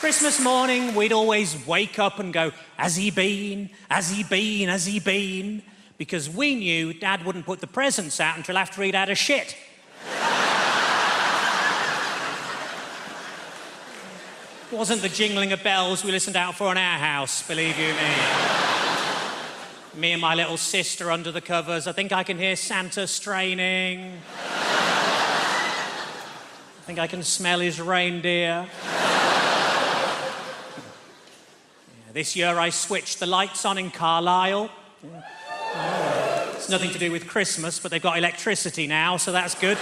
Christmas morning, we'd always wake up and go, has he been? Has he been? Has he been? Because we knew Dad wouldn't put the presents out until after he'd had a shit. It wasn't the jingling of bells we listened out for in our house, believe you me. Me and my little sister under the covers. I think I can hear Santa straining. I think I can smell his reindeer. This year I switched the lights on in Carlisle. It's nothing to do with Christmas, but they've got electricity now, so that's good.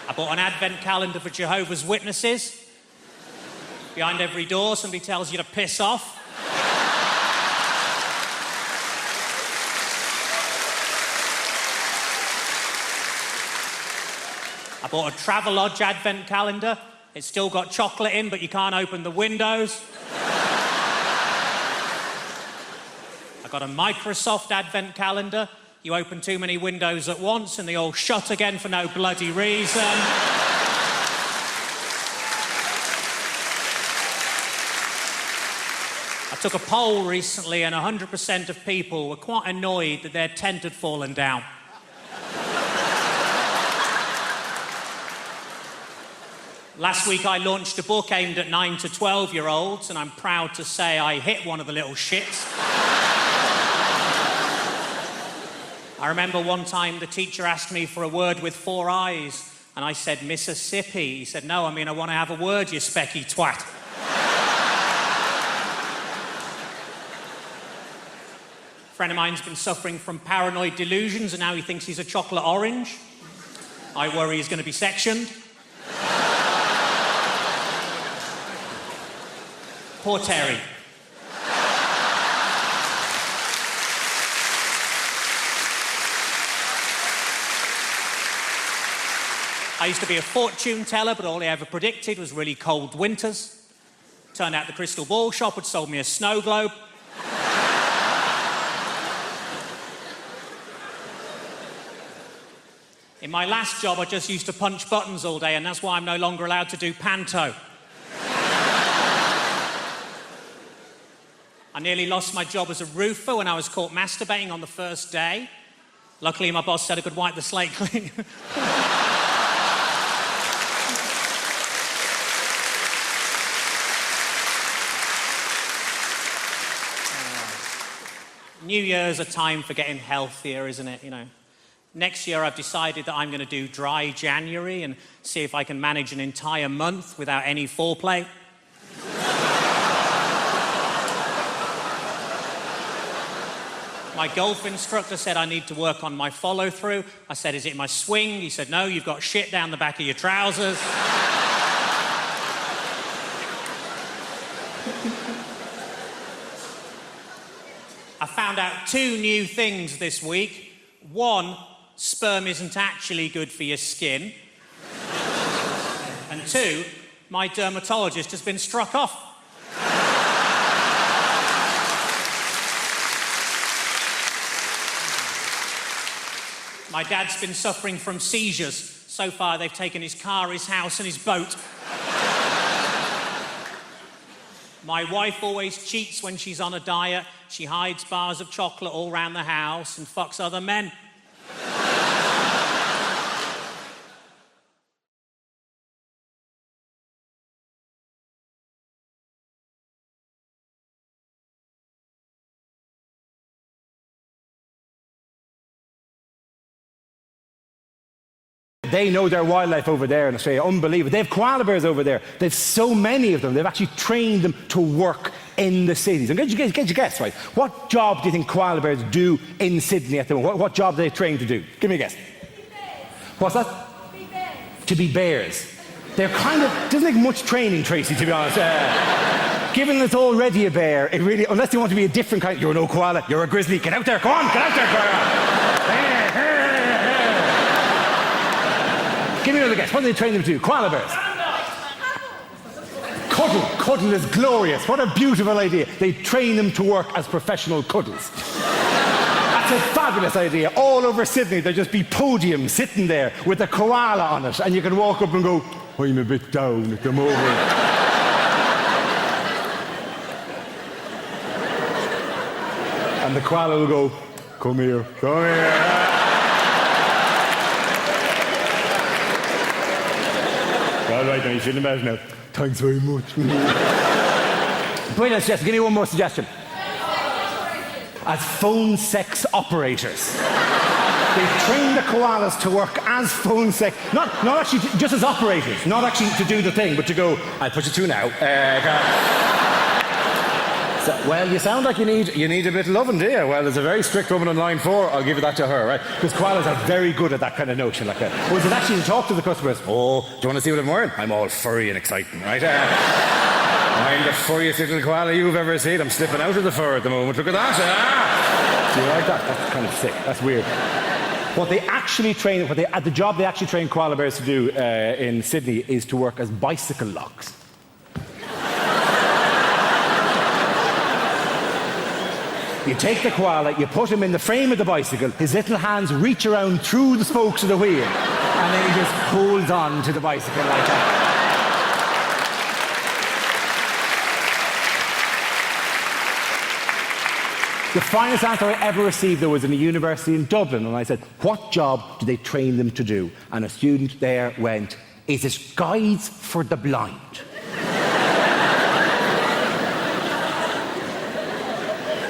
I bought an advent calendar for Jehovah's Witnesses. Behind every door, somebody tells you to piss off. I bought a Travelodge advent calendar. It's still got chocolate in, but you can't open the windows. I got a Microsoft advent calendar. You open too many windows at once and they all shut again for no bloody reason. I took a poll recently and 100% of people were quite annoyed that their tent had fallen down. Last week I launched a book aimed at 9 to 12-year-olds, and I'm proud to say I hit one of the little shits. I remember one time the teacher asked me for a word with 4 eyes, and I said, Mississippi. He said, no, I mean, I want to have a word, you specky twat. A friend of mine's been suffering from paranoid delusions, and now he thinks he's a chocolate orange. I worry he's going to be sectioned. Poor Terry. I used to be a fortune teller, but all he ever predicted was really cold winters. Turned out the crystal ball shop had sold me a snow globe. In my last job, I just used to punch buttons all day, and that's why I'm no longer allowed to do panto. I nearly lost my job as a roofer when I was caught masturbating on the first day. Luckily, my boss said I could wipe the slate clean. New Year's a time for getting healthier, isn't it? You know. Next year, I've decided that I'm going to do dry January and see if I can manage an entire month without any foreplay. My golf instructor said I need to work on my follow-through. I said, is it my swing? He said, no, you've got shit down the back of your trousers. I found out 2 new things this week. 1, sperm isn't actually good for your skin. And 2, my dermatologist has been struck off. My dad's been suffering from seizures. So far, they've taken his car, his house, and his boat. My wife always cheats when she's on a diet. She hides bars of chocolate all around the house and fucks other men. They know their wildlife over there in Australia, unbelievable. They have koala bears over there. They've so many of them, they've actually trained them to work in the cities. And get your guess, right? What job do you think koala bears do in Sydney at the moment? What job are they trained to do? Give me a guess. What's that? To be bears. To be bears. They're kind of, doesn't take much training, Tracy, to be honest. Given that it's already a bear, it really, unless you want to be a different kind, you're no koala, you're a grizzly, get out there, go on, get out there, koala. Give me another guess. What do they train them to do? Koala bears. Cuddle is glorious. What a beautiful idea. They train them to work as professional cuddles. That's a fabulous idea. All over Sydney, there'll just be podiums sitting there with a koala on it, and you can walk up and go, I'm a bit down at the moment. And the koala will go, come here, come here. All right, now you shouldn't imagine now. Thanks very much. Brilliant suggestion. Give me one more suggestion. As phone sex operators. They train the koalas to work as phone sex, not actually just as operators, not actually to do the thing, but to go, I'll put you through now. So, well, you sound like you need a bit of loving, do you? Well, there's a very strict woman on line 4. I'll give you that to her, right? Because koalas are very good at that kind of notion like that. Whereas it's actually to talk to the customers. Oh, do you want to see what I'm wearing? I'm all furry and exciting, right? I'm the furriest little koala you've ever seen. I'm slipping out of the fur at the moment. Look at that. Do you like that? That's kind of sick. That's weird. What they actually train, the job they actually train koala bears to do in Sydney is to work as bicycle locks. You take the koala, you put him in the frame of the bicycle, his little hands reach around through the spokes of the wheel, and then he just holds on to the bicycle like that. The finest answer I ever received, though, was in a university in Dublin, and I said, what job do they train them to do? And a student there went, is it guides for the blind?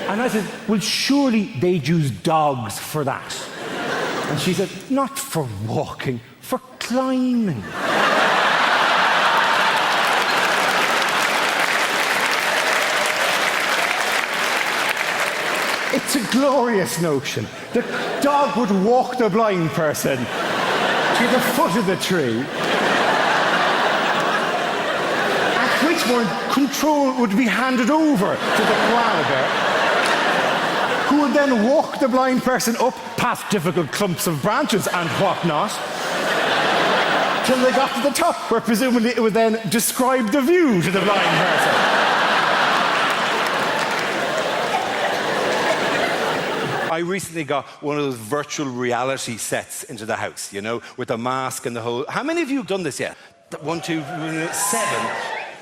And I said, well, surely they'd use dogs for that. And she said, not for walking, for climbing. It's a glorious notion. The dog would walk the blind person to the foot of the tree, at which point control would be handed over to the koala bear, who would then walk the blind person up past difficult clumps of branches and whatnot, till they got to the top, where presumably it would then describe the view to the blind person. I recently got one of those virtual reality sets into the house, you know, with a mask and the whole... How many of you have done this yet? 1, 2, 7.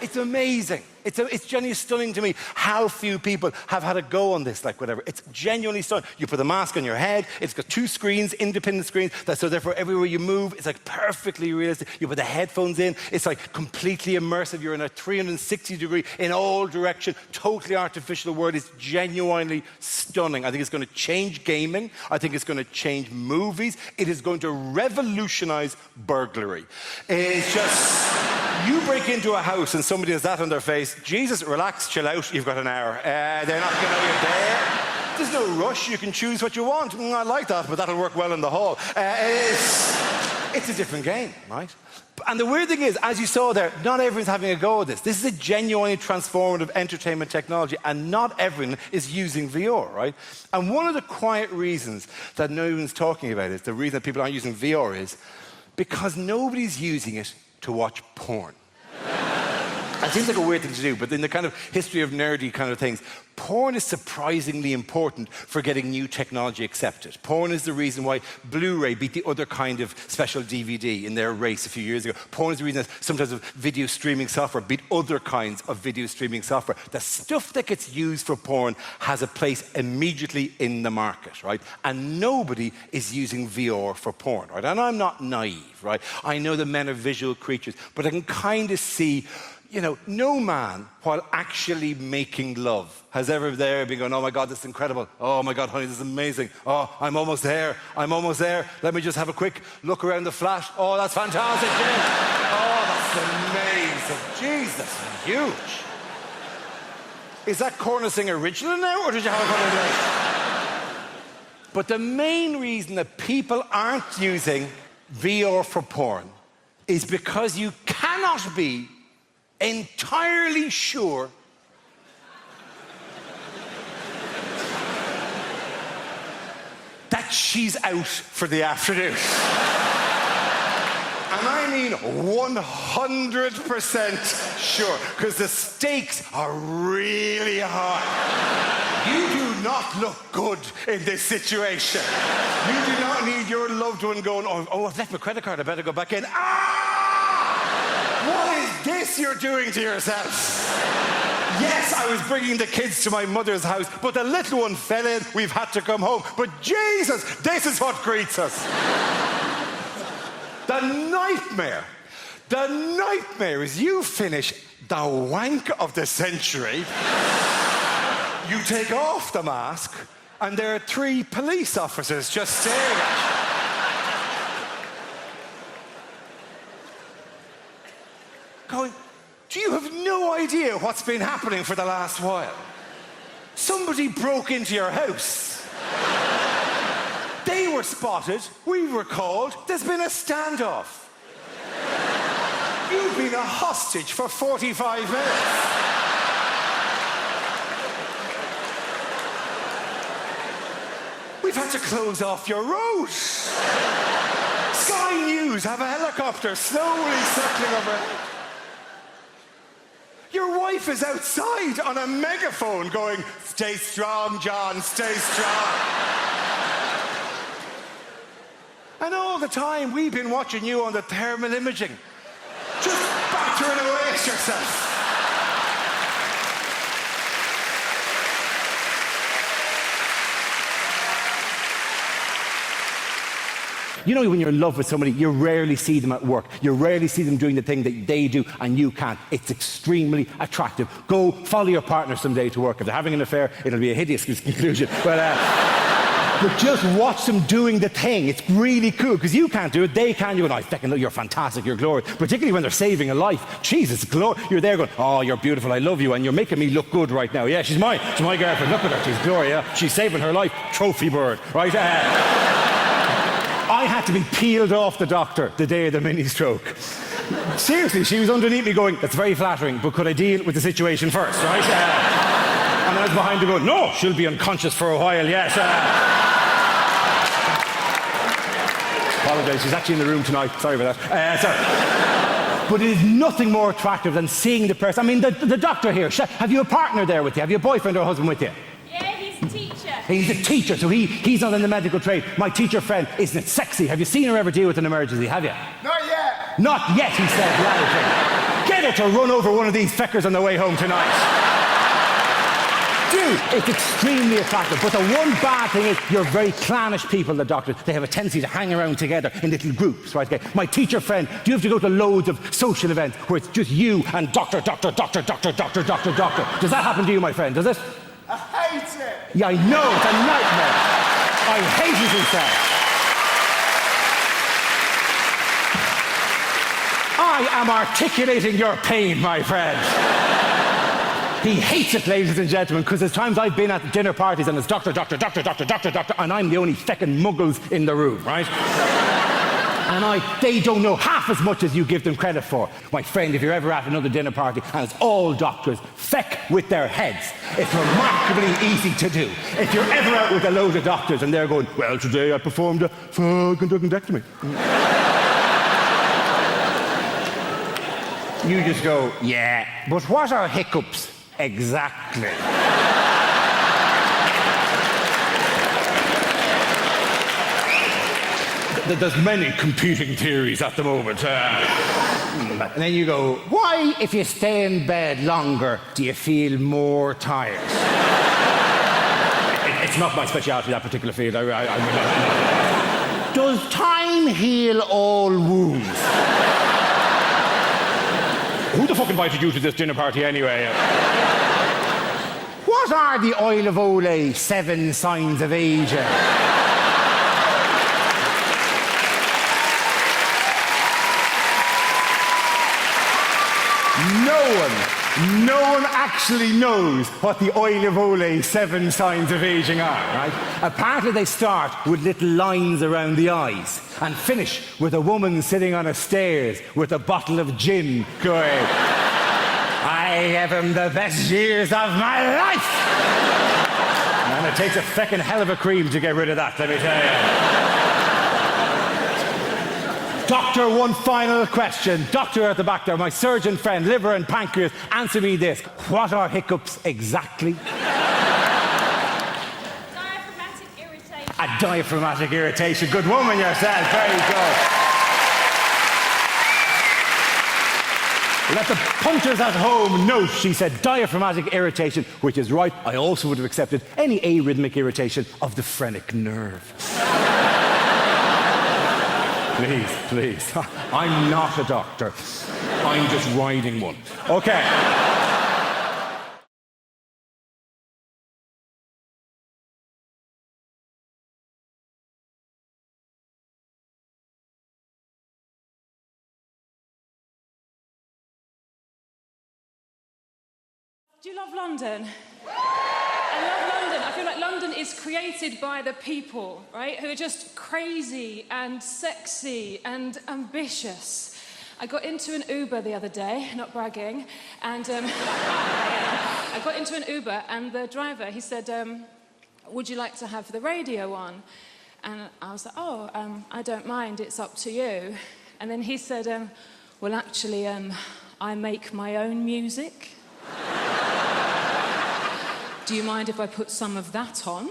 It's amazing. It's genuinely stunning to me how few people have had a go on this, like whatever. It's genuinely stunning. You put the mask on your head, it's got 2 screens, independent screens, so therefore everywhere you move, it's like perfectly realistic. You put the headphones in, it's like completely immersive. You're in a 360-degree, in all direction, totally artificial world. It's genuinely stunning. I think it's going to change gaming. I think it's going to change movies. It is going to revolutionize burglary. It's just... You break into a house and somebody has that on their face, Jesus, relax, chill out, you've got an hour. They're not going to know you're there. There's no rush, you can choose what you want. I like that, but that'll work well in the hall. It's a different game, right? And the weird thing is, as you saw there, not everyone's having a go at this. This is a genuinely transformative entertainment technology, and not everyone is using VR, right? And one of the quiet reasons that no one's talking about it, the reason that people aren't using VR is because nobody's using it to watch porn. It seems like a weird thing to do, but in the kind of history of nerdy kind of things, porn is surprisingly important for getting new technology accepted. Porn is the reason why Blu-ray beat the other kind of special DVD in their race a few years ago. Porn is the reason that sometimes video streaming software beat other kinds of video streaming software. The stuff that gets used for porn has a place immediately in the market, right? And nobody is using VR for porn, right? And I'm not naive, right? I know that men are visual creatures, but I can kind of see... You know, no man, while actually making love, has ever there been going, oh my God, this is incredible. Oh my God, honey, this is amazing. Oh, I'm almost there. I'm almost there. Let me just have a quick look around the flat. Oh, that's fantastic, Jim. Oh, that's amazing. Jesus, huge. Is that corner singer original now, or did you have a couple of days? But the main reason that people aren't using VR for porn is because you cannot be entirely sure that she's out for the afternoon. And I mean 100% sure, because the stakes are really high. You do not look good in this situation. You do not need your loved one going, oh, I've left my credit card, I better go back in. Ah! this you're doing to yourself? Yes, I was bringing the kids to my mother's house, but the little one fell in. We've had to come home. But Jesus, this is what greets us. The nightmare is you finish the wank of the century, you take off the mask, and there are 3 police officers just staring at you. Going, do you have no idea what's been happening for the last while? Somebody broke into your house. They were spotted, we were called, there's been a standoff. You've been a hostage for 45 minutes. We've had to close off your road. Sky News have a helicopter slowly circling overhead. Your wife is outside on a megaphone going, stay strong, John, stay strong. And all the time we've been watching you on the thermal imaging, just battering away at yourself. You know, when you're in love with somebody, you rarely see them at work. You rarely see them doing the thing that they do and you can't. It's extremely attractive. Go follow your partner someday to work. If they're having an affair, it'll be a hideous conclusion. But just watch them doing the thing. It's really cool because you can't do it, they can. You go, I fucking look, you're fantastic, you're glorious. Particularly when they're saving a life. Jesus, you're there going, oh, you're beautiful, I love you, and you're making me look good right now. Yeah, she's my girlfriend. Look at her, she's glorious. Yeah? She's saving her life. Trophy bird, right? I had to be peeled off the doctor the day of the mini stroke. Seriously, she was underneath me going, that's very flattering, but could I deal with the situation first, right? And I was behind her going, no, she'll be unconscious for a while, yes. Apologise, she's actually in the room tonight. Sorry about that. But it is nothing more attractive than seeing the person. I mean, the doctor here, have you a partner there with you? Have you a boyfriend or husband with you? Yeah, he's a teacher. He's a teacher, so he's not in the medical trade. My teacher friend, isn't it sexy? Have you seen her ever deal with an emergency, have you? Not yet. Not yet, he said loudly. Get her to run over one of these feckers on the way home tonight. Dude, it's extremely attractive. But the one bad thing is you're very clannish people, the doctors. They have a tendency to hang around together in little groups, right? Okay. My teacher friend, do you have to go to loads of social events where it's just you and doctor? Does that happen to you, my friend? Does it? I hate it. Yeah, I know. It's a nightmare. I hate it, he said. I am articulating your pain, my friend. He hates it, ladies and gentlemen, because there's times I've been at dinner parties and it's doctor, and I'm the only feckin' muggles in the room, right? And they don't know half as much as you give them credit for. My friend, if you're ever at another dinner party and it's all doctors, feck with their heads. It's remarkably easy to do. If you're ever out with a load of doctors and they're going, well, today I performed a conductectomy. You just go, yeah, but what are hiccups exactly? There's many competing theories at the moment. And then you go, why, if you stay in bed longer, do you feel more tired? It's not my speciality, that particular field. Does time heal all wounds? Who the fuck invited you to this dinner party anyway? What are the oil of Olay 7 signs of aging? No one actually knows what the oil of Olay 7 signs of aging are, right? Apparently they start with little lines around the eyes and finish with a woman sitting on a stairs with a bottle of gin going, I have them the best years of my life! And it takes a feckin' hell of a cream to get rid of that, let me tell you. Doctor, one final question. Doctor at the back there, my surgeon friend, liver and pancreas, answer me this. What are hiccups exactly? Diaphragmatic irritation. A diaphragmatic irritation. Good woman yourself. Very good. Let the punters at home note, she said, diaphragmatic irritation, which is right. I also would have accepted any arrhythmic irritation of the phrenic nerve. Please. I'm not a doctor. I'm just riding one. Okay. Do you love London? I love London. I feel like London is created by the people, right? Who are just crazy and sexy and ambitious. I got into an Uber the other day, not bragging, and I got into an Uber and the driver, he said, would you like to have the radio on? And I was like, I don't mind, it's up to you. And then he said, well, actually, I make my own music. Do you mind if I put some of that on?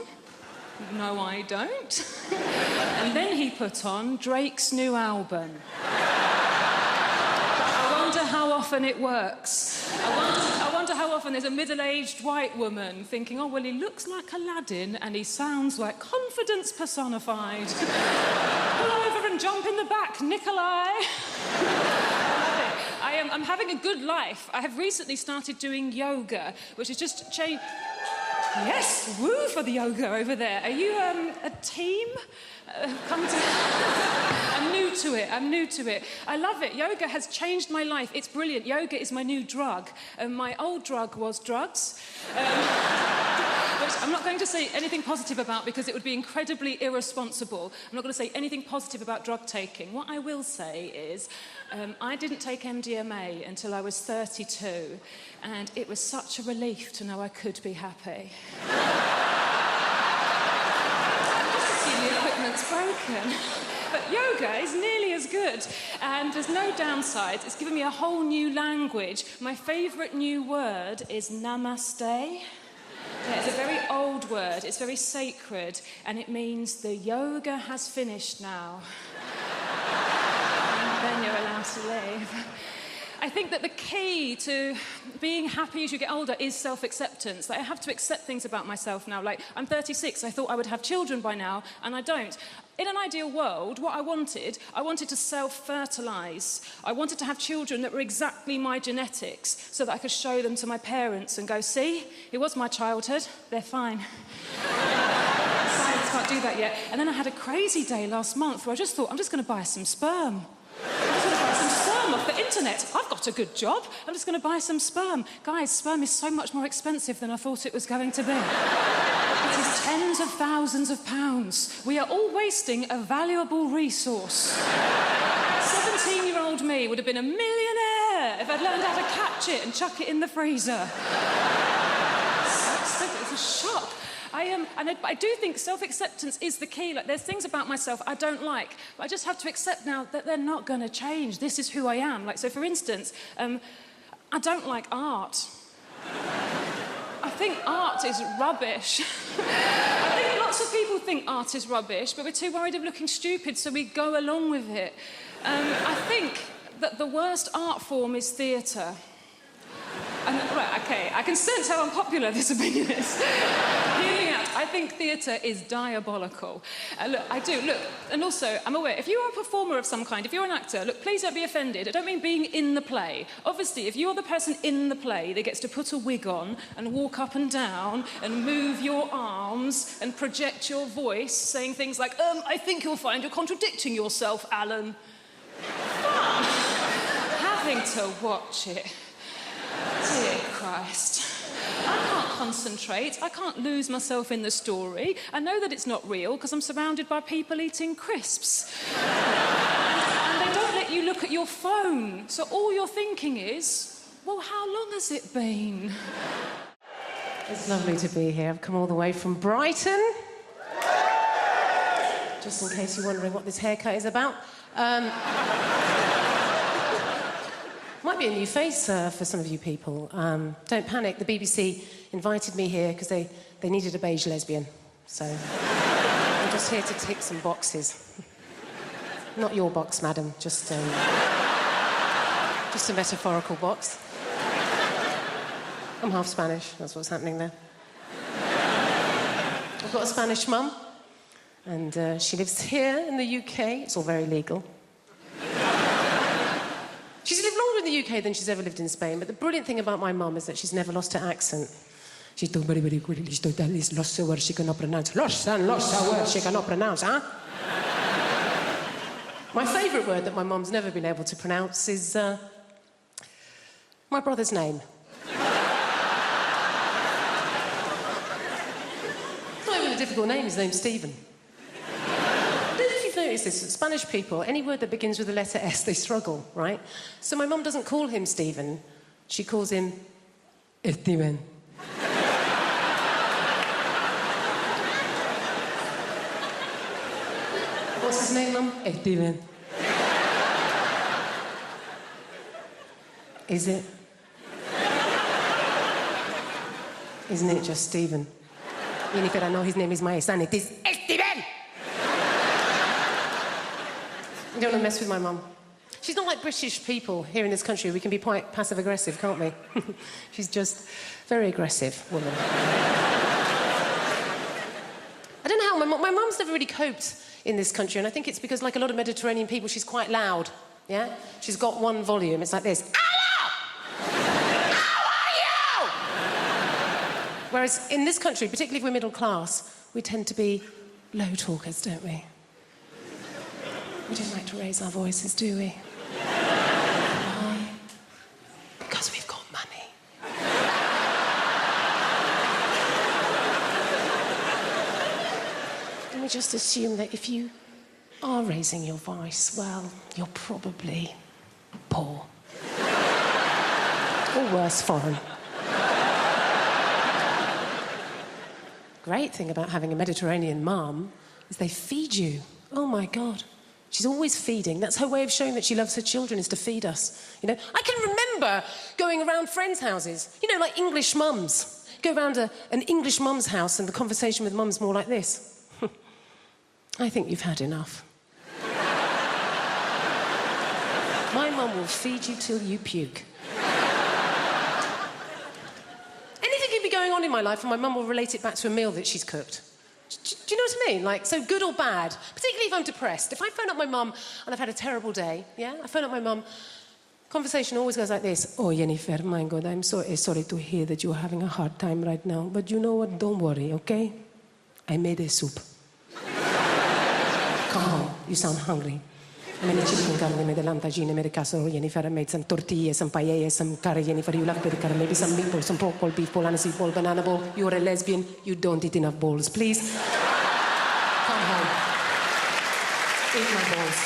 No, I don't. And then he put on Drake's new album. I wonder how often it works. I wonder how often there's a middle-aged white woman thinking, oh, well, he looks like Aladdin and he sounds like confidence personified. Pull over and jump in the back, Nikolai. I'm having a good life. I have recently started doing yoga, which has just changed... Yes, woo for the yoga over there. Are you a team? I'm new to it. I love it. Yoga has changed my life. It's brilliant. Yoga is my new drug. My old drug was drugs. Which I'm not going to say anything positive about because it would be incredibly irresponsible. I'm not going to say anything positive about drug taking. What I will say is I didn't take MDMA until I was 32, and it was such a relief to know I could be happy. Just see the equipment's broken. But yoga is nearly as good, and there's no downsides. It's given me a whole new language. My favourite new word is namaste. Yeah, it's a very old word, it's very sacred, and it means the yoga has finished now. And then you're allowed to leave. I think that the key to being happy as you get older is self-acceptance. Like, I have to accept things about myself now. Like, I'm 36, I thought I would have children by now, and I don't. In an ideal world, what I wanted to self-fertilise. I wanted to have children that were exactly my genetics so that I could show them to my parents and go, see, it was my childhood, they're fine. Science can't do that yet. And then I had a crazy day last month where I just thought, I'm just going to buy some sperm. I'm just going to buy some sperm off the internet. I've got a good job. I'm just going to buy some sperm. Guys, sperm is so much more expensive than I thought it was going to be. It is tens of thousands of pounds. We are all wasting a valuable resource. 17-year-old me would have been a millionaire if I'd learned how to catch it and chuck it in the freezer. It's a shock. I do think self-acceptance is the key. Like, there's things about myself I don't like, but I just have to accept now that they're not going to change. This is who I am. Like, so for instance, I don't like art. I think art is rubbish. I think lots of people think art is rubbish, but we're too worried of looking stupid, so we go along with it. I think that the worst art form is theatre. Right, okay, I can sense how unpopular this opinion is. Hear me out. I think theatre is diabolical. Look, I do, look, and also, I'm aware, if you are a performer of some kind, if you're an actor, look, please don't be offended. I don't mean being in the play. Obviously, if you're the person in the play that gets to put a wig on and walk up and down and move your arms and project your voice, saying things like, I think you'll find you're contradicting yourself, Alan. Fun. Having to watch it. Dear Christ. I can't concentrate. I can't lose myself in the story. I know that it's not real because I'm surrounded by people eating crisps. And they don't let you look at your phone. So all you're thinking is, well, how long has it been? It's lovely to be here. I've come all the way from Brighton. Just in case you're wondering what this haircut is about. Might be a new face for some of you people. Don't panic, the BBC invited me here because they needed a beige lesbian. So I'm just here to tick some boxes. Not your box, madam, just... Just a metaphorical box. I'm half Spanish, that's what's happening there. I've got a Spanish mum, and she lives here in the UK. It's all very legal. She's lived longer in the UK than she's ever lived in Spain, but the brilliant thing about my mum is that she's never lost her accent. She talks very, very quickly. She talks lots of words she cannot pronounce. Lots of words she cannot pronounce, huh? My favourite word that my mum's never been able to pronounce is my brother's name. It's not even a difficult name, his name's Stephen. I don't know if you've noticed this, Spanish people, any word that begins with the letter S, they struggle, right? So my mum doesn't call him Stephen, she calls him Steven. What's his name, Mum? Steven. Is it? Isn't it just Stephen? Jennifer, I know his name is my son. It is Steven! You don't want to mess with my mum. She's not like British people here in this country. We can be quite passive-aggressive, can't we? She's just very aggressive woman. I don't know how... My mum's never really coped in this country, and I think it's because, like a lot of Mediterranean people, she's quite loud, yeah? She's got one volume. It's like this. Hello! How are you? Whereas in this country, particularly if we're middle class, we tend to be low talkers, don't we? We don't like to raise our voices, do we? Why? Because we've got money. And we just assume that if you are raising your voice, well, you're probably poor. Or worse, foreign. Great thing about having a Mediterranean mum is they feed you. Oh, my God. She's always feeding. That's her way of showing that she loves her children, is to feed us. You know, I can remember going around friends' houses, you know, like English mums. Go round an English mum's house and the conversation with mum's more like this. I think you've had enough. My mum will feed you till you puke. Anything could be going on in my life and my mum will relate it back to a meal that she's cooked. Do you know what I mean? Like, so good or bad, particularly if I'm depressed. If I phone up my mum and I've had a terrible day, yeah? I phone up my mum, conversation always goes like this. Oh, Jennifer, my God, I'm so sorry to hear that you're having a hard time right now. But you know what? Don't worry, okay? I made a soup. Come home. You sound hungry. I made a chicken curry, made a lamb tagine, made a casserole, Jennifer. I made some tortillas, some paella, some curry, Jennifer. You love curry, maybe some meatballs, some pork ball, beef ball, aniseed ball, banana ball. You're a lesbian. You don't eat enough balls. Please, come home. Eat my balls.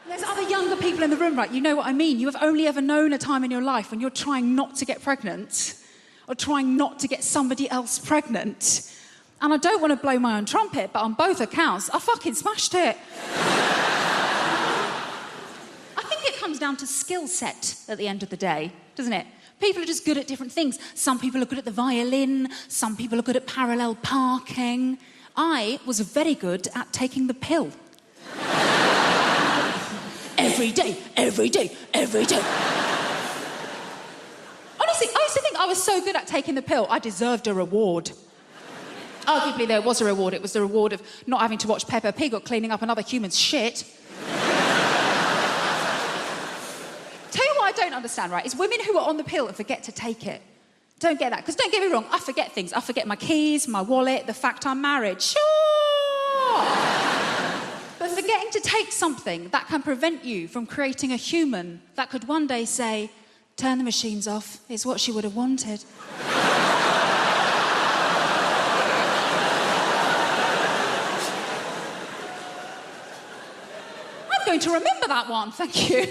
There's other younger people in the room, right? You know what I mean. You have only ever known a time in your life when you're trying not to get pregnant or trying not to get somebody else pregnant. And I don't want to blow my own trumpet, but on both accounts, I fucking smashed it. I think it comes down to skill set at the end of the day, doesn't it? People are just good at different things. Some people are good at the violin. Some people are good at parallel parking. I was very good at taking the pill. Every day, every day, every day. Honestly, I used to think I was so good at taking the pill, I deserved a reward. Arguably, there was a reward. It was the reward of not having to watch Peppa Pig or cleaning up another human's shit. Tell you what I don't understand, right, is women who are on the pill and forget to take it. Don't get that. Because don't get me wrong, I forget things. I forget my keys, my wallet, the fact I'm married. Sure! But forgetting to take something that can prevent you from creating a human that could one day say, turn the machines off, is what she would have wanted. I'm going to remember that one, thank you.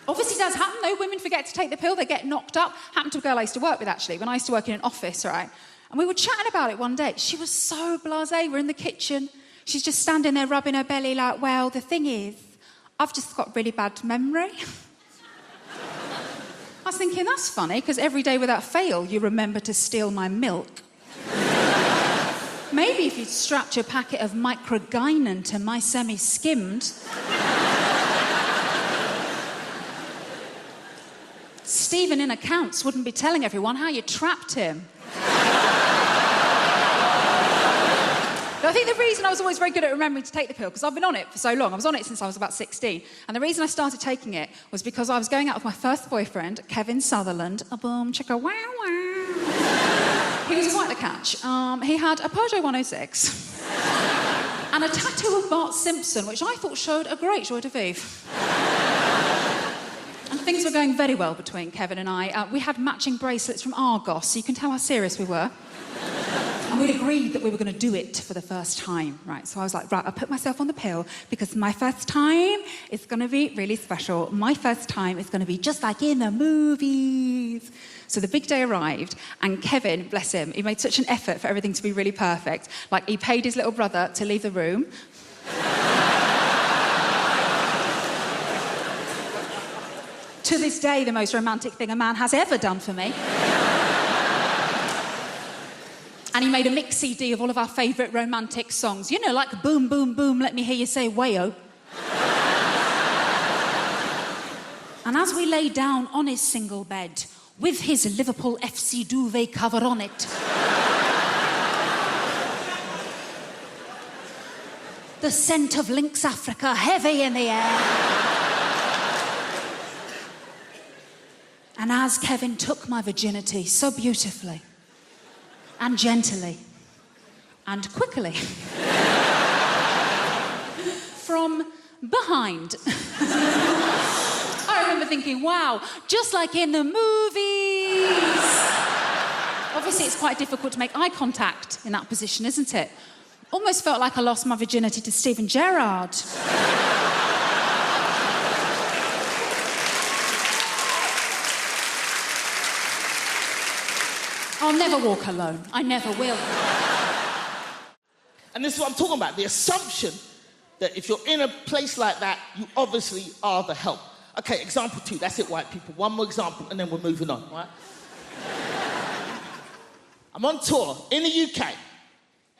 Obviously it does happen, though. Women forget to take the pill, they get knocked up. Happened to a girl I used to work with, actually, when I used to work in an office, right? And we were chatting about it one day. She was so blasé. We're in the kitchen. She's just standing there rubbing her belly like, well, the thing is, I've just got really bad memory. I was thinking, that's funny, because every day without fail, you remember to steal my milk. Maybe if you'd strapped your packet of microgynon to my semi-skimmed... Stephen in accounts wouldn't be telling everyone how you trapped him. I think the reason I was always very good at remembering to take the pill, because I've been on it for so long. I was on it since I was about 16. And the reason I started taking it was because I was going out with my first boyfriend, Kevin Sutherland. A boom, chicka, wow, wow. He was quite the catch. He had a Peugeot 106 and a tattoo of Bart Simpson, which I thought showed a great joie de vivre. And things were going very well between Kevin and I. We had matching bracelets from Argos, so you can tell how serious we were. And we'd agreed that we were going to do it for the first time, right? So I was like, right, I'll put myself on the pill because my first time is going to be really special. My first time is going to be just like in the movies. So the big day arrived, and Kevin, bless him, he made such an effort for everything to be really perfect. Like, he paid his little brother to leave the room. To this day, the most romantic thing a man has ever done for me. And he made a mix CD of all of our favourite romantic songs. You know, like Boom, Boom, Boom, Let Me Hear You Say Wayo. And as we lay down on his single bed, with his Liverpool FC duvet cover on it, the scent of Lynx Africa heavy in the air. And as Kevin took my virginity so beautifully, and gently, and quickly, from behind. I remember thinking, wow, just like in the movies. Obviously, it's quite difficult to make eye contact in that position, isn't it? Almost felt like I lost my virginity to Stephen Gerrard. I'll never walk alone. I never will. And this is what I'm talking about, the assumption that if you're in a place like that, you obviously are the help. Okay, example 2, that's it, white people. One more example, and then we're moving on, right? I'm on tour in the UK.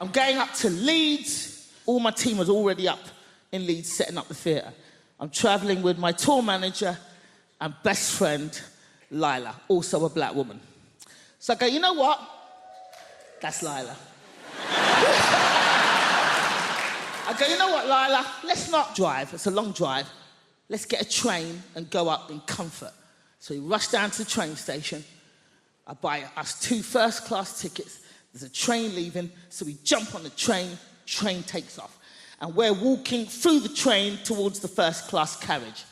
I'm going up to Leeds. All my team was already up in Leeds setting up the theatre. I'm travelling with my tour manager and best friend, Lila, also a black woman. So I go, you know what? That's Lila. I go, you know what, Lila? Let's not drive. It's a long drive. Let's get a train and go up in comfort. So we rush down to the train station. I buy us 2 first-class tickets. There's a train leaving, so we jump on the train takes off. And we're walking through the train towards the first-class carriage.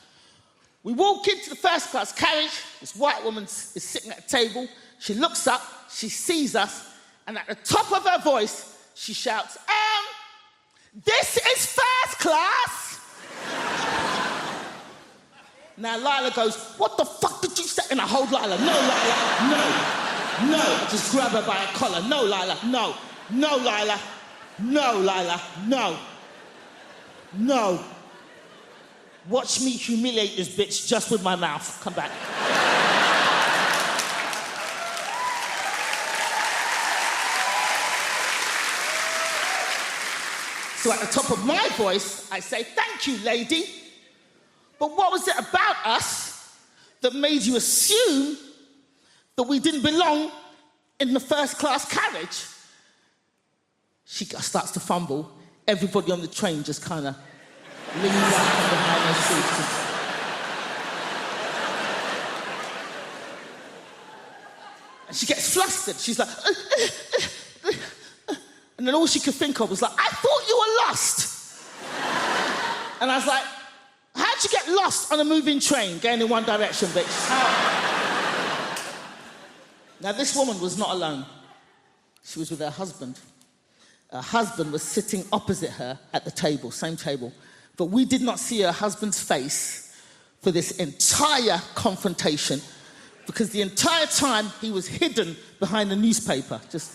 We walk into the first-class carriage. This white woman is sitting at a table. She looks up, she sees us, and at the top of her voice, she shouts, this is first class! Now Lila goes, what the fuck did you say? And I hold Lila, no, Lila, no. I just grab her by her collar, no, Lila, no. No, Lila, no, Lila, no. Watch me humiliate this bitch just with my mouth. Come back. So at the top of my voice, I say, thank you, lady. But what was it about us that made you assume that we didn't belong in the first-class carriage? She starts to fumble. Everybody on the train just kind of leans out from behind their seats. And she gets flustered. She's like... And then all she could think of was like, I thought you were lost. And I was like, how'd you get lost on a moving train going in one direction, bitch? How? Now, this woman was not alone. She was with her husband. Her husband was sitting opposite her at the table, same table. But we did not see her husband's face for this entire confrontation because the entire time he was hidden behind the newspaper, just...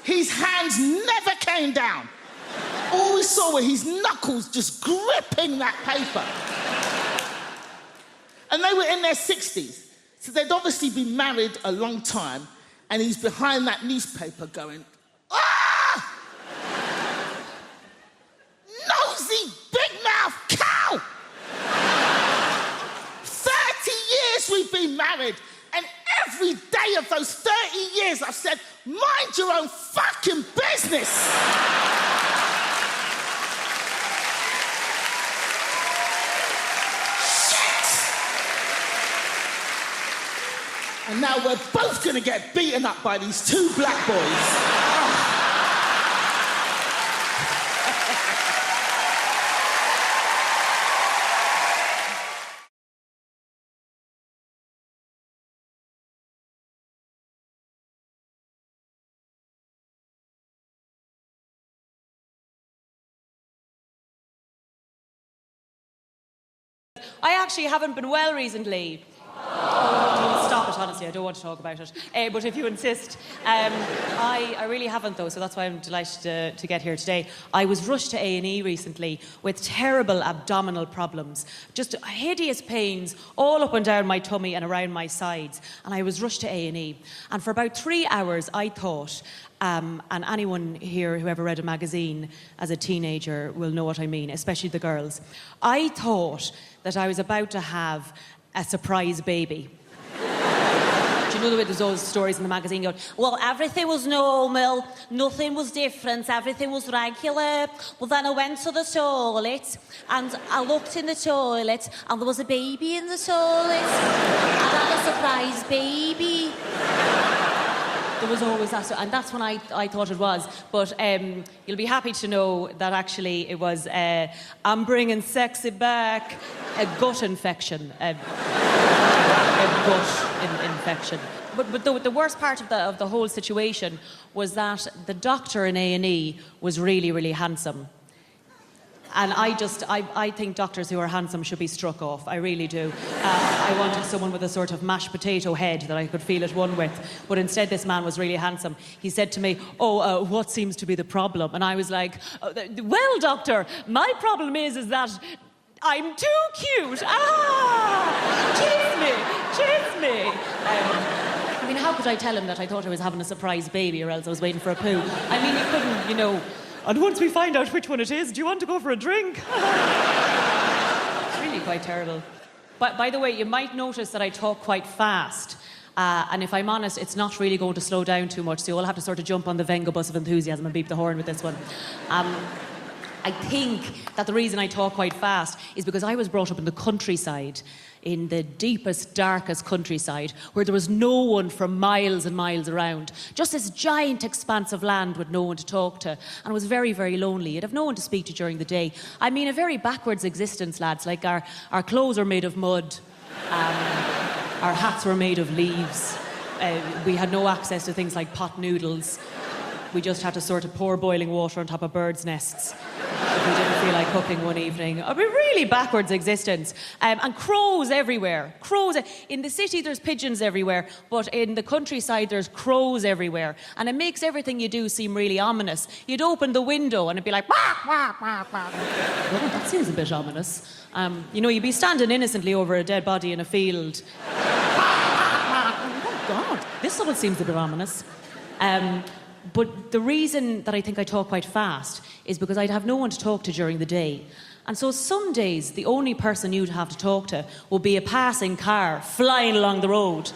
His hands never came down. All we saw were his knuckles just gripping that paper. And they were in their 60s. So they'd obviously been married a long time, and he's behind that newspaper going, ah! Nosy, big mouth cow! married. And every day of those 30 years, I've said, mind your own fucking business. And now we're both gonna get beaten up by these two black boys. I actually haven't been well recently. Stop it, honestly, I don't want to talk about it. But if you insist. I really haven't, though, so that's why I'm delighted to get here today. I was rushed to A&E recently with terrible abdominal problems. Just hideous pains all up and down my tummy and around my sides. And I was rushed to A&E. And for about 3 hours, I thought, and anyone here who ever read a magazine as a teenager will know what I mean, especially the girls. I thought that I was about to have a surprise baby. Do you know the way there's those stories in the magazine going, well, everything was normal, nothing was different, everything was regular. Well, then I went to the toilet and I looked in the toilet and there was a baby in the toilet. And I had a surprise baby. There was always that, and that's when I thought it was. But you'll be happy to know that actually it was, I'm bringing sexy back, a gut infection. A gut infection. But the worst part of the whole situation was that the doctor in A&E was really, really handsome. And I think doctors who are handsome should be struck off. I really do. I wanted someone with a sort of mashed potato head that I could feel at one with. But instead, this man was really handsome. He said to me, what seems to be the problem? And I was like, well, doctor, my problem is that I'm too cute. Cheers me. I mean, how could I tell him that I thought I was having a surprise baby or else I was waiting for a poo? I mean, you couldn't, you know... And once we find out which one it is, do you want to go for a drink? It's really quite terrible. But by the way, you might notice that I talk quite fast. And if I'm honest, it's not really going to slow down too much, so you'll have to sort of jump on the Venga bus of enthusiasm and beep the horn with this one. I think that the reason I talk quite fast is because I was brought up in the countryside, in the deepest, darkest countryside, where there was no one for miles and miles around. Just this giant expanse of land with no one to talk to. And it was very, very lonely. You'd have no one to speak to during the day. I mean, a very backwards existence, lads. Like, our clothes are made of mud. Our hats were made of leaves. We had no access to things like pot noodles. We just had to sort of pour boiling water on top of birds' nests if we didn't feel like cooking one evening. I mean, really backwards existence. And crows everywhere. Crows. In the city, there's pigeons everywhere, but in the countryside, there's crows everywhere. And it makes everything you do seem really ominous. You'd open the window and it'd be like, wah, wah, wah, wah. Well, that seems a bit ominous. You know, you'd be standing innocently over a dead body in a field. Oh, God, this all seems a bit ominous. But the reason that I think I talk quite fast is because I'd have no one to talk to during the day. And so some days, the only person you'd have to talk to would be a passing car flying along the road.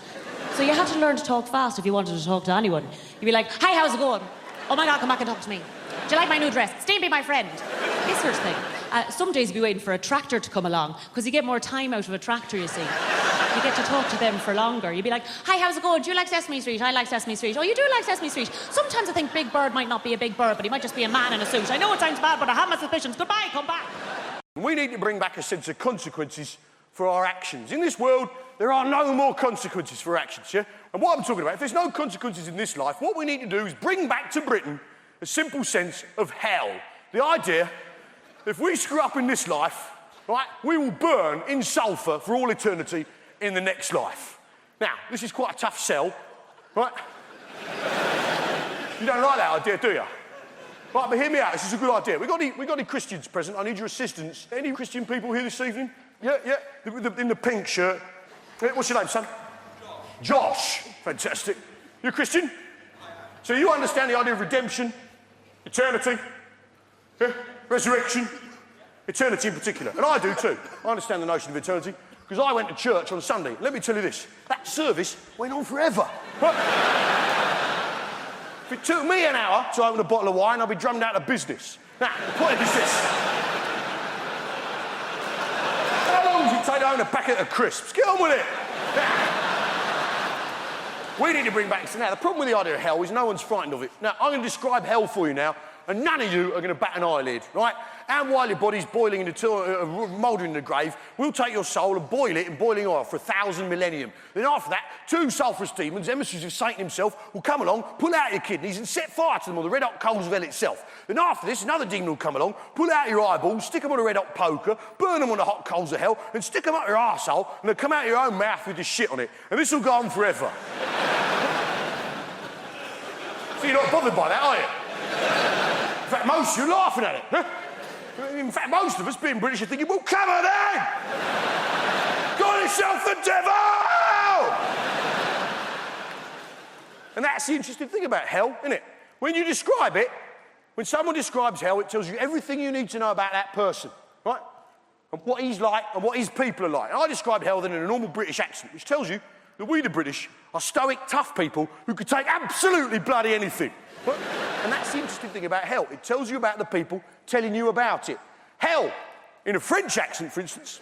So you had to learn to talk fast if you wanted to talk to anyone. You'd be like, hi, how's it going? Oh my God, come back and talk to me. Do you like my new dress? Stay and be my friend. This sort of thing. Some days you'd be waiting for a tractor to come along, because you get more time out of a tractor, you see. You get to talk to them for longer. You'd be like, hi, how's it going? Do you like Sesame Street? I like Sesame Street. Oh, you do like Sesame Street? Sometimes I think Big Bird might not be a big bird, but he might just be a man in a suit. I know it sounds bad, but I have my suspicions. Goodbye, come back. We need to bring back a sense of consequences for our actions. In this world, there are no more consequences for actions, yeah? And what I'm talking about, if there's no consequences in this life, what we need to do is bring back to Britain a simple sense of hell. The idea that if we screw up in this life, right, we will burn in sulphur for all eternity in the next life. Now, this is quite a tough sell, right? You don't like that idea, do you? Right, but hear me out, this is a good idea. We got any Christians present? I need your assistance. Any Christian people here this evening? Yeah, in the pink shirt. What's your name, son? Josh. Fantastic. You're a Christian? So you understand the idea of redemption, eternity, yeah? Resurrection, eternity in particular. And I do too. I understand the notion of eternity. because I went to church on Sunday. Let me tell you this, that service went on forever. If it took me an hour to open a bottle of wine, I'd be drummed out of business. Now, the point is this. How long does it take to own a packet of crisps? Get on with it. We need to bring back... Now, the problem with the idea of hell is no one's frightened of it. Now, I'm going to describe hell for you now, and none of you are going to bat an eyelid, right? And while your body's boiling in the mouldering in the grave, we'll take your soul and boil it in boiling oil for 1,000 millennium. Then after that, 2 sulphurous demons, emissaries of Satan himself, will come along, pull out your kidneys and set fire to them on the red-hot coals of hell itself. Then after this, another demon will come along, pull out your eyeballs, stick them on a red-hot poker, burn them on the hot coals of hell, and stick them up your arsehole, and they'll come out your own mouth with the shit on it. And this will go on forever. So you're not bothered by that, are you? In fact, most of you are laughing at it. Huh? In fact, most of us, being British, are thinking, well, come on then! Call yourself the devil! And that's the interesting thing about hell, isn't it? When you describe it, when someone describes hell, it tells you everything you need to know about that person, right? And what he's like and what his people are like. And I describe hell then in a normal British accent, which tells you that we, the British, are stoic, tough people who could take absolutely bloody anything. And that's the interesting thing about hell. It tells you about the people telling you about it. Hell, in a French accent, for instance,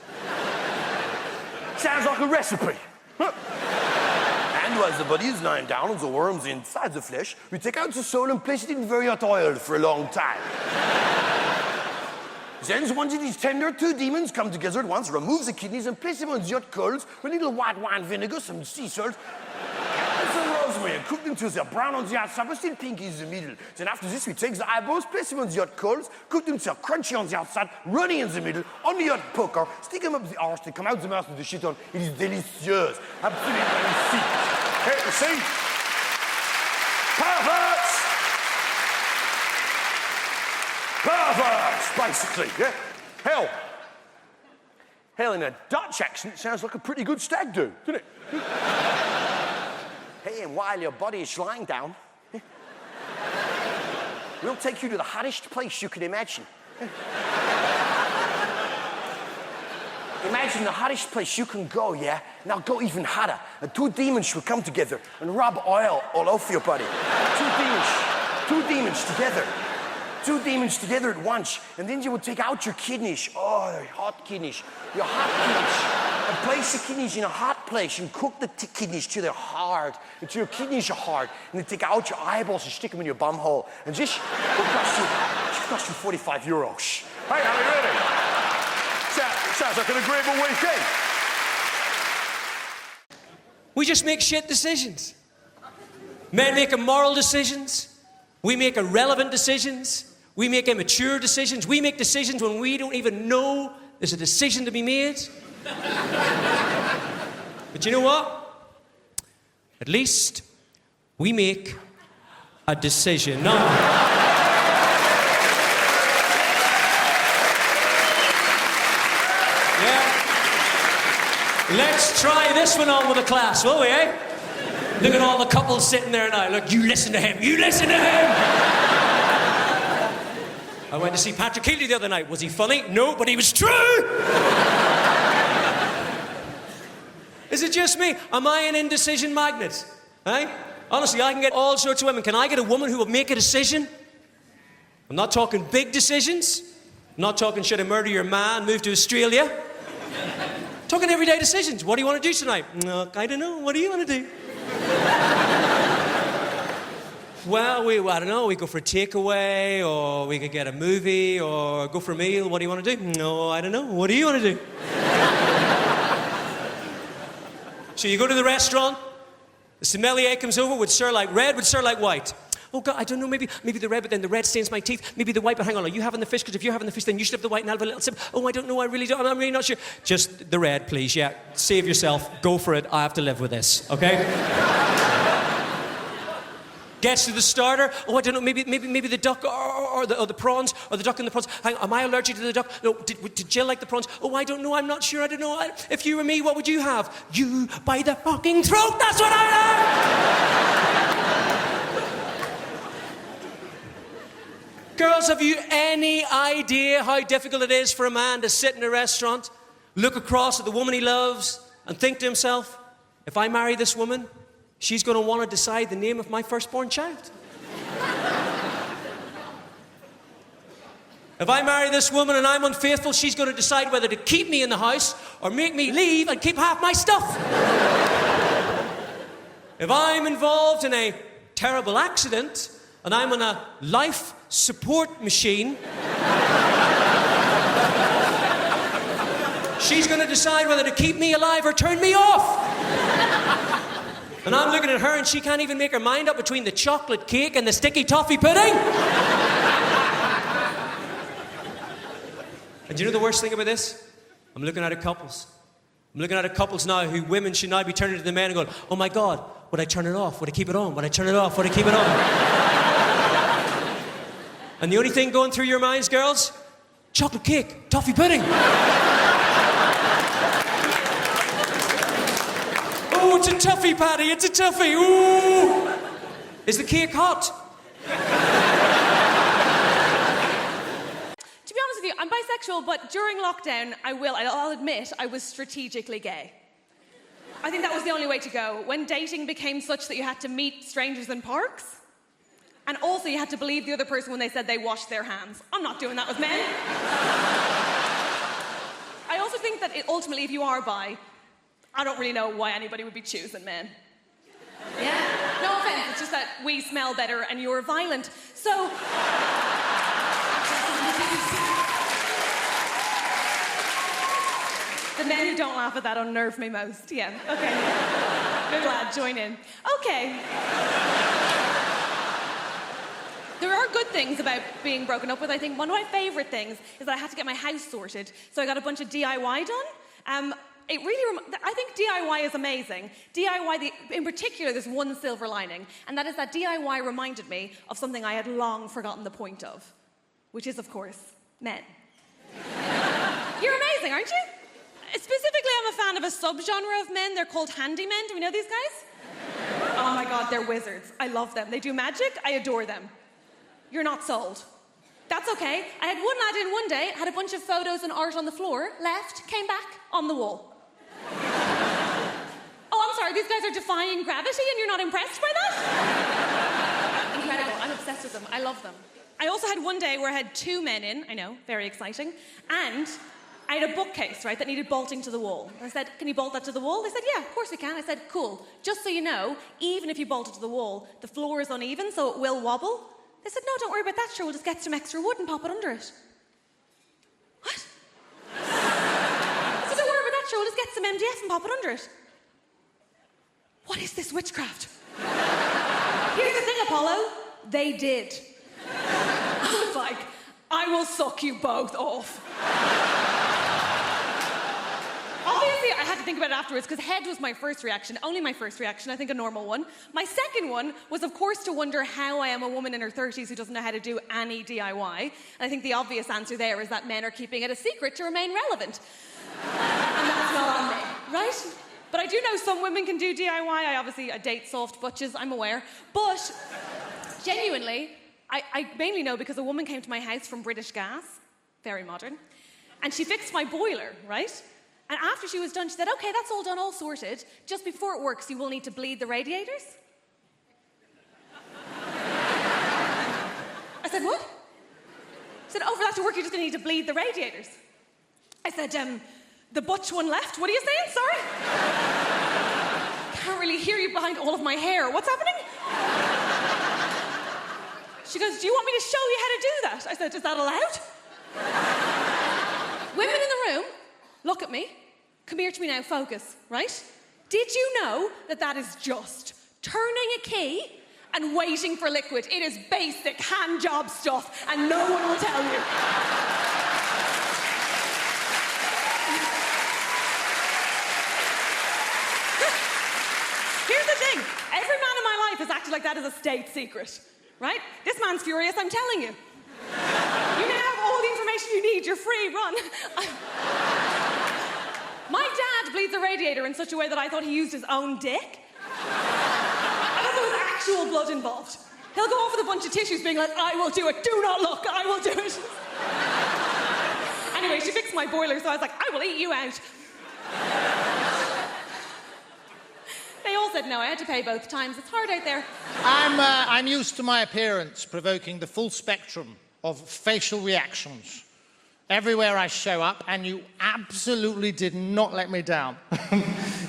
sounds like a recipe. And while the body is lying down and the worms inside the flesh, we take out the soul and place it in very hot oil for a long time. Then, once it is tender, 2 demons come together at once, remove the kidneys and place them on the hot coals with a little white wine vinegar, some sea salt, and some rosemary, and cook them till they're brown on the outside, but still pink in the middle. Then after this, we take the eyeballs, place them on the hot coals, cook them till they're crunchy on the outside, runny in the middle, on the hot poker, stick them up the arse, they come out the mouth with the shit on. It is delicious. Absolutely magnifique. Here, you see? Perverts! Perverts, basically, yeah? Hell. Hell, in a Dutch accent, sounds like a pretty good stag do, doesn't it? Hey, and while your body is lying down, we'll take you to the hottest place you can imagine. Imagine the hottest place you can go, yeah? Now go even hotter. And 2 demons will come together and rub oil all over your body. 2 demons together. 2 demons together at once, and then you will take out your kidneys. Oh, your hot kidneys. Your hot kidneys. And place the kidneys in a hot place and cook the kidneys till they're hard, until your kidneys are hard. And then take out your eyeballs and stick them in your bum hole. And this will cost you €45. Hey, are you ready? Sounds like an agreeable weekend. We just make shit decisions. Men make immoral decisions. We make irrelevant decisions. We make immature decisions. We make decisions when we don't even know there's a decision to be made. But you know what? At least we make a decision. No. Yeah. Let's try this one on with the class, will we, eh? Look at all the couples sitting there now. Look, you listen to him. You listen to him. I went to see Patrick Healy the other night. Was he funny? No, but he was true. Is it just me? Am I an indecision magnet? Eh? Honestly, I can get all sorts of women. Can I get a woman who will make a decision? I'm not talking big decisions. I'm not talking should I murder your man, move to Australia. I'm talking everyday decisions. What do you want to do tonight? No, I don't know. What do you want to do? Well, I don't know, we go for a takeaway, or we could get a movie, or go for a meal. What do you want to do? No, I don't know. What do you want to do? So you go to the restaurant, the sommelier comes over, would serve like red, would serve like white. Oh, God, I don't know, maybe the red, but then the red stains my teeth. Maybe the white, but hang on, are you having the fish? Because if you're having the fish, then you should have the white and I'll have a little sip. Oh, I don't know, I'm really not sure. Just the red, please, yeah. Save yourself, go for it, I have to live with this, okay? Gets to the starter. Oh, I don't know, maybe the duck or the prawns, or the duck and the prawns. Hang on, am I allergic to the duck? No, did Jill like the prawns? Oh, I don't know, I'm not sure, I don't know. If you were me, what would you have? You by the fucking throat, that's what I have! Girls, have you any idea how difficult it is for a man to sit in a restaurant look across at the woman he loves and think to himself, if I marry this woman, she's going to want to decide the name of my firstborn child. If I marry this woman and I'm unfaithful, she's going to decide whether to keep me in the house or make me leave and keep half my stuff. If I'm involved in a terrible accident and I'm on a life support machine, she's going to decide whether to keep me alive or turn me off. And I'm looking at her and she can't even make her mind up between the chocolate cake and the sticky toffee pudding. And do you know the worst thing about this? I'm looking at a couples. I'm looking at a couples now who women should now be turning to the men and going, oh my God, would I turn it off? Would I keep it on? Would I turn it off? Would I keep it on? And the only thing going through your minds, girls, chocolate cake, toffee pudding. Oh, it's a toughie, Paddy, it's a toughie. Ooh. Is the cake hot? To be honest with you, I'm bisexual, but during lockdown, I'll admit, I was strategically gay. I think that was the only way to go. When dating became such that you had to meet strangers in parks, and also you had to believe the other person when they said they washed their hands. I'm not doing that with men. I also think that ultimately, if you are bi, I don't really know why anybody would be choosing men. Yeah? No offense, it's just that we smell better and you're violent. So... The men who don't laugh at that unnerve me most. Yeah, okay. Good lad, join in. Okay. There are good things about being broken up with. I think one of my favourite things is that I had to get my house sorted, so I got a bunch of DIY done. I think DIY is amazing. DIY, in particular, there's one silver lining, and that is that DIY reminded me of something I had long forgotten the point of, which is, of course, men. You're amazing, aren't you? Specifically, I'm a fan of a subgenre of men. They're called handymen. Do we know these guys? Oh my God, they're wizards. I love them. They do magic. I adore them. You're not sold. That's okay. I had one lad in one day, had a bunch of photos and art on the floor, left, came back, on the wall. Oh, I'm sorry, these guys are defying gravity and you're not impressed by that? Incredible. I'm obsessed with them. I love them. I also had one day where I had two men in, I know, very exciting, and I had a bookcase, right, that needed bolting to the wall. I said, can you bolt that to the wall? They said, yeah, of course we can. I said, cool. Just so you know, even if you bolt it to the wall, the floor is uneven, so it will wobble. They said, no, don't worry about that, sure, we'll just get some extra wood and pop it under it. What? I said, don't worry about that, sure, we'll just get some MDF and pop it under it. What is this witchcraft? Here's the thing, Apollo. They did. I was like, I will suck you both off. Obviously, I had to think about it afterwards because head was my first reaction, only my first reaction, I think a normal one. My second one was, of course, to wonder how I am a woman in her 30s who doesn't know how to do any DIY. And I think the obvious answer there is that men are keeping it a secret to remain relevant. And that's not on me, right? But I do know some women can do DIY. I date soft butches, I'm aware. But genuinely, I mainly know because a woman came to my house from British Gas, very modern, and she fixed my boiler, right? And after she was done, she said, okay, that's all done, all sorted. Just before it works, you will need to bleed the radiators. I said, what? She said, oh, for that to work, you're just going to need to bleed the radiators. I said, the butch one left. What are you saying? Sorry? Can't really hear you behind all of my hair. What's happening? She goes, do you want me to show you how to do that? I said, is that allowed? Women in the room, look at me. Come here to me now, focus, right? Did you know that that is just turning a key and waiting for liquid? It is basic hand job stuff, and no one will tell you. Here's the thing. Every man in my life has acted like that as a state secret, right? This man's furious, I'm telling you. You now have all the information you need. You're free, run. My dad bleeds the radiator in such a way that I thought he used his own dick. I thought there was actual blood involved. He'll go off with a bunch of tissues being like, I will do it, do not look, I will do it. And Anyway, she fixed my boiler, so I was like, I will eat you out. They all said no. I had to pay both times. It's hard out there. I'm used to my appearance provoking the full spectrum of facial reactions everywhere I show up, and you absolutely did not let me down.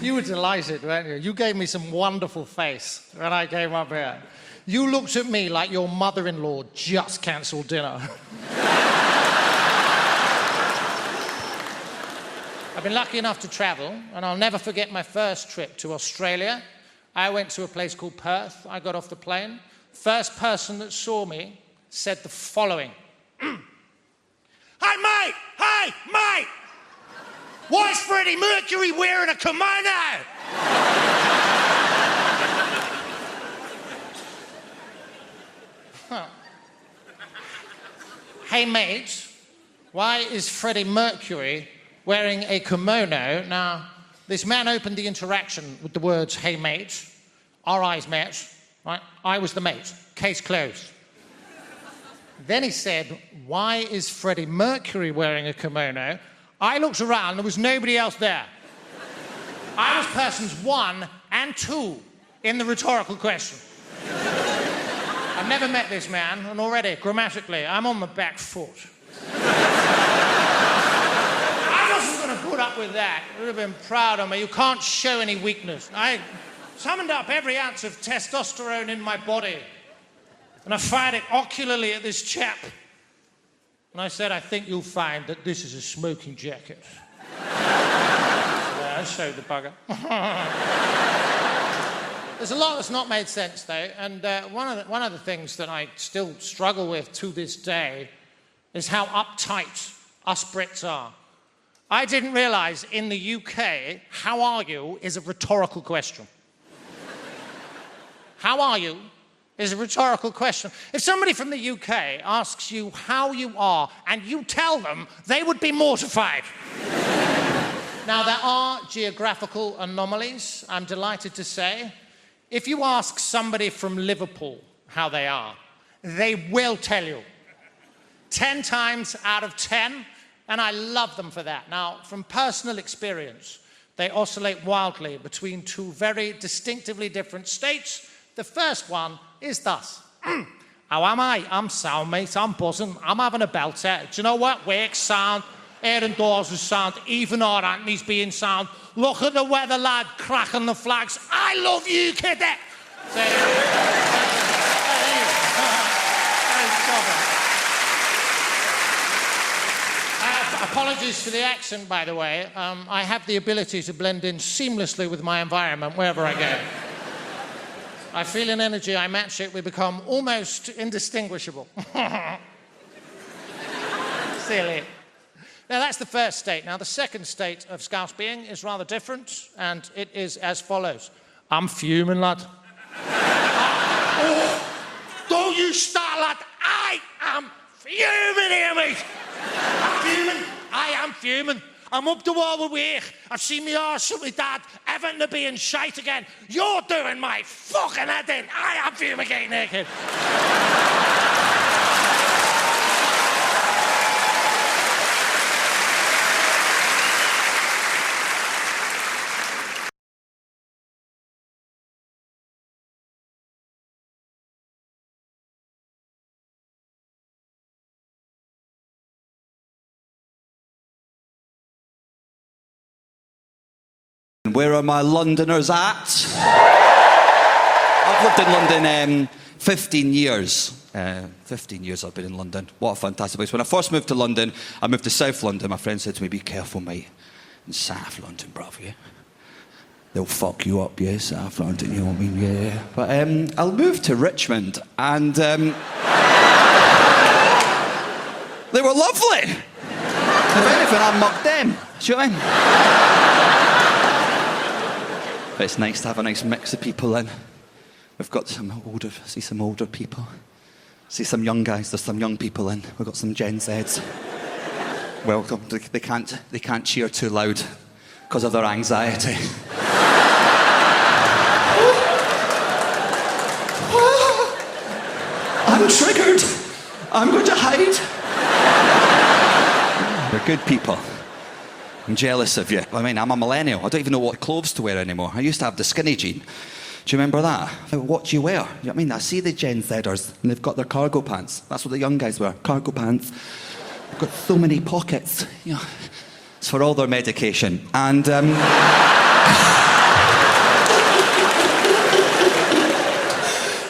You were delighted, weren't you? You gave me some wonderful face when I came up here. You looked at me like your mother-in-law just cancelled dinner. I've been lucky enough to travel, and I'll never forget my first trip to Australia. I went to a place called Perth. I got off the plane. First person that saw me said the following. Hey, mate! Hey, mate! Why is Freddie Mercury wearing a kimono? Huh. Hey, mate, why is Freddie Mercury wearing a kimono? Now, this man opened the interaction with the words, hey, mate, our eyes met, right? I was the mate, case closed. Then he said, why is Freddie Mercury wearing a kimono? I looked around, there was nobody else there. I was persons 1 and 2 in the rhetorical question. I've never met this man, and already, grammatically, I'm on the back foot. I wasn't going to put up with that. You would have been proud of me. You can't show any weakness. I summoned up every ounce of testosterone in my body, and I fired it ocularly at this chap. And I said, I think you'll find that this is a smoking jacket. Yeah, I showed the bugger. There's a lot that's not made sense, though, and one of the things that I still struggle with to this day is how uptight us Brits are. I didn't realise in the UK, how are you is a rhetorical question. How are you is a rhetorical question. If somebody from the UK asks you how you are and you tell them, they would be mortified. Now, there are geographical anomalies, I'm delighted to say. If you ask somebody from Liverpool how they are, they will tell you. 10 times out of 10, and I love them for that. Now, from personal experience, they oscillate wildly between 2 very distinctively different states. The first one is thus. How am I? I'm sound, mate. I'm buzzing. I'm having a belter. Do you know what? Work's sound. Air and doors is sound. Even our Anthony's being sound. Look at the weather, lad. Cracking the flags. I love you, kid. Apologies for the accent, by the way. I have the ability to blend in seamlessly with my environment wherever I go. I feel an energy, I match it, we become almost indistinguishable. Silly. Now, that's the first state. Now, the second state of Scouse being is rather different, and it is as follows. I'm fuming, lad. Oh, don't you start, lad. I am fuming here, mate. I'm fuming. I am fuming. I'm up the wall with work. I've seen me arse with my dad. Everton to being shite again. You're doing my fucking head in. I am fumigating naked. Where are my Londoners at? I've lived in London 15 years. 15 years I've been in London. What a fantastic place. When I first moved to London, I moved to South London. My friend said to me, be careful, mate. In South London, bruv, yeah? They'll fuck you up, yeah, South London, you know what I mean? Yeah. But I'll move to Richmond, and they were lovely. If anything, I mugged them. Do you know what I mean? But it's nice to have a nice mix of people in. We've got some older people. See some young guys, there's some young people in. We've got some Gen Zs. Welcome. They can't cheer too loud because of their anxiety. I'm triggered. I'm going to hide. They're good people. I'm jealous of you. I mean, I'm a millennial. I don't even know what clothes to wear anymore. I used to have the skinny jean. Do you remember that? What do you wear? You know what I mean? I see the Gen Zers, and they've got their cargo pants. That's what the young guys wear, cargo pants. They've got so many pockets. You know, it's for all their medication. And,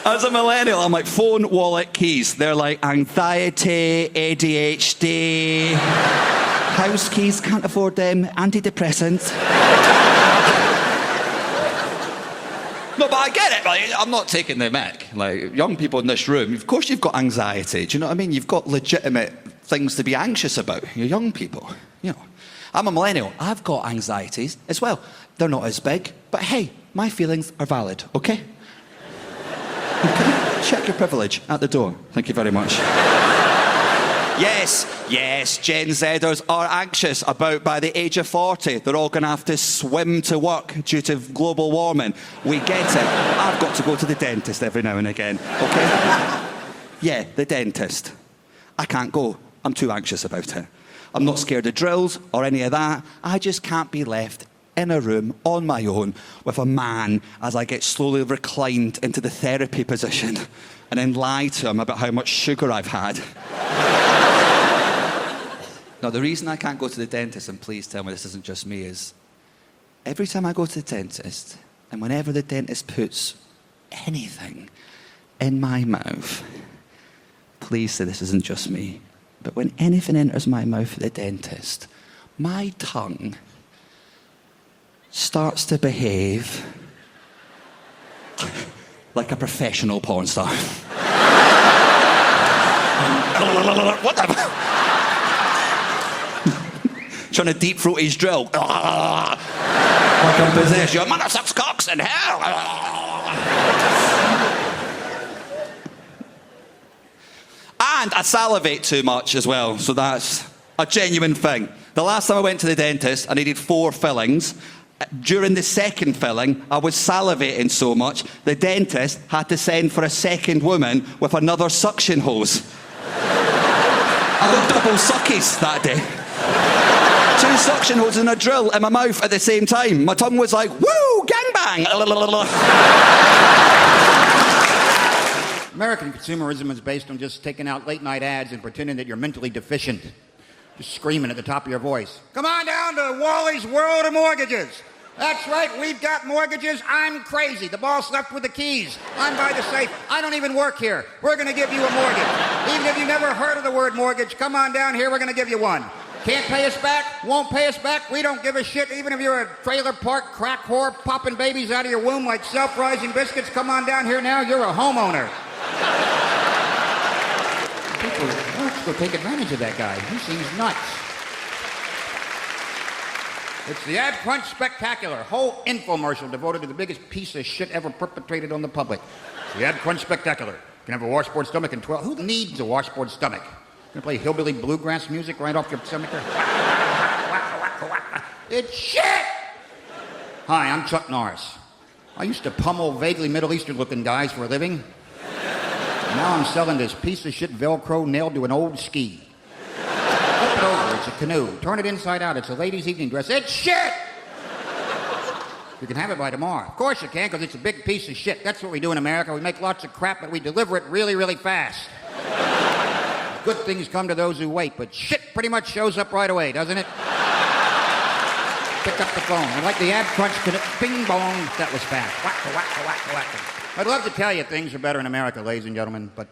as a millennial, I'm like, phone, wallet, keys. They're like anxiety, ADHD, house keys, can't afford them, antidepressants. No, but I get it. Like, I'm not taking the mick. Like, young people in this room, of course you've got anxiety. Do you know what I mean? You've got legitimate things to be anxious about. You're young people. You know, I'm a millennial. I've got anxieties as well. They're not as big, but hey, my feelings are valid, okay? Check your privilege at the door. Thank you very much. Yes, Gen Zers are anxious about by the age of 40. They're all going to have to swim to work due to global warming. We get it. I've got to go to the dentist every now and again, okay? Yeah, the dentist. I can't go. I'm too anxious about it. I'm not scared of drills or any of that. I just can't be left in a room on my own with a man as I get slowly reclined into the therapy position and then lie to him about how much sugar I've had. Now, the reason I can't go to the dentist, and please tell me this isn't just me, is every time I go to the dentist, and whenever the dentist puts anything in my mouth, please say this isn't just me, but when anything enters my mouth at the dentist, my tongue starts to behave like a professional porn star. What the... Trying to deep throat his drill. Like I'm possessed. Your mother sucks cocks in hell. And I salivate too much as well, so that's a genuine thing. The last time I went to the dentist, I needed 4 fillings. During the second filling, I was salivating so much, the dentist had to send for a second woman with another suction hose. I got double suckies that day. 2 suction hoses and a drill in my mouth at the same time. My tongue was like, woo, gangbang. American consumerism is based on just taking out late-night ads and pretending that you're mentally deficient. Just screaming at the top of your voice. Come on down to Wally's World of Mortgages. That's right, we've got mortgages. I'm crazy. The boss left with the keys. I'm by the safe. I don't even work here. We're going to give you a mortgage. Even if you never heard of the word mortgage, come on down here, we're going to give you one. Can't pay us back, won't pay us back, we don't give a shit. Even if you're a trailer park crack whore popping babies out of your womb like self-rising biscuits, come on down here now, you're a homeowner. People, let's go take advantage of that guy. He seems nuts. It's the Ad Crunch Spectacular, whole infomercial devoted to the biggest piece of shit ever perpetrated on the public. It's the Ad Crunch Spectacular. You can have a washboard stomach in 12. Who needs a washboard stomach? Gonna play hillbilly bluegrass music right off your stomach there? It's shit! Hi, I'm Chuck Norris. I used to pummel vaguely Middle Eastern-looking guys for a living. Now I'm selling this piece of shit Velcro nailed to an old ski. Flip it over, it's a canoe. Turn it inside out, it's a lady's evening dress. It's shit! You can have it by tomorrow. Of course you can, because it's a big piece of shit. That's what we do in America. We make lots of crap, but we deliver it really, really fast. Good things come to those who wait, but shit pretty much shows up right away, doesn't it? Pick up the phone. And like the Ad Crunch, bing bong, that was fast. Wacka, wacka, wacka, wacka. I'd love to tell you things are better in America, ladies and gentlemen, but,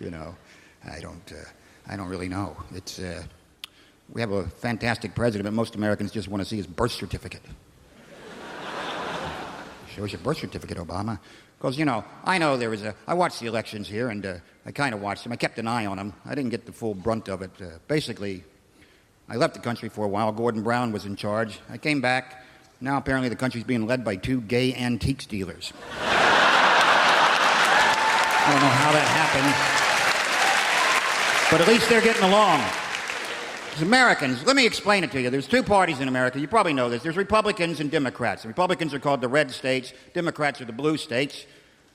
you know, I don't really know. It's, we have a fantastic president, but most Americans just want to see his birth certificate. Show us your birth certificate, Obama. Because, you know, I know there was I watched the elections here, and I kind of watched them. I kept an eye on them. I didn't get the full brunt of it. Basically, I left the country for a while. Gordon Brown was in charge. I came back. Now, apparently, the country's being led by 2 gay antiques dealers. I don't know how that happened. But at least they're getting along. As Americans, let me explain it to you. There's 2 parties in America. You probably know this. There's Republicans and Democrats. The Republicans are called the red states. Democrats are the blue states.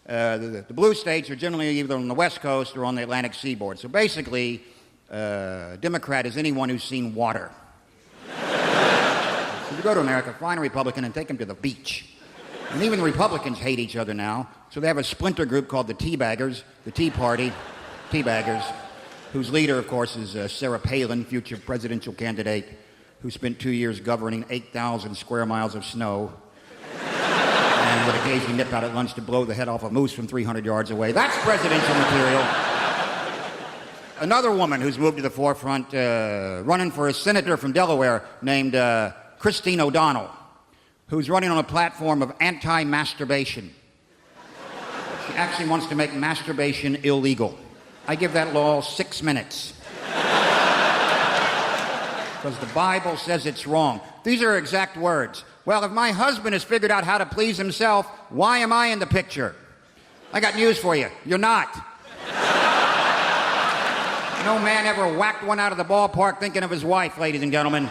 The blue states are generally either on the West Coast or on the Atlantic seaboard. So basically, Democrat is anyone who's seen water. So if you go to America, find a Republican and take him to the beach. And even the Republicans hate each other now, so they have a splinter group called the Teabaggers, the Tea Party, Teabaggers, whose leader, of course, is Sarah Palin, future presidential candidate, who spent 2 years governing 8,000 square miles of snow and would occasionally nip out at lunch to blow the head off a moose from 300 yards away. That's presidential material. Another woman who's moved to the forefront, running for a senator from Delaware, named Christine O'Donnell, who's running on a platform of anti-masturbation. She actually wants to make masturbation illegal. I give that law 6 minutes. Because the Bible says it's wrong. These are her exact words. Well, if my husband has figured out how to please himself, why am I in the picture? I got news for you. You're not. No man ever whacked one out of the ballpark thinking of his wife, ladies and gentlemen.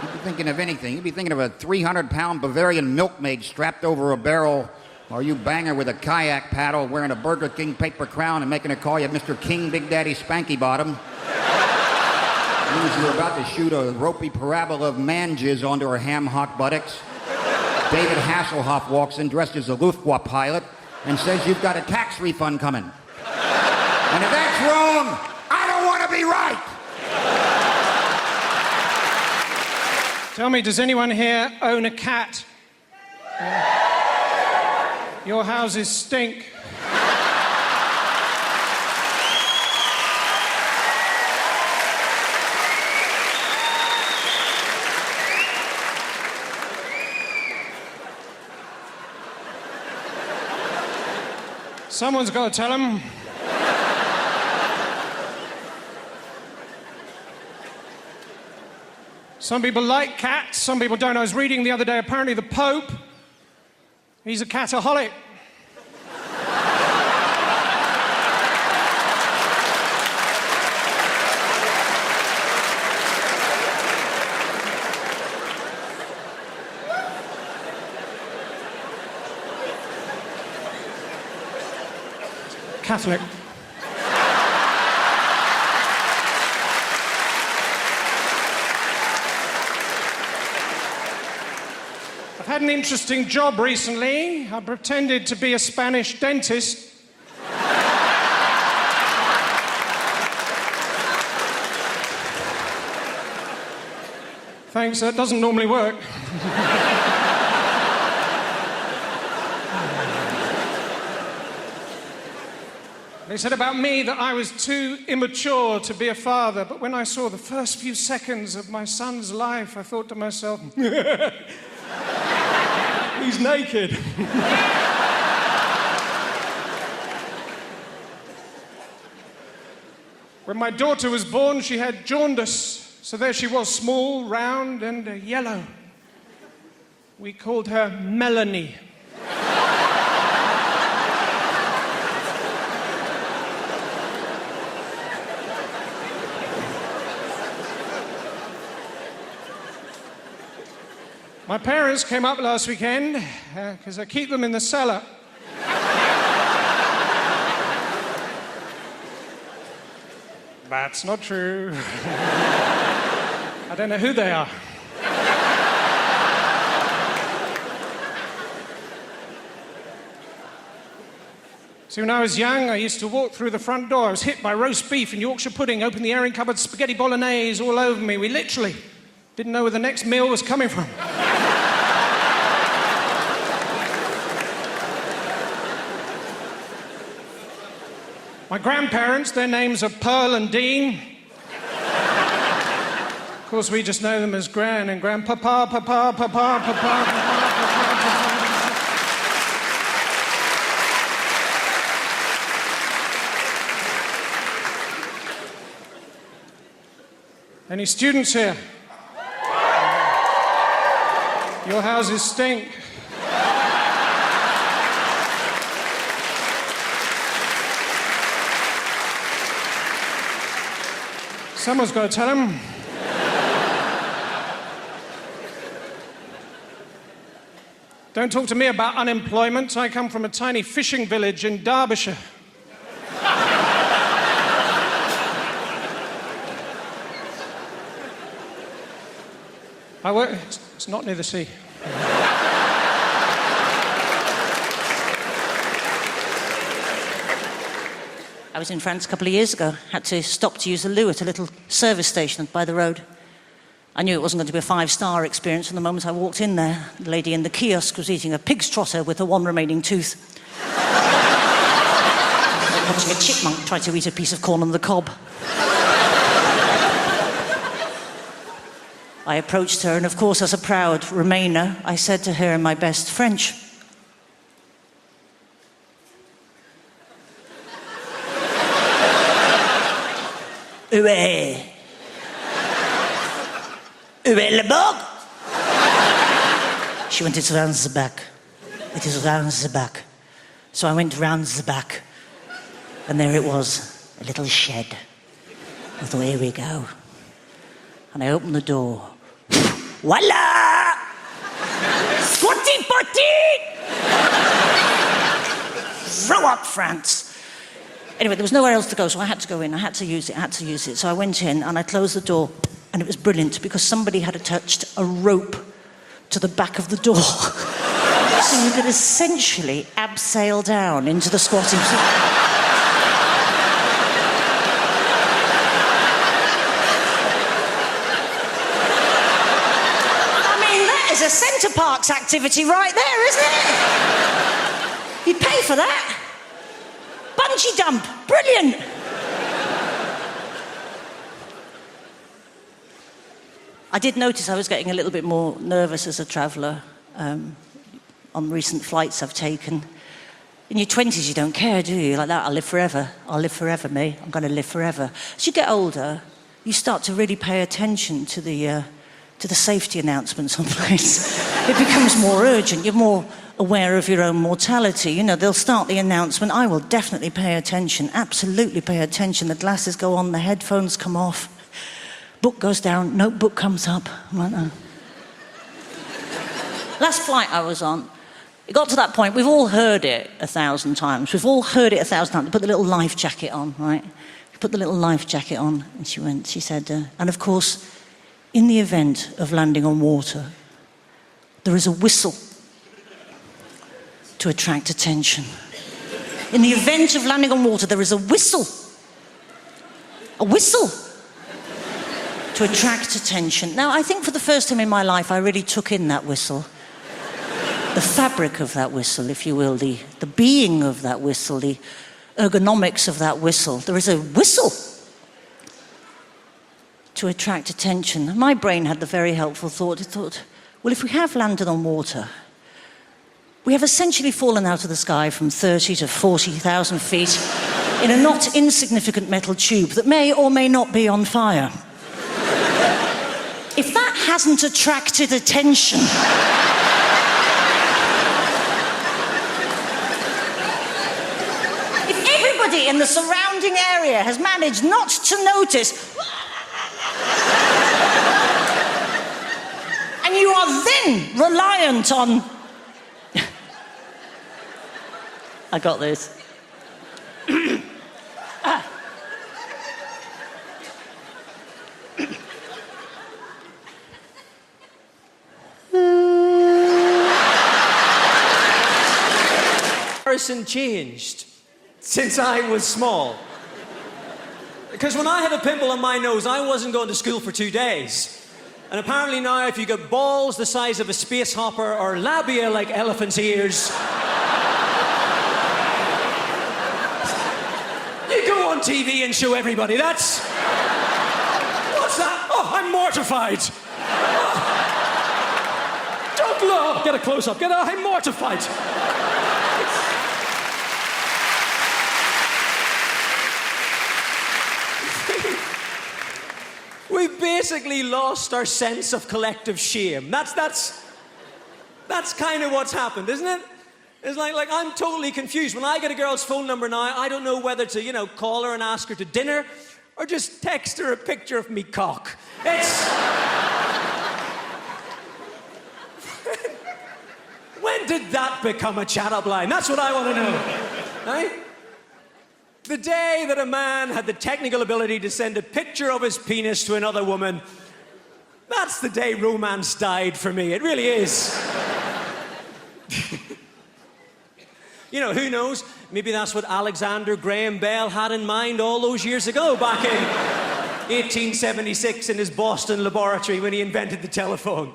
You'd be thinking of anything. You'd be thinking of a 300-pound Bavarian milkmaid strapped over a barrel, or you banger with a kayak paddle wearing a Burger King paper crown and making her call you Mr. King Big Daddy Spanky Bottom. As you're about to shoot a ropey parabola of man jizz onto her ham-hock buttocks, David Hasselhoff walks in dressed as a Luftwaffe pilot and says you've got a tax refund coming. And if that's wrong, I don't want to be right. Tell me, does anyone here own a cat? Your houses stink. Someone's got to tell him. Some people like cats, some people don't. I was reading the other day, apparently the Pope, he's a cataholic. Catholic. I've had an interesting job recently. I pretended to be a Spanish dentist. Thanks, that doesn't normally work. They said about me that I was too immature to be a father, but when I saw the first few seconds of my son's life, I thought to myself, he's naked. When my daughter was born, she had jaundice, so there she was, small, round, and yellow. We called her Melanie. My parents came up last weekend because I keep them in the cellar. That's not true. I don't know who they are. See, when I was young, I used to walk through the front door. I was hit by roast beef and Yorkshire pudding, opened the airing cupboard, spaghetti bolognese all over me. We literally didn't know where the next meal was coming from. My grandparents, their names are Pearl and Dean. Of course, we just know them as Gran and Grandpapa, Papa, Papa, Papa, Papa. Any students here? Your houses stink. Someone's got to tell him. Don't talk to me about unemployment. I come from a tiny fishing village in Derbyshire. I work... It's not near the sea. I was in France a couple of years ago. Had to stop to use the loo at a little service station by the road. I knew it wasn't going to be a 5-star experience from the moment I walked in there. The lady in the kiosk was eating a pig's trotter with her one remaining tooth. Watching a chipmunk try to eat a piece of corn on the cob. I approached her, and of course, as a proud Remainer, I said to her in my best French, "Où est le bug?" She went, "It's round the back. It is round the back." So I went round the back, and there it was, a little shed. I thought, here we go. And I opened the door. Voila! Squatty potty! Throw up, France. Anyway, there was nowhere else to go, so I had to go in. I had to use it. So I went in and I closed the door, and it was brilliant because somebody had attached a rope to the back of the door. So you could essentially abseil down into the squatting potty. It's a Centre Parks activity right there, isn't it? You pay for that. Bungee jump, brilliant. I did notice I was getting a little bit more nervous as a traveller on recent flights I've taken. In your 20s, you don't care, do you? Like that, I'll live forever. I'll live forever, me. I'm going to live forever. As you get older, you start to really pay attention to the safety announcements on planes. It becomes more urgent. You're more aware of your own mortality. You know, they'll start the announcement. I will definitely pay attention, absolutely pay attention. The glasses go on, the headphones come off. Book goes down, notebook comes up. I'm like, oh. Last flight I was on, it got to that point, we've all heard it 1,000 times. We've all heard it 1,000 times. Put the little life jacket on, right? Put the little life jacket on. And she said, and of course, in the event of landing on water, there is a whistle to attract attention. In the event of landing on water, there is a whistle. A whistle to attract attention. Now, I think for the first time in my life, I really took in that whistle. The fabric of that whistle, if you will, the being of that whistle, the ergonomics of that whistle. There is a whistle to attract attention. My brain had the very helpful thought. It thought, well, if we have landed on water, we have essentially fallen out of the sky from 30 to 40,000 feet in a not insignificant metal tube that may or may not be on fire. If that hasn't attracted attention, if everybody in the surrounding area has managed not to notice, and you are then reliant on... I got this. Comparison changed since I was small. Because when I had a pimple on my nose, I wasn't going to school for 2 days. And apparently now, if you got balls the size of a space hopper or labia like elephant's ears, you go on TV and show everybody. That's... What's that? Oh, I'm mortified. Oh. Don't look. Get a close-up. I'm mortified. We've basically lost our sense of collective shame. That's kind of what's happened, isn't it? It's like I'm totally confused. When I get a girl's phone number now, I don't know whether to, call her and ask her to dinner or just text her a picture of me cock. It's... When did that become a chat-up line? That's what I want to know. Right? The day that a man had the technical ability to send a picture of his penis to another woman, That's the day romance died for me. It really is. You know, who knows? Maybe that's what Alexander Graham Bell had in mind all those years ago, back in 1876 in his Boston laboratory when he invented the telephone.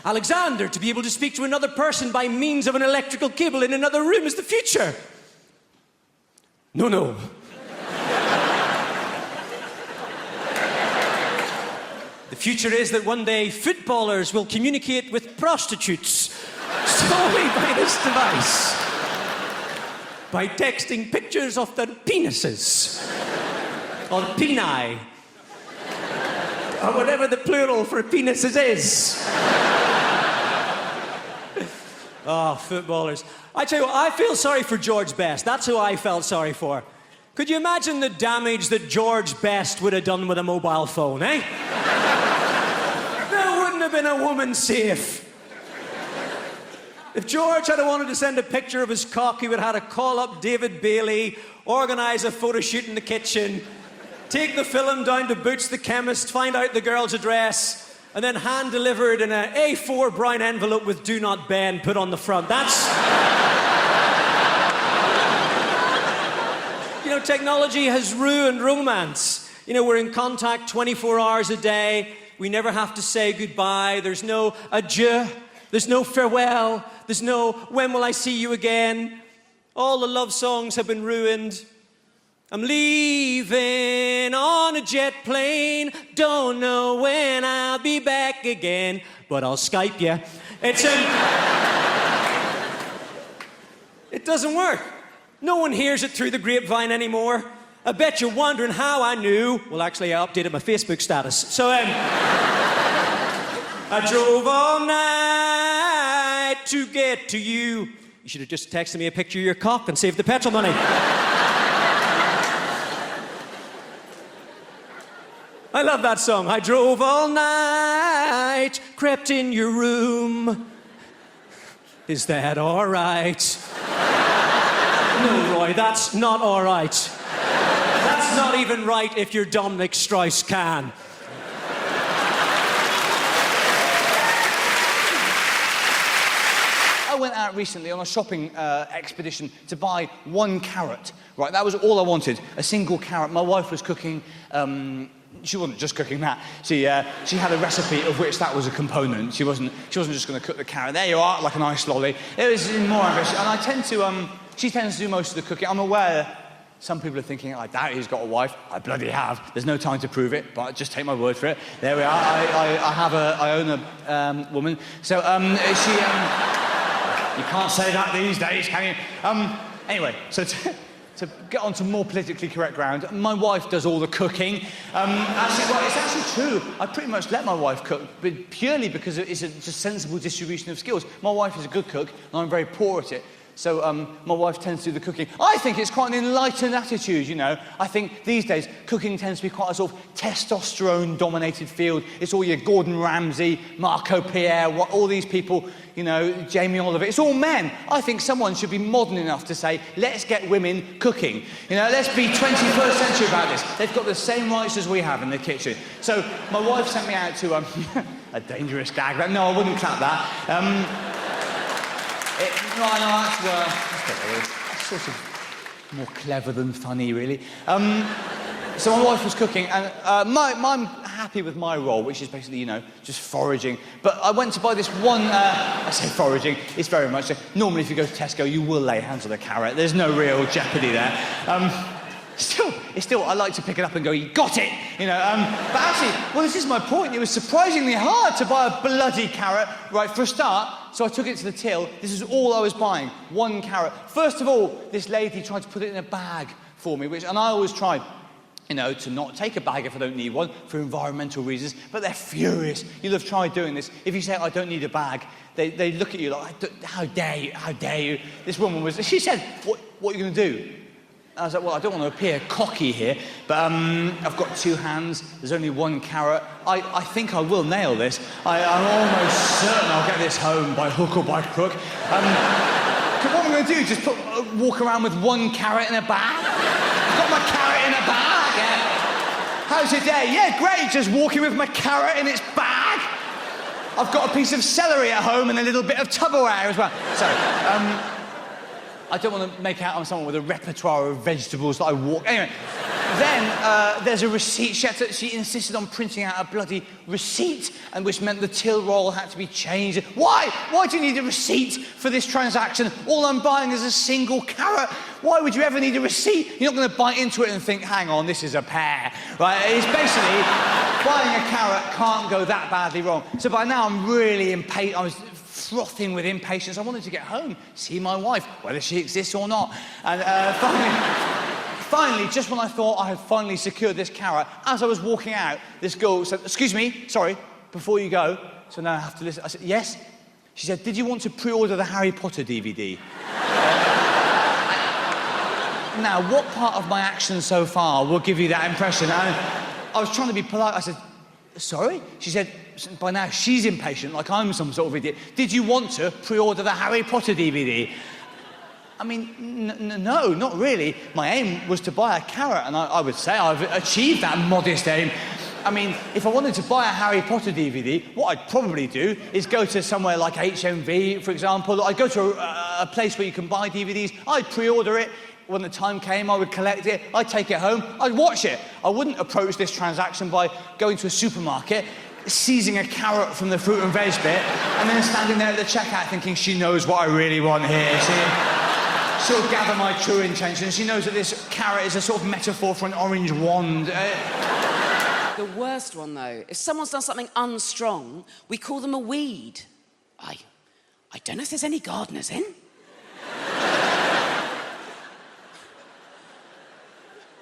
Alexander, to be able to speak to another person by means of an electrical cable in another room is the future. No. The future is that one day footballers will communicate with prostitutes solely by this device. By texting pictures of their penises. Or peni. Or whatever the plural for penises is. Oh, footballers. I tell you what, I feel sorry for George Best. That's who I felt sorry for. Could you imagine the damage that George Best would have done with a mobile phone, eh? There wouldn't have been a woman safe. If George had wanted to send a picture of his cock, he would have had to call up David Bailey, organise a photo shoot in the kitchen, take the film down to Boots the chemist, find out the girl's address, and then hand-deliver it in an A4 brown envelope with "Do Not Bend" put on the front. That's... You know, technology has ruined romance. You know, we're in contact 24 hours a day. We never have to say goodbye. There's no adieu. There's no farewell. There's no when will I see you again. All the love songs have been ruined. I'm leaving on a jet plane. Don't know when I'll be back again, but I'll Skype you. It doesn't work. No one hears it through the grapevine anymore. I bet you're wondering how I knew. Well, actually, I updated my Facebook status. So, I drove all night to get to you. You should have just texted me a picture of your cock and saved the petrol money. I love that song. I drove all night, crept in your room. Is that all right? No, Roy, that's not all right. That's not even right if you're Dominic Strauss-Kahn. I went out recently on a shopping expedition to buy 1 carrot. Right, that was all I wanted, a single carrot. My wife was cooking. She wasn't just cooking that. She had a recipe of which that was a component. She wasn't just going to cook the carrot. There you are, like an ice lolly. It was more ambitious. And I tend to, she tends to do most of the cooking. I'm aware some people are thinking, I doubt he's got a wife. I bloody have. There's no time to prove it, but just take my word for it. There we are. I own a woman. So she, you can't say that these days, can you? Anyway, so to get on to more politically correct ground, my wife does all the cooking. Actually, well, it's actually true. I pretty much let my wife cook, but purely because it's a just sensible distribution of skills. My wife is a good cook, and I'm very poor at it. So my wife tends to do the cooking. I think it's quite an enlightened attitude, you know. I think these days cooking tends to be quite a sort of testosterone-dominated field. It's all your Gordon Ramsay, Marco Pierre, all these people, you know, Jamie Oliver. It's all men. I think someone should be modern enough to say, let's get women cooking. You know, let's be 21st century about this. They've got the same rights as we have in the kitchen. So my wife sent me out to a dangerous gag. No, I wouldn't clap that. That's sort of more clever than funny, really. So my wife was cooking, and I'm happy with my role, which is basically, you know, just foraging. But I went to buy this one, I say foraging, it's very much so. Normally, if you go to Tesco, you will lay hands on a carrot. There's no real jeopardy there. Still, I like to pick it up and go, you got it! You know, but actually, well, this is my point. It was surprisingly hard to buy a bloody carrot, right, for a start. So I took it to the till. This is all I was buying, 1 carrot. First of all, this lady tried to put it in a bag for me, and I always try, you know, to not take a bag if I don't need one for environmental reasons, but they're furious. You'll have tried doing this. If you say, I don't need a bag, they look at you like, how dare you? This woman she said, what are you going to do? I was like, well, I don't want to appear cocky here, but I've got 2 hands, there's only 1 carrot. I think I will nail this. I'm almost certain I'll get this home by hook or by crook. What am I going to do? Just walk around with 1 carrot in a bag? I've got my carrot in a bag, yeah. How's your day? Yeah, great, just walking with my carrot in its bag. I've got a piece of celery at home and a little bit of Tupperware as well. So, I don't want to make out I'm someone with a repertoire of vegetables that I walk... Anyway, then there's a receipt. She insisted on printing out a bloody receipt, and which meant the till roll had to be changed. Why? Why do you need a receipt for this transaction? All I'm buying is a single carrot. Why would you ever need a receipt? You're not going to bite into it and think, hang on, this is a pear. Right? It's basically, buying a carrot can't go that badly wrong. So by now I'm really impatient. I was frothing with impatience. I wanted to get home, see my wife, whether she exists or not. And finally, just when I thought I had finally secured this carrot, as I was walking out, this girl said, excuse me, sorry, before you go, so now I have to listen. I said, yes? She said, did you want to pre-order the Harry Potter DVD? Now, what part of my action so far will give you that impression? I was trying to be polite. I said, sorry? She said, by now she's impatient, like I'm some sort of idiot. Did you want to pre-order the Harry Potter DVD? I mean, no, not really. My aim was to buy a carrot, and I would say I've achieved that modest aim. I mean, if I wanted to buy a Harry Potter DVD, what I'd probably do is go to somewhere like HMV, for example. I'd go to a place where you can buy DVDs. I'd pre-order it. When the time came, I would collect it. I'd take it home. I'd watch it. I wouldn't approach this transaction by going to a supermarket, seizing a carrot from the fruit and veg bit, and then standing there at the checkout thinking she knows what I really want here. She'll gather my true intentions. She knows that this carrot is a sort of metaphor for an orange wand. The worst one, though, if someone's done something unstrong, we call them a weed. I don't know if there's any gardeners in.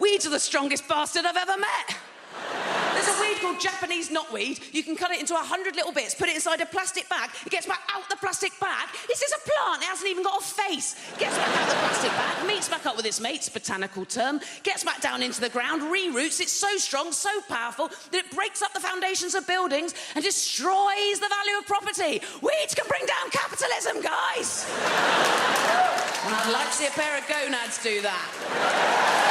Weeds are the strongest bastard I've ever met. There's a weed called Japanese knotweed. You can cut it into 100 little bits, put it inside a plastic bag. It gets back out the plastic bag. This is a plant. It hasn't even got a face. Gets back out the plastic bag, meets back up with its mates, botanical term, gets back down into the ground, re-roots. It's so strong, so powerful, that it breaks up the foundations of buildings and destroys the value of property. Weeds can bring down capitalism, guys. And I'd like to see a pair of gonads do that.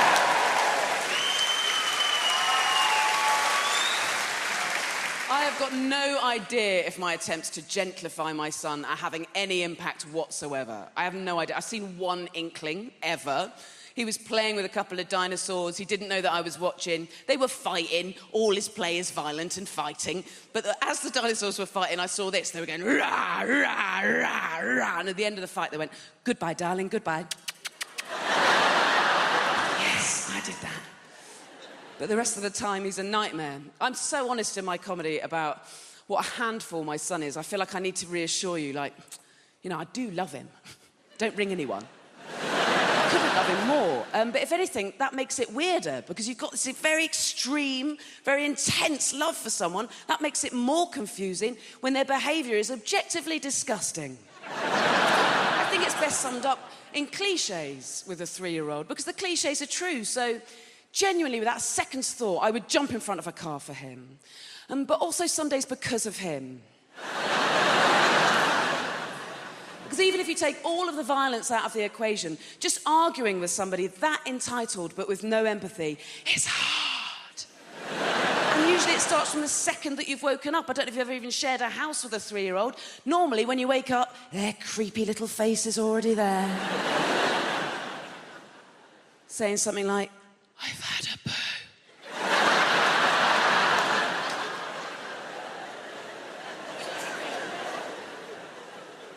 I have got no idea if my attempts to gentlify my son are having any impact whatsoever. I have no idea. I've seen one inkling, ever. He was playing with a couple of dinosaurs. He didn't know that I was watching. They were fighting. All his play is violent and fighting. But as the dinosaurs were fighting, I saw this. They were going, rah, rah, rah, rah. And at the end of the fight, they went, goodbye, darling, goodbye. Yes, I did that. But the rest of the time, he's a nightmare. I'm so honest in my comedy about what a handful my son is. I feel like I need to reassure you, like, you know, I do love him. Don't ring anyone. I couldn't love him more. But if anything, that makes it weirder, because you've got this very extreme, very intense love for someone. That makes it more confusing when their behaviour is objectively disgusting. I think it's best summed up in cliches with a 3-year-old, because the cliches are true, so... Genuinely, without a second's thought, I would jump in front of a car for him. But also some days because of him. Because even if you take all of the violence out of the equation, just arguing with somebody that entitled but with no empathy is hard. And usually it starts from the second that you've woken up. I don't know if you've ever even shared a house with a 3-year-old. Normally, when you wake up, their creepy little face is already there. Saying something like, I've had a poo.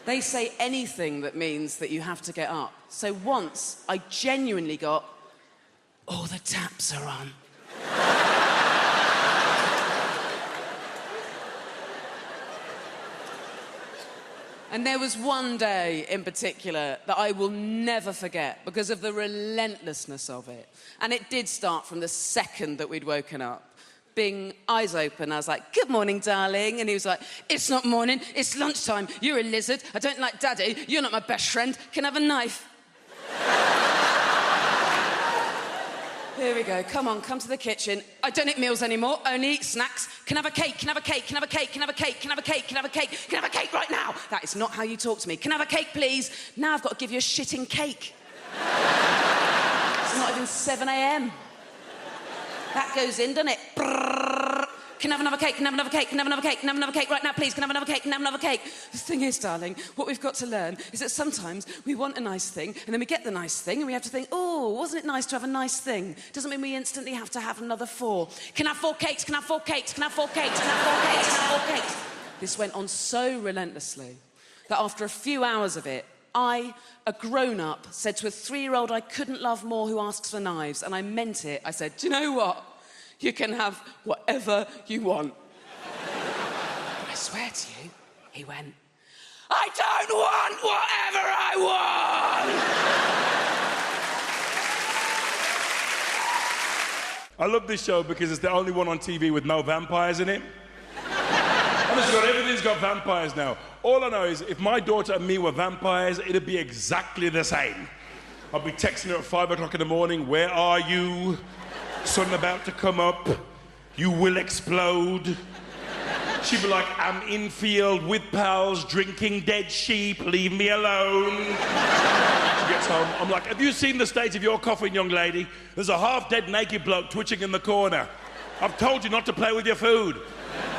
They say anything that means that you have to get up. So once I genuinely got, all the taps are on. And there was one day in particular that I will never forget because of the relentlessness of it. And it did start from the second that we'd woken up. Bing, eyes open, I was like, good morning, darling. And he was like, it's not morning, it's lunchtime. You're a lizard, I don't like daddy, you're not my best friend, can I have a knife? Here we go, come on, come to the kitchen. I don't eat meals anymore, only eat snacks. Can I have a cake, can I have a cake, can I have a cake, can I have a cake, can I have a cake, can I have a cake, can I have a cake right now? That is not how you talk to me. Can I have a cake, please? Now I've got to give you a shitting cake. It's not even 7 a.m. That goes in, doesn't it? Brrr, Can I have another cake? Can I have another cake? Can I have another cake? Can I have another cake right now, please? Can I have another cake? Can I have another cake? The thing is, darling, what we've got to learn is that sometimes we want a nice thing, and then we get the nice thing, and we have to think, oh, wasn't it nice to have a nice thing? Doesn't mean we instantly have to have another 4. Can I have 4 cakes? Can I have 4 cakes? Can I have 4 cakes? Can I have 4 cakes? Can I have 4 cakes? This went on so relentlessly that after a few hours of it, I, a grown-up, said to a 3-year-old I couldn't love more who asks for knives, and I meant it. I said, do you know what? You can have whatever you want. But I swear to you, he went, I don't want whatever I want! I love this show because it's the only one on TV with no vampires in it. Honestly, everything's got vampires now. All I know is if my daughter and me were vampires, it'd be exactly the same. I'd be texting her at 5 o'clock in the morning, where are you? Sun about to come up. You will explode. She'd be like, I'm in field with pals, drinking dead sheep, leave me alone. She gets home, I'm like, have you seen the state of your coffin, young lady? There's a half-dead naked bloke twitching in the corner. I've told you not to play with your food.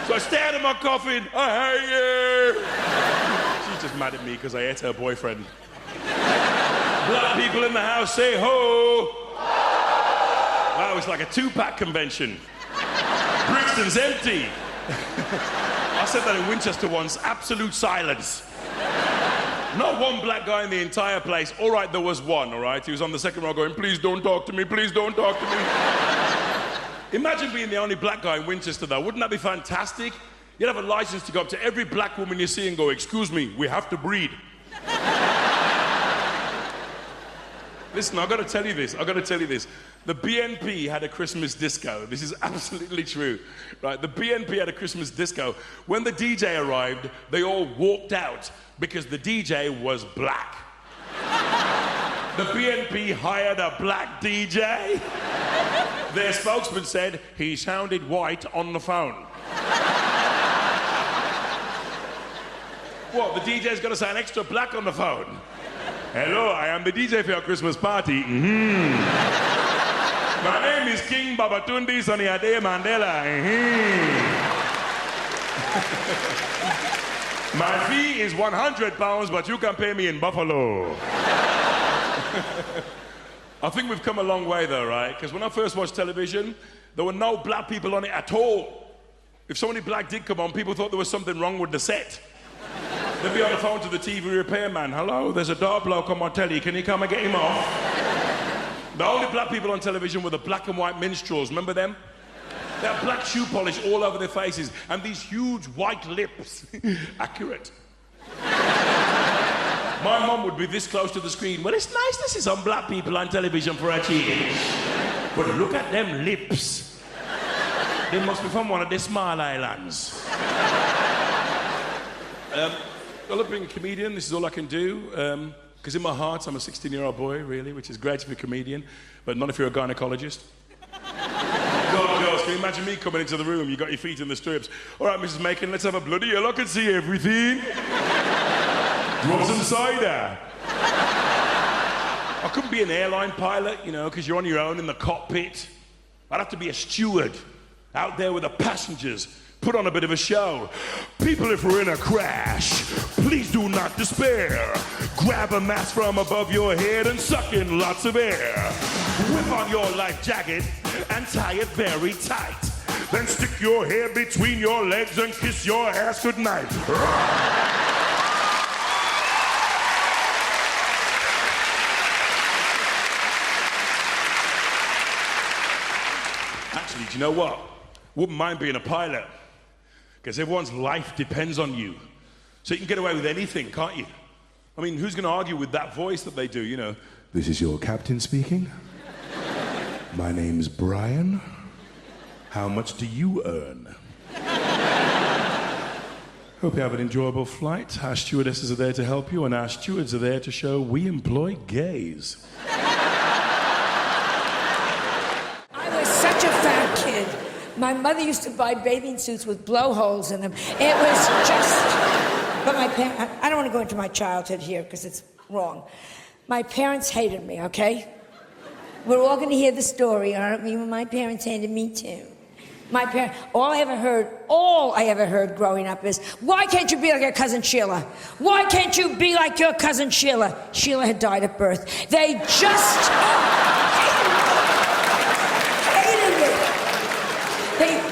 So I stared at my coffin, I hate you. She's just mad at me because I ate her boyfriend. Black people in the house say ho. Wow, it's like a 2-pack convention. Brixton's empty. I said that in Winchester once, absolute silence. Not one black guy in the entire place. All right, there was one, all right? He was on the second row going, please don't talk to me, please don't talk to me. Imagine being the only black guy in Winchester, though. Wouldn't that be fantastic? You'd have a license to go up to every black woman you see and go, excuse me, we have to breed. Listen, I've got to tell you this. The BNP had a Christmas disco. This is absolutely true. Right? The BNP had a Christmas disco. When the DJ arrived, they all walked out because the DJ was black. The BNP hired a black DJ. Their spokesman said he sounded white on the phone. What, the DJ's got to sound extra black on the phone? Hello, I am the DJ for your Christmas party. My name is King Babatundi Soniade Mandela. My fee is £100, but you can pay me in Buffalo. I think we've come a long way though, right? Because when I first watched television, there were no black people on it at all. If somebody black did come on, people thought there was something wrong with the set. They'd be on the phone to the TV repairman. Hello, there's a dark bloke on my telly. Can you come and get him off? The only black people on television were the black and white minstrels. Remember them? They had black shoe polish all over their faces and these huge white lips. Accurate. My mum would be this close to the screen. Well, it's nice to see some black people on television for a change. But look at them lips. They must be from one of the small islands. I love being a comedian. This is all I can do. Because in my heart, I'm a 16-year-old boy, really, which is great to be a comedian, but not if you're a gynecologist. God, girls, can you imagine me coming into the room? You got your feet in the strips. All right, Mrs. Macon, let's have a bloody hell. I can see everything. Do you want some cider? I couldn't be an airline pilot, you know, because you're on your own in the cockpit. I'd have to be a steward out there with the passengers. Put on a bit of a show. People, if we're in a crash, please do not despair. Grab a mask from above your head and suck in lots of air. Whip on your life jacket and tie it very tight. Then stick your hair between your legs and kiss your ass goodnight. Actually, do you know what? Wouldn't mind being a pilot. Because everyone's life depends on you. So you can get away with anything, can't you? I mean, who's going to argue with that voice that they do, you know? This is your captain speaking. My name's Brian. How much do you earn? Hope you have an enjoyable flight. Our stewardesses are there to help you, and our stewards are there to show we employ gays. I was such a fat kid. My mother used to buy bathing suits with blowholes in them. It was just... But my parents... I don't want to go into my childhood here because it's wrong. My parents hated me, okay? We're all going to hear the story, aren't we? My parents hated me too. My parents, all I ever heard growing up is, why can't you be like your cousin Sheila? Why can't you be like your cousin Sheila? Sheila had died at birth. They just hated me.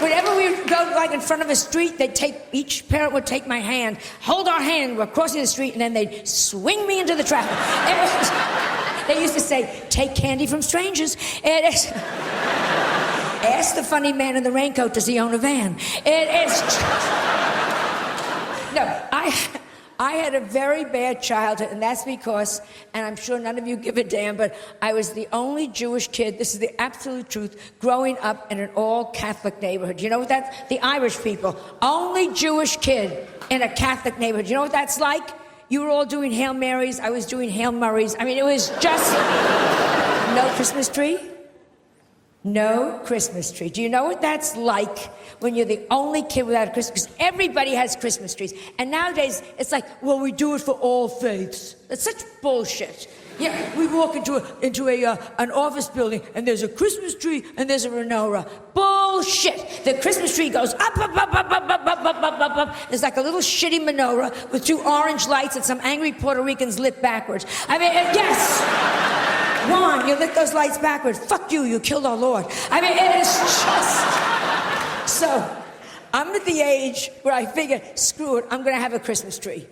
Whenever we would go like in front of a street, each parent would take my hand, hold our hand, we're crossing the street, and then they'd swing me into the traffic. They used to say, take candy from strangers. Ask the funny man in the raincoat, does he own a van? It is just... No, I had a very bad childhood, and that's because, and I'm sure none of you give a damn, but I was the only Jewish kid, this is the absolute truth, growing up in an all-Catholic neighborhood. You know what that's? The Irish people. Only Jewish kid in a Catholic neighborhood. You know what that's like? You were all doing Hail Marys, I was doing Hail Murrays. I mean, it was just... No Christmas tree? No Christmas tree. Do you know what that's like when you're the only kid without a Christmas? Because everybody has Christmas trees. And nowadays, it's like, well, we do it for all faiths. That's such bullshit. Yeah, we walk into an office building, and there's a Christmas tree, and there's a menorah. Bullshit. The Christmas tree goes up, up, up, up, up, up, up, up, up, up, up. There's like a little shitty menorah with 2 orange lights that some angry Puerto Ricans lit backwards. I mean, yes. Juan, you lit those lights backwards. Fuck you, you killed our Lord. I mean, it is just... So, I'm at the age where I figure, screw it, I'm gonna have a Christmas tree.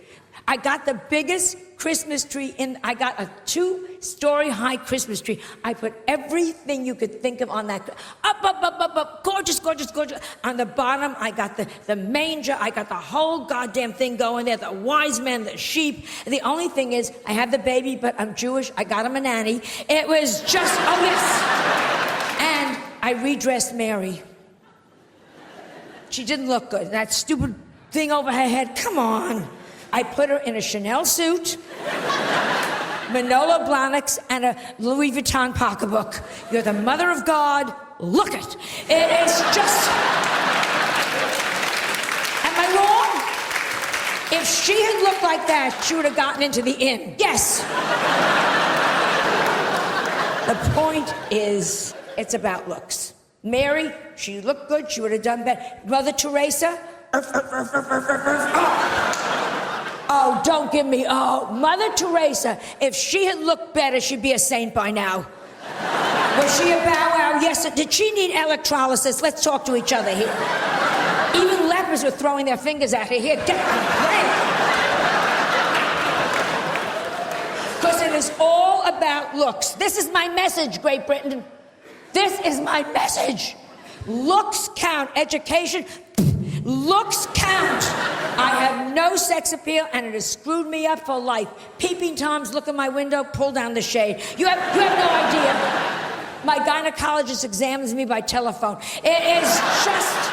I got the biggest Christmas tree I got a 2-story high Christmas tree. I put everything you could think of on that. Up, up, up, up, up, gorgeous, gorgeous, gorgeous. On the bottom, I got the manger. I got the whole goddamn thing going there. The wise men, the sheep. The only thing is, I have the baby, but I'm Jewish. I got him a nanny. It was just, oh yes. And I redressed Mary. She didn't look good. That stupid thing over her head, come on. I put her in a Chanel suit, Manolo Blahniks, and a Louis Vuitton pocketbook. You're the mother of God. Look it. It is just... Am I wrong? If she had looked like that, she would have gotten into the inn. Yes. The point is, it's about looks. Mary, she looked good. She would have done better. Mother Teresa... Oh, don't give me, Mother Teresa, if she had looked better, she'd be a saint by now. Was she a bow wow? Yes. Did she need electrolysis? Let's talk to each other here. Even lepers were throwing their fingers at her. Here, get because it is all about looks. This is my message, Great Britain. This is my message. Looks count. Education, looks count. I have no sex appeal, and it has screwed me up for life. Peeping Toms look in my window, pull down the shade. You have no idea. My gynecologist examines me by telephone. It is just...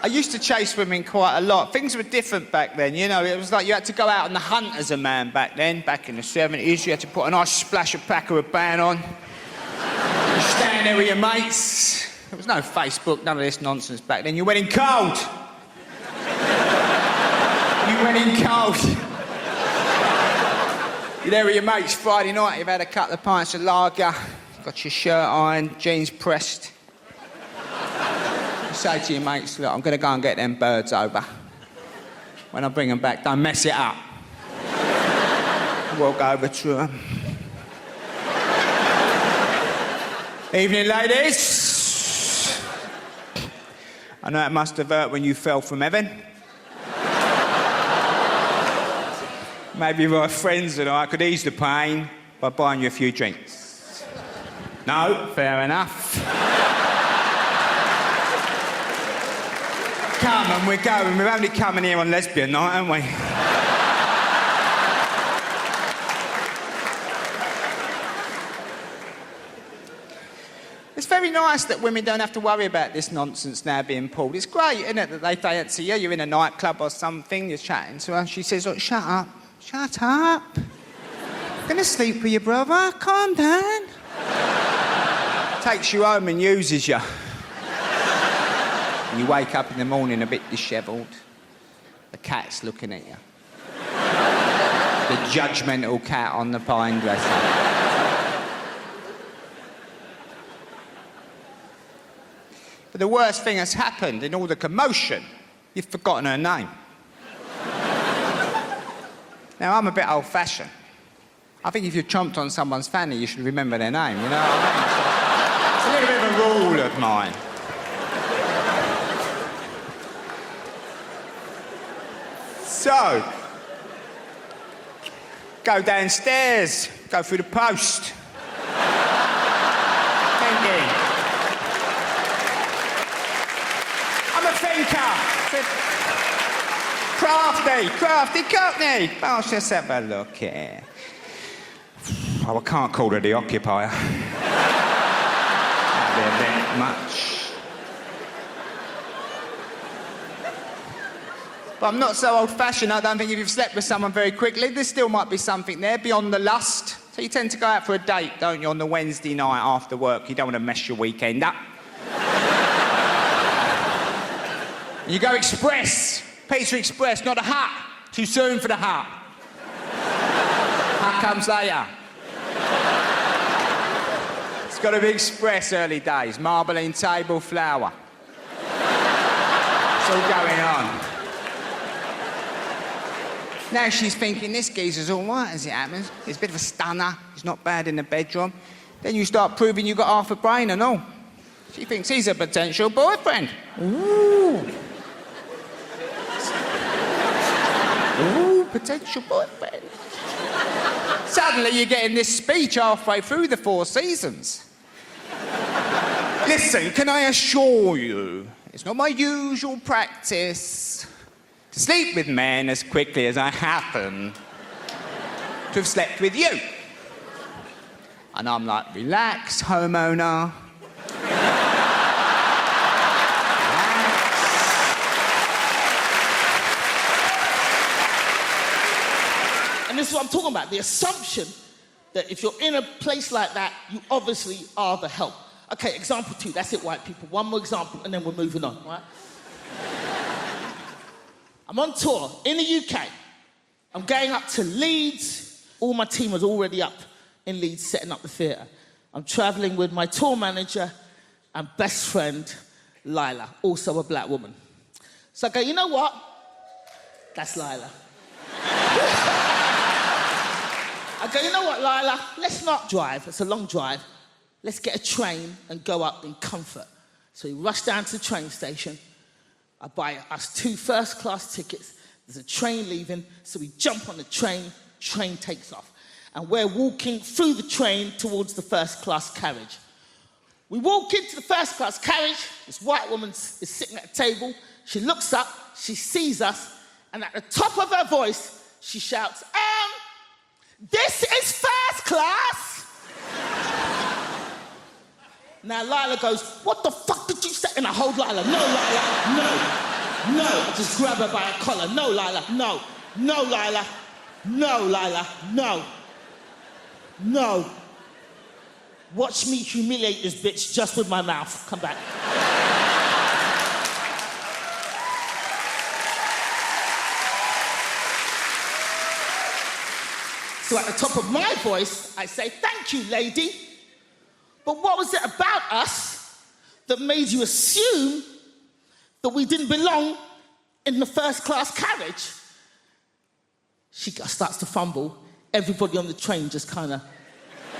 I used to chase women quite a lot. Things were different back then, you know. It was like you had to go out on the hunt as a man back then. Back in the 70s, you had to put a nice splash of Paco Rabanne on. You stand there with your mates. There was no Facebook, none of this nonsense back then. You went in cold. You went in cold. You're there with your mates Friday night, you've had a couple of pints of lager, got your shirt ironed, jeans pressed. You say to your mates, look, I'm going to go and get them birds over. When I bring them back, don't mess it up. Walk over to them. Evening, ladies. I know it must have hurt when you fell from heaven. Maybe if we were friends and I could ease the pain by buying you a few drinks. No, fair enough. Come and we're going. We're only coming here on lesbian night, aren't we? It's very nice that women don't have to worry about this nonsense now being pulled. It's great, isn't it, that they fancy you. You're in a nightclub or something, you're chatting to her, she says, oh, shut up. Shut up. I'm going to sleep with your brother. Calm down. Takes you home and uses you. You wake up in the morning a bit dishevelled. The cat's looking at you. The judgmental cat on the pine dresser. But the worst thing has happened in all the commotion. You've forgotten her name. Now, I'm a bit old-fashioned. I think if you chomped on someone's fanny, you should remember their name, you know what I mean? It's a little bit of a rule of mine. So, go downstairs, go through the post. Thinking. I'm a thinker. Crafty cockney. Oh, let's just have a look here. Oh, I can't call her the occupier. That'd be a bit much. But I'm not so old-fashioned. I don't think if you've slept with someone very quickly, there still might be something there beyond the lust. So you tend to go out for a date, don't you, on the Wednesday night after work. You don't want to mess your weekend up. You go express. Pizza Express, not a hut. Too soon for the hut. Hut comes later. It's got to be express early days. Marbling table, flour. It's all going on. Now she's thinking, this geezer's all right as it happens. He's a bit of a stunner. He's not bad in the bedroom. Then you start proving you got half a brain and all. She thinks he's a potential boyfriend. Ooh. Ooh, potential boyfriend. Suddenly you're getting this speech halfway through the 4 seasons. Listen, can I assure you, it's not my usual practice to sleep with men as quickly as I happen to have slept with you. And I'm like, relax, homeowner. And this is what I'm talking about, the assumption that if you're in a place like that, you obviously are the help. Okay, example 2, that's it, white people. One more example, and then we're moving on, right? I'm on tour in the UK. I'm going up to Leeds. All my team was already up in Leeds setting up the theatre. I'm travelling with my tour manager and best friend, Lila, also a black woman. So I go, you know what? That's Lila. I go, you know what, Lila? Let's not drive. It's a long drive. Let's get a train and go up in comfort. So we rush down to the train station. I buy us 2 first-class tickets. There's a train leaving, so we jump on the train takes off. And we're walking through the train towards the first-class carriage. We walk into the first-class carriage. This white woman is sitting at a table. She looks up, she sees us, and at the top of her voice, she shouts, this is first class! Now Lila goes, what the fuck did you say? And I hold Lila, no, Lila, no. I just grab her by her collar, no, Lila, no. No, Lila, no, Lila, no. Watch me humiliate this bitch just with my mouth. Come back. So at the top of my voice, I say, thank you, lady. But what was it about us that made you assume that we didn't belong in the first-class carriage? She starts to fumble. Everybody on the train just kind of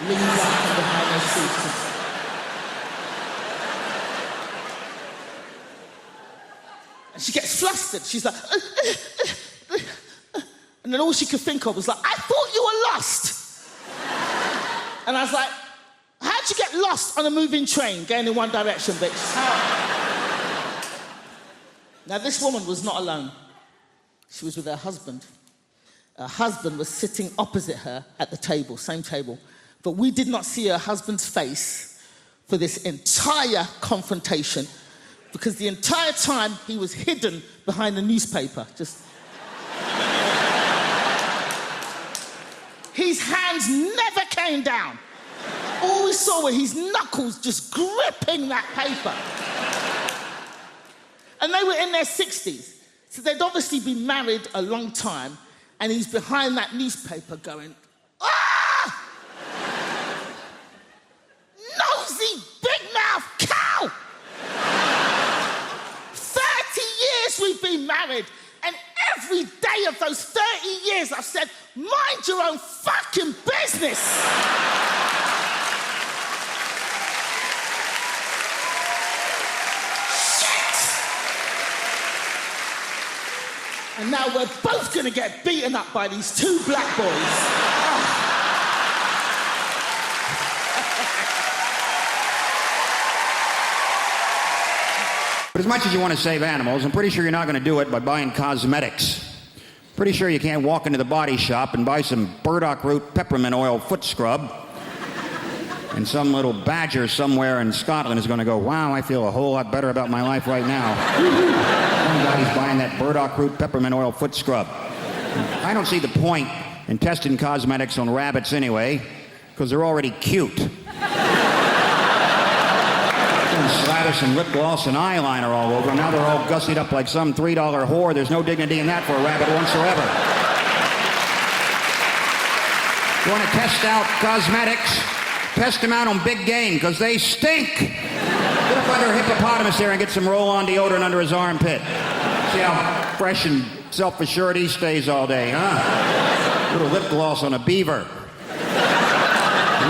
leans out from behind their seats. And she gets flustered. She's like, and then all she could think of was like, I thought you were lost. And I was like, how'd you get lost on a moving train going in one direction, bitch? How? Now, this woman was not alone. She was with her husband. Her husband was sitting opposite her at the table, same table. But we did not see her husband's face for this entire confrontation because the entire time he was hidden behind the newspaper, just... His hands never came down. All we saw were his knuckles just gripping that paper. And they were in their 60s. So they'd obviously been married a long time, and he's behind that newspaper going, ah! Nosy, big-mouth cow! 30 years we've been married, and every day of those 30 years I've said, mind your own fucking business! And now we're both gonna get beaten up by these two black boys. But as much as you want to save animals, I'm pretty sure you're not going to do it by buying cosmetics. Pretty sure you can't walk into the body shop and buy some burdock root peppermint oil foot scrub, and some little badger somewhere in Scotland is going to go, wow, I feel a whole lot better about my life right now. Somebody's buying that burdock root peppermint oil foot scrub. I don't see the point in testing cosmetics on rabbits anyway, because they're already cute. Slather some lip gloss and eyeliner all over them. Now they're all gussied up like some $3 whore. There's no dignity in that for a rabbit whatsoever. You want to test out cosmetics? Test them out on big game, because they stink. Get up under a hippopotamus there and get some roll-on deodorant under his armpit. See how fresh and self-assured he stays all day, huh? Little lip gloss on a beaver.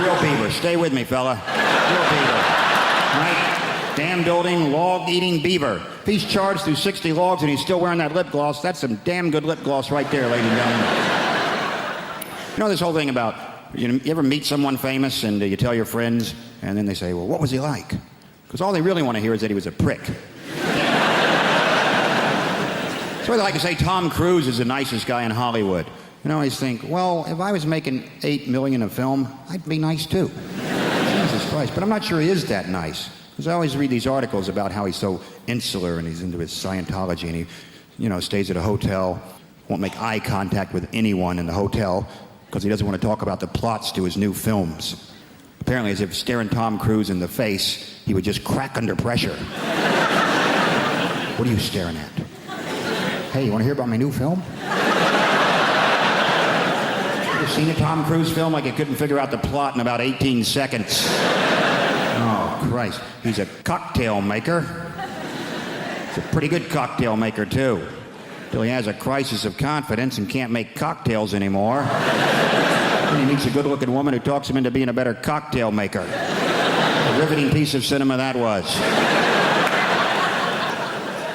Real beaver. Stay with me, fella. Real beaver. Right? Dam-building, log-eating beaver. If he's charged through 60 logs and he's still wearing that lip gloss, that's some damn good lip gloss right there, ladies and gentlemen. You know this whole thing about, you ever meet someone famous and you tell your friends, and then they say, well, what was he like? Because all they really want to hear is that he was a prick. So they like to say Tom Cruise is the nicest guy in Hollywood. And I always think, well, if I was making $8 million a film, I'd be nice too. Jesus Christ. But I'm not sure he is that nice. Because I always read these articles about how he's so insular and he's into his Scientology and he, stays at a hotel, won't make eye contact with anyone in the hotel because he doesn't want to talk about the plots to his new films. Apparently, as if staring Tom Cruise in the face, he would just crack under pressure. What are you staring at? Hey, you want to hear about my new film? You ever seen a Tom Cruise film like you couldn't figure out the plot in about 18 seconds? Oh, Christ. He's a cocktail maker. He's a pretty good cocktail maker, too. Till he has a crisis of confidence and can't make cocktails anymore. Then he meets a good-looking woman who talks him into being a better cocktail maker. A riveting piece of cinema that was.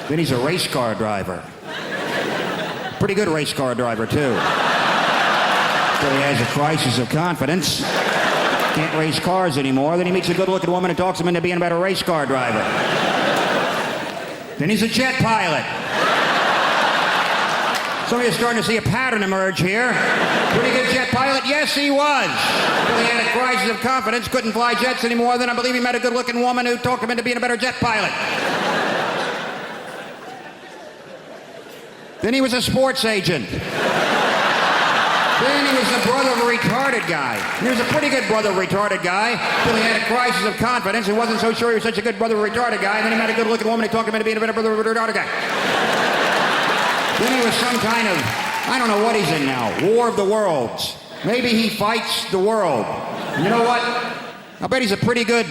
Then he's a race car driver. Pretty good race car driver, too. Till he has a crisis of confidence. Can't race cars anymore. Then he meets a good-looking woman who talks him into being a better race car driver. Then he's a jet pilot. Some of you are starting to see a pattern emerge here. Pretty good jet pilot? Yes, he was. Till he had a crisis of confidence, couldn't fly jets anymore. Then I believe he met a good-looking woman who talked him into being a better jet pilot. Then he was a sports agent. Then he was the brother of a retarded guy. He was a pretty good brother of a retarded guy till he had a crisis of confidence and wasn't so sure he was such a good brother of a retarded guy. And then he met a good-looking woman who talked him into being a better brother of a retarded guy. Then he was some kind of, I don't know what he's in now, War of the Worlds. Maybe he fights the world. You know what? I bet he's a pretty good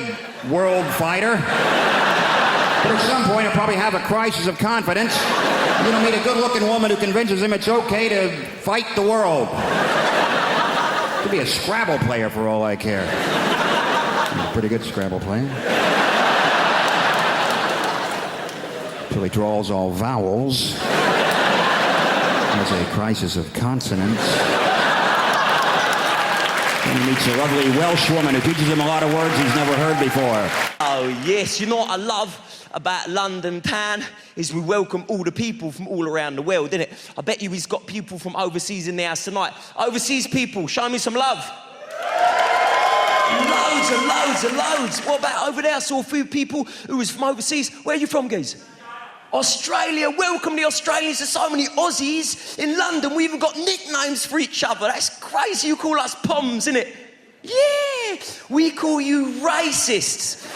world fighter. But at some point he'll probably have a crisis of confidence. He'll meet a good-looking woman who convinces him it's okay to fight the world. Could be a Scrabble player for all I care. He's a pretty good Scrabble player. Till he draws all vowels. Has a crisis of consonants. And he meets a lovely Welsh woman who teaches him a lot of words he's never heard before. Oh, yes. You know what I love about London town is we welcome all the people from all around the world, innit? I bet you he's got people from overseas in the house tonight. Overseas people, show me some love. Loads and loads and loads. What about over there? I saw a few people who was from overseas. Where are you from, guys? Australia. Welcome the Australians. There's so many Aussies in London. We even got nicknames for each other. That's crazy. You call us Poms, innit? Yeah. We call you racists.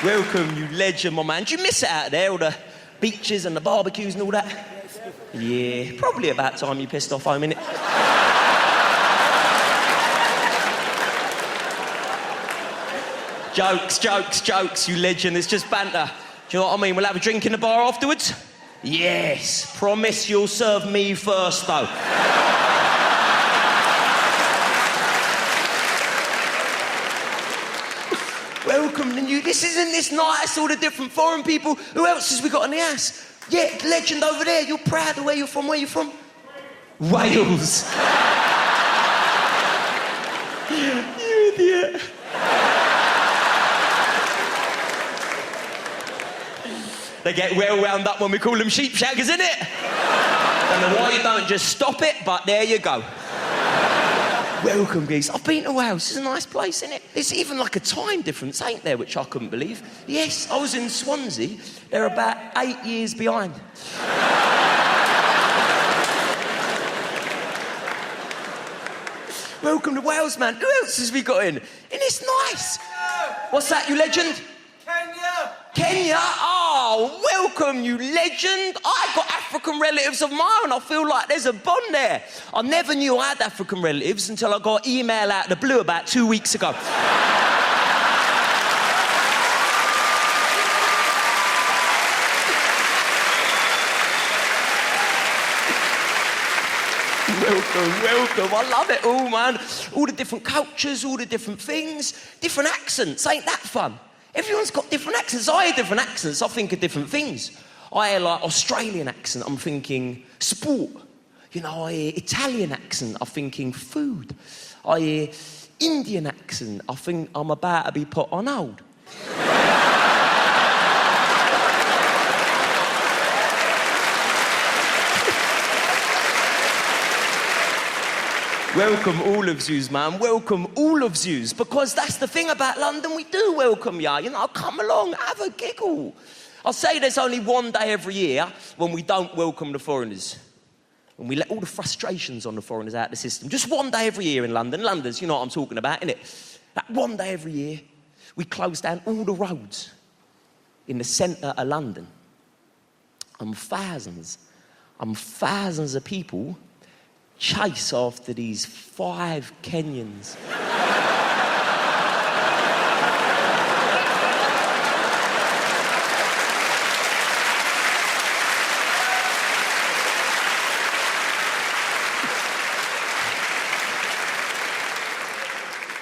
Welcome, you legend, my man. Do you miss it out there, all the beaches and the barbecues and all that? Yeah, probably about time you pissed off home, innit? Jokes, you legend. It's just banter. Do you know what I mean? We'll have a drink in the bar afterwards? Yes. Promise you'll serve me first, though. Welcome to you. Isn't this nice? All the different foreign people. Who else has we got in the house? Yeah, legend over there. You're proud of where you're from. Where you from? Wales. You idiot. They get well wound up when we call them sheep shaggers, innit? Don't know why you don't just stop it, but there you go. Welcome, geese. I've been to Wales. It's a nice place, isn't it? There's even like a time difference, ain't there, which I couldn't believe. Yes, I was in Swansea. They're about 8 years behind. Welcome to Wales, man. Who else has we got in? And it's nice. What's that, you legend? Kenya? Oh, welcome, you legend. I got African relatives of mine, and I feel like there's a bond there. I never knew I had African relatives until I got an email out of the blue about 2 weeks ago. Welcome. I love it all, man. All the different cultures, all the different things, different accents. Ain't that fun? Everyone's got different accents. I hear different accents, I think of different things. I hear like Australian accent, I'm thinking sport. You know, I hear Italian accent, I'm thinking food. I hear Indian accent, I think I'm about to be put on hold. Welcome all of yous, man. Welcome all of yous. Because that's the thing about London, we do welcome ya. You know, come along, have a giggle. I'll say there's only one day every year when we don't welcome the foreigners. When we let all the frustrations on the foreigners out of the system. Just one day every year in London. London's, you know what I'm talking about, innit? That one day every year, we close down all the roads in the centre of London. And thousands of people chase after these 5 Kenyans.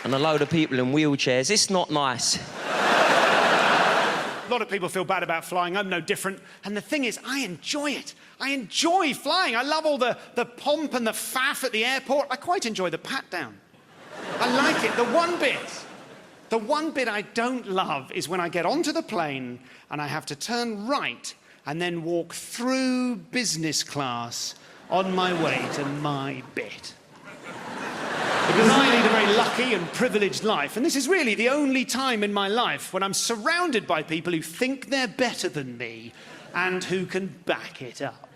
And a load of people in wheelchairs. It's not nice. A lot of people feel bad about flying. I'm no different. And the thing is, I enjoy it. I enjoy flying. I love all the pomp and the faff at the airport. I quite enjoy the pat-down. I like it. The one bit I don't love is when I get onto the plane and I have to turn right and then walk through business class on my way to my bit. Because I lead a very lucky and privileged life, and this is really the only time in my life when I'm surrounded by people who think they're better than me and who can back it up.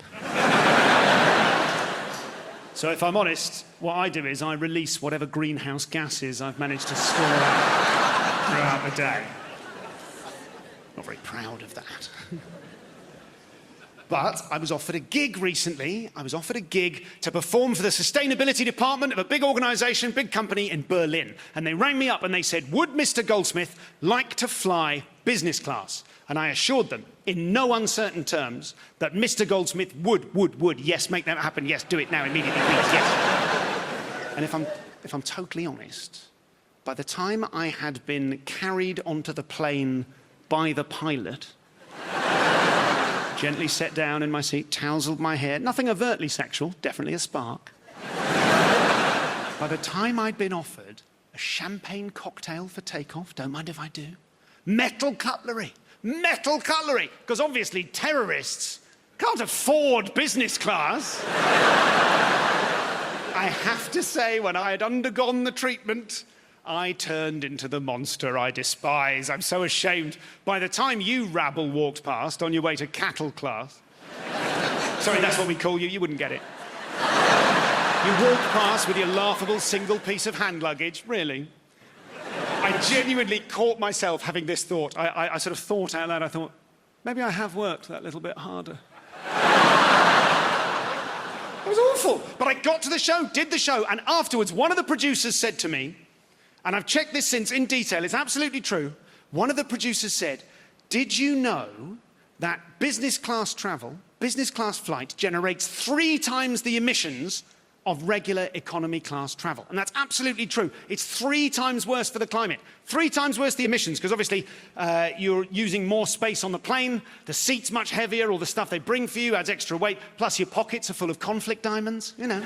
So if I'm honest, what I do is I release whatever greenhouse gases I've managed to store up throughout the day. Not very proud of that. But I was offered a gig recently. I was offered a gig to perform for the sustainability department of a big organisation, big company in Berlin. And they rang me up and they said, would Mr. Goldsmith like to fly business class? And I assured them, in no uncertain terms, that Mr. Goldsmith would, yes, make that happen, yes, do it now, immediately, please, yes. And if I'm totally honest, by the time I had been carried onto the plane by the pilot, gently sat down in my seat, tousled my hair, nothing overtly sexual, definitely a spark. By the time I'd been offered a champagne cocktail for takeoff, don't mind if I do, metal cutlery, because obviously terrorists can't afford business class. I have to say, when I had undergone the treatment, I turned into the monster I despise. I'm so ashamed. By the time you rabble walked past on your way to cattle class... Sorry, that's what we call you. You wouldn't get it. You walked past with your laughable single piece of hand luggage. Really? I genuinely caught myself having this thought. I sort of thought out loud, I thought, maybe I have worked that little bit harder. It was awful. But I got to the show, did the show, and afterwards, one of the producers said to me, and I've checked this since in detail, it's absolutely true. One of the producers said, did you know that business class travel, business class flight, generates 3 times the emissions of regular economy class travel? And that's absolutely true. It's 3 times worse for the climate. 3 times worse the emissions, because obviously you're using more space on the plane, the seat's much heavier, all the stuff they bring for you adds extra weight, plus your pockets are full of conflict diamonds, you know.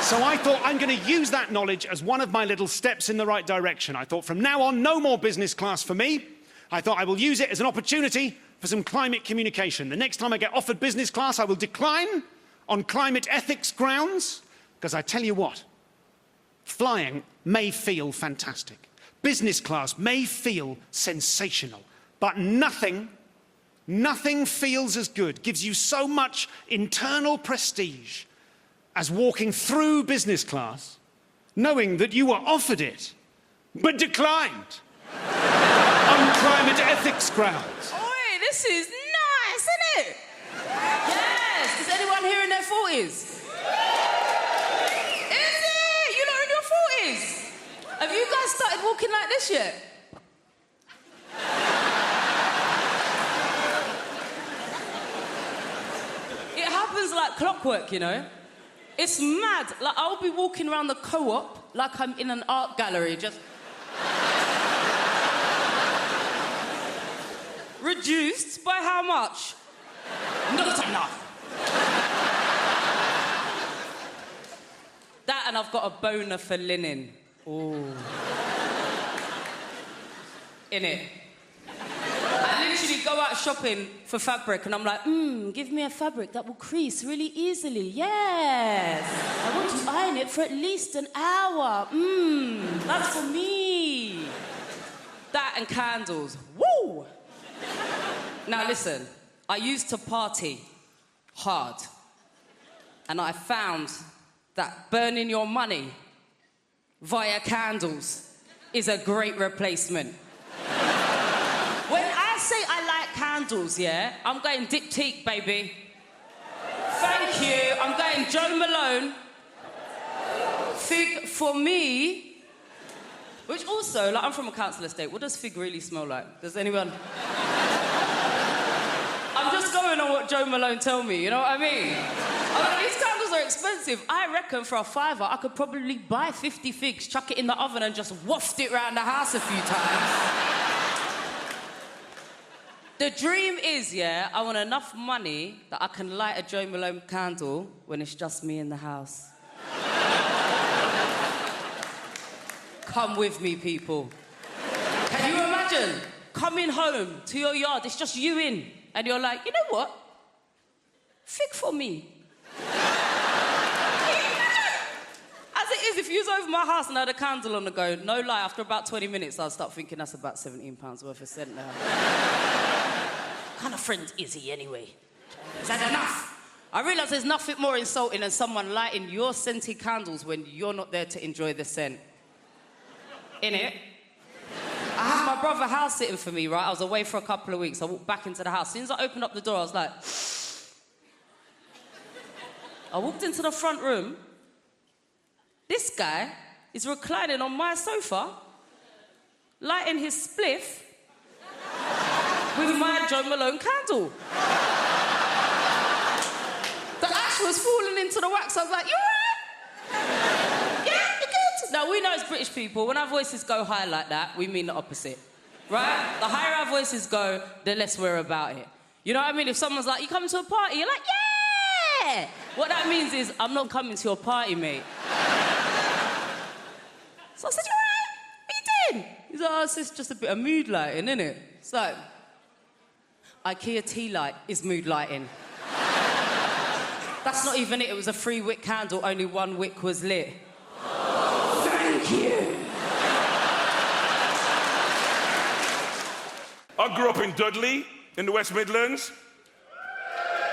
So I thought, I'm going to use that knowledge as one of my little steps in the right direction. I thought, from now on, no more business class for me. I thought I will use it as an opportunity for some climate communication. The next time I get offered business class, I will decline on climate ethics grounds, because I tell you what, flying may feel fantastic. Business class may feel sensational, but nothing feels as good, gives you so much internal prestige as walking through business class, knowing that you were offered it, but declined on climate ethics grounds. Oi, this is nice, isn't it? Yes! Is anyone here in their 40s? Is it? You're not in your 40s? Have you guys started walking like this yet? It happens like clockwork, you know? It's mad. Like, I'll be walking around the co-op like I'm in an art gallery, just... Reduced by how much? Not enough. That, and I've got a boner for linen. Ooh. In it. I literally go out shopping for fabric and I'm like, give me a fabric that will crease really easily. Yes. I want to iron it for at least an hour. That's for me. That and candles. Woo! Now listen, I used to party hard. And I found that burning your money via candles is a great replacement. When I say I like candles, yeah, I'm going diptyque, baby. Thank you. I'm going Joe Malone. Fig for me. Which also, like, I'm from a council estate. What does fig really smell like? Does anyone... I'm just going on what Joe Malone told me, you know what I mean? I'm like, these candles are expensive. I reckon for a £5, I could probably buy 50 figs, chuck it in the oven and just waft it around the house a few times. The dream is, yeah, I want enough money that I can light a Joe Malone candle when it's just me in the house. Come with me, people. Can you imagine coming home to your yard, it's just you in, and you're like, you know what? Fig for me. As it is, if you was over my house and I had a candle on the go, no lie, after about 20 minutes, I'll start thinking that's about £17 worth of scent now. What kind of friend is he anyway? Is that enough? I realise there's nothing more insulting than someone lighting your scented candles when you're not there to enjoy the scent. Innit? I had my brother house sitting for me, right? I was away for a couple of weeks. I walked back into the house. As soon as I opened up the door, I was like... I walked into the front room. This guy is reclining on my sofa, lighting his spliff with my Joe Malone candle. The ash was falling into the wax. I was like, you all right? Yeah, you good? Now, we know as British people, when our voices go high like that, we mean the opposite, right? The higher our voices go, the less we're about it. You know what I mean? If someone's like, you coming to a party? You're like, yeah! What that means is, I'm not coming to your party, mate. So I said, you all right? What are you doing? He's like, oh, it's just a bit of mood lighting, innit? So, IKEA tea light is mood lighting. That's not even it. It was a 3-wick candle. Only 1 wick was lit. Thank you. I grew up in Dudley, in the West Midlands.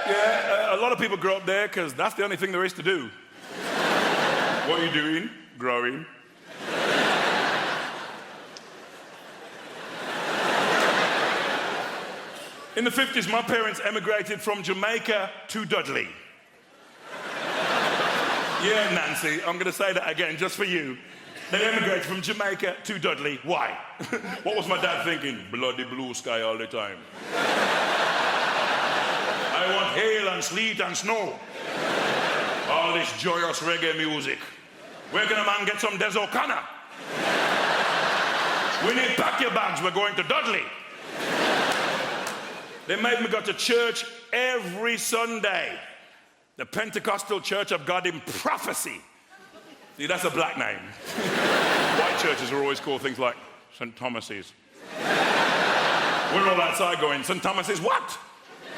Yeah, a lot of people grow up there because that's the only thing there is to do. What are you doing? Growing. In the 50s, my parents emigrated from Jamaica to Dudley. Yeah, Nancy, I'm going to say that again just for you. They emigrated from Jamaica to Dudley. Why? What was my dad thinking? Bloody blue sky all the time. I want hail and sleet and snow. All this joyous reggae music. Where can a man get some Des O'Connor? We need pack your bags, we're going to Dudley. They made me go to church every Sunday. The Pentecostal Church of God in Prophecy. See, that's a black name. White churches are always called things like St. Thomas's. We're all outside going, St. Thomas's what?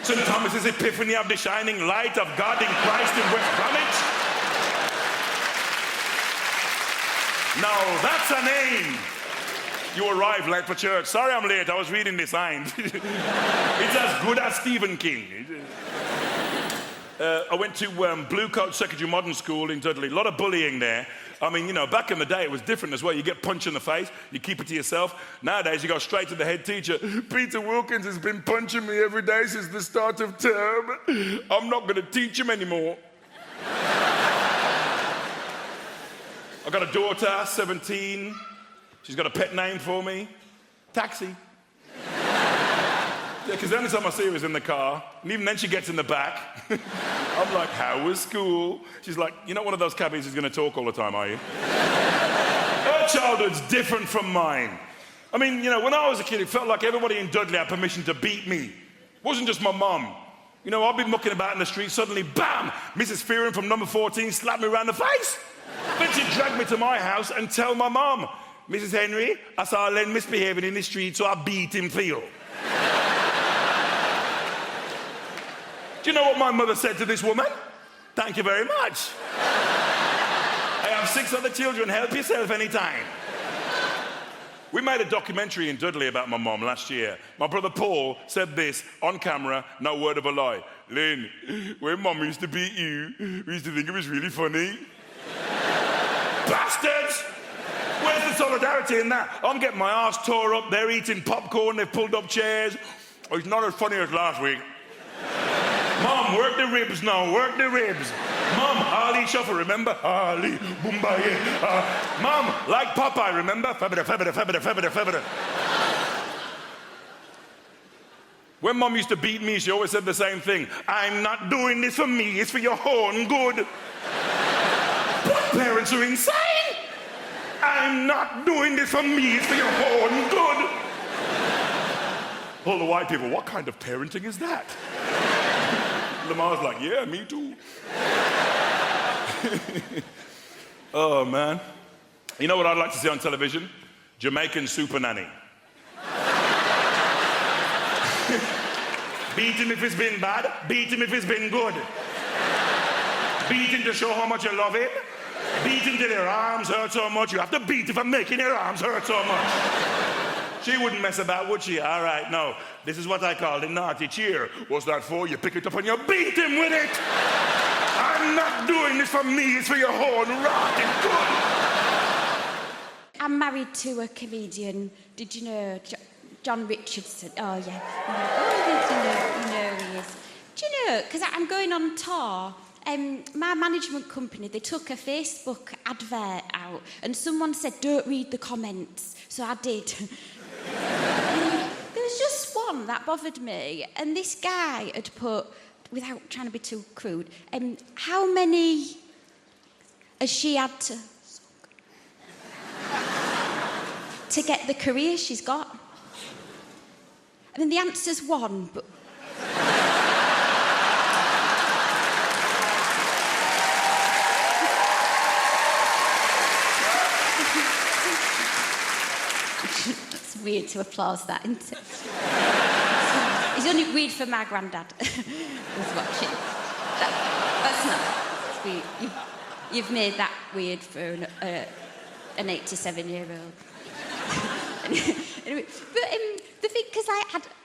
St. Thomas's Epiphany of the Shining Light of God in Christ in West Bromwich? Now, that's a name. You arrived late for church. Sorry I'm late, I was reading the signs. It's as good as Stephen King. I went to Blue Coat Secondary Modern School in Dudley. A lot of bullying there. I mean, you know, back in the day, it was different as well. You get punched in the face, you keep it to yourself. Nowadays, you go straight to the head teacher. Peter Wilkins has been punching me every day since the start of term. I'm not going to teach him anymore. I got a daughter, 17. She's got a pet name for me. Taxi. Yeah, because the only time I see her is in the car, and even then she gets in the back. I'm like, how was school? She's like, you're not one of those cabbies who's going to talk all the time, are you? Her childhood's different from mine. I mean, you know, when I was a kid, it felt like everybody in Dudley had permission to beat me. It wasn't just my mum. You know, I'd be mucking about in the street, suddenly, bam, Mrs. Fearon from number 14 slapped me around the face. Then she'd drag me to my house and tell my mum, Mrs. Henry, I saw Len misbehaving in the street, so I beat him for you. Do you know what my mother said to this woman? Thank you very much. I have 6 other children, help yourself anytime. We made a documentary in Dudley about my mum last year. My brother Paul said this on camera, no word of a lie. Lynn, when mum used to beat you, we used to think it was really funny. Bastards! Where's the solidarity in that? I'm getting my arse tore up, they're eating popcorn, they've pulled up chairs. Oh, it's not as funny as last week. Mom, work the ribs now, work the ribs. Mom, Harley Shuffle, remember? Harley, Boombaye. Mom, like Popeye, remember? Febida, febida, febida, febida, febida. When Mom used to beat me, she always said the same thing. I'm not doing this for me, it's for your own good. What parents are insane? I'm not doing this for me, it's for your own good. All the white people, what kind of parenting is that? Lamar's like, yeah, me too. Oh, man. You know what I'd like to see on television? Jamaican Super Nanny. Beat him if it's been bad, beat him if it's been good. Beat him to show how much you love him. Beat him till your arms hurt so much. You have to beat him for making your arms hurt so much. She wouldn't mess about, would she? All right, no. This is what I call the naughty cheer. What's that for? You pick it up and you beat him with it. I'm not doing this for me, it's for your own rotting good. I'm married to a comedian. Did you know John Richardson? Oh, yeah. Oh, did you know he is? Do you know, because I'm going on tour, my management company, they took a Facebook advert out and someone said, don't read the comments. So I did. There was just one that bothered me, and this guy had put, without trying to be too crude, how many has she had to get the career she's got? I mean, the answer's 1, but... It's weird to applause that, isn't it? It's only weird for my granddad who's watching. That's not weird. You've made that weird for an 87-year-old. Anyway, but the thing, because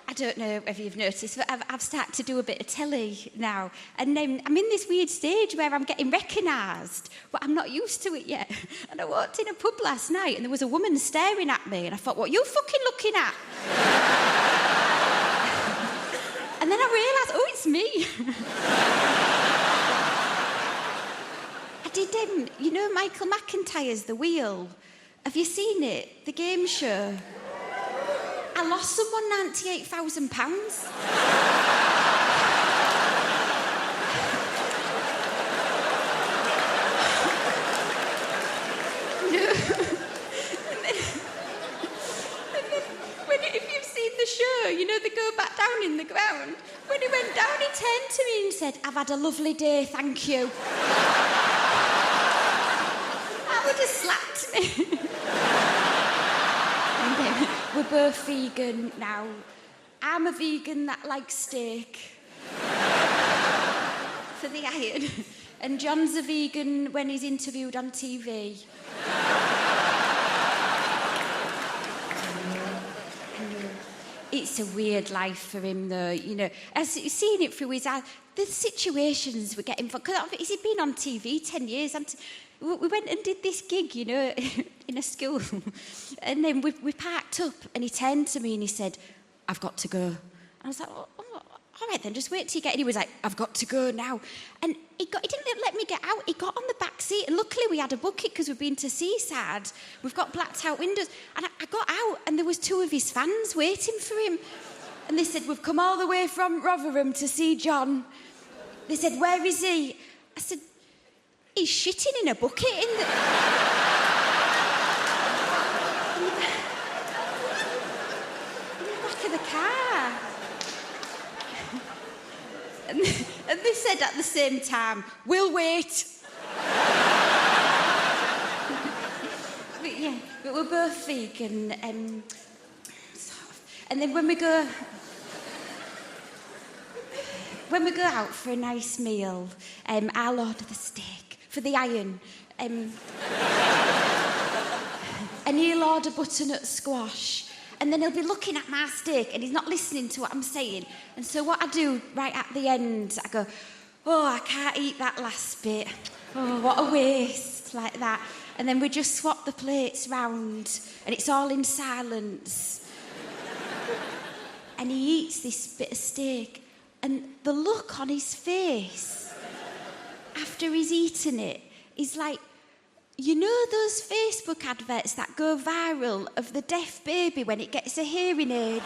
I don't know if you've noticed, but I've started to do a bit of telly now, and I'm in this weird stage where I'm getting recognised, but I'm not used to it yet. And I walked in a pub last night, and there was a woman staring at me, and I thought, what are you fucking looking at? And then I realised, oh, it's me. I did, you know Michael McIntyre's The Wheel? Have you seen it? The game show? I lost someone £98,000. If you've seen the show, you know they go back down in the ground. When he went down, he turned to me and said, "I've had a lovely day, thank you." That would have slapped me. And then we're both vegan now. I'm a vegan that likes steak for the iron. And John's a vegan when he's interviewed on TV. It's a weird life for him, though, you know. As seeing it through his eyes, the situations we're getting from... Because he's been on TV 10 years. And we went and did this gig, you know, in a school. And then we parked up, and he turned to me and he said, "I've got to go." And I was like, "Oh, all right then, just wait till you get in." He was like, "I've got to go now." And he didn't let me get out. He got on the back seat, and luckily we had a bucket because we've been to Seaside. We've got blacked out windows. And I got out, and there was 2 of his fans waiting for him. And they said, "We've come all the way from Rotherham to see John." They said, "Where is he?" I said, "He's shitting in a bucket in the back of the car." And they said at the same time, "We'll wait." But we're both vegan. And then when we go out for a nice meal, I'll order the steak for the iron. And he'll order butternut squash. And then he'll be looking at my steak and he's not listening to what I'm saying. And so what I do right at the end, I go, "Oh, I can't eat that last bit. Oh, what a waste," like that. And then we just swap the plates round and it's all in silence. And he eats this bit of steak and the look on his face after he's eaten it is like, you know those Facebook adverts that go viral of the deaf baby when it gets a hearing aid?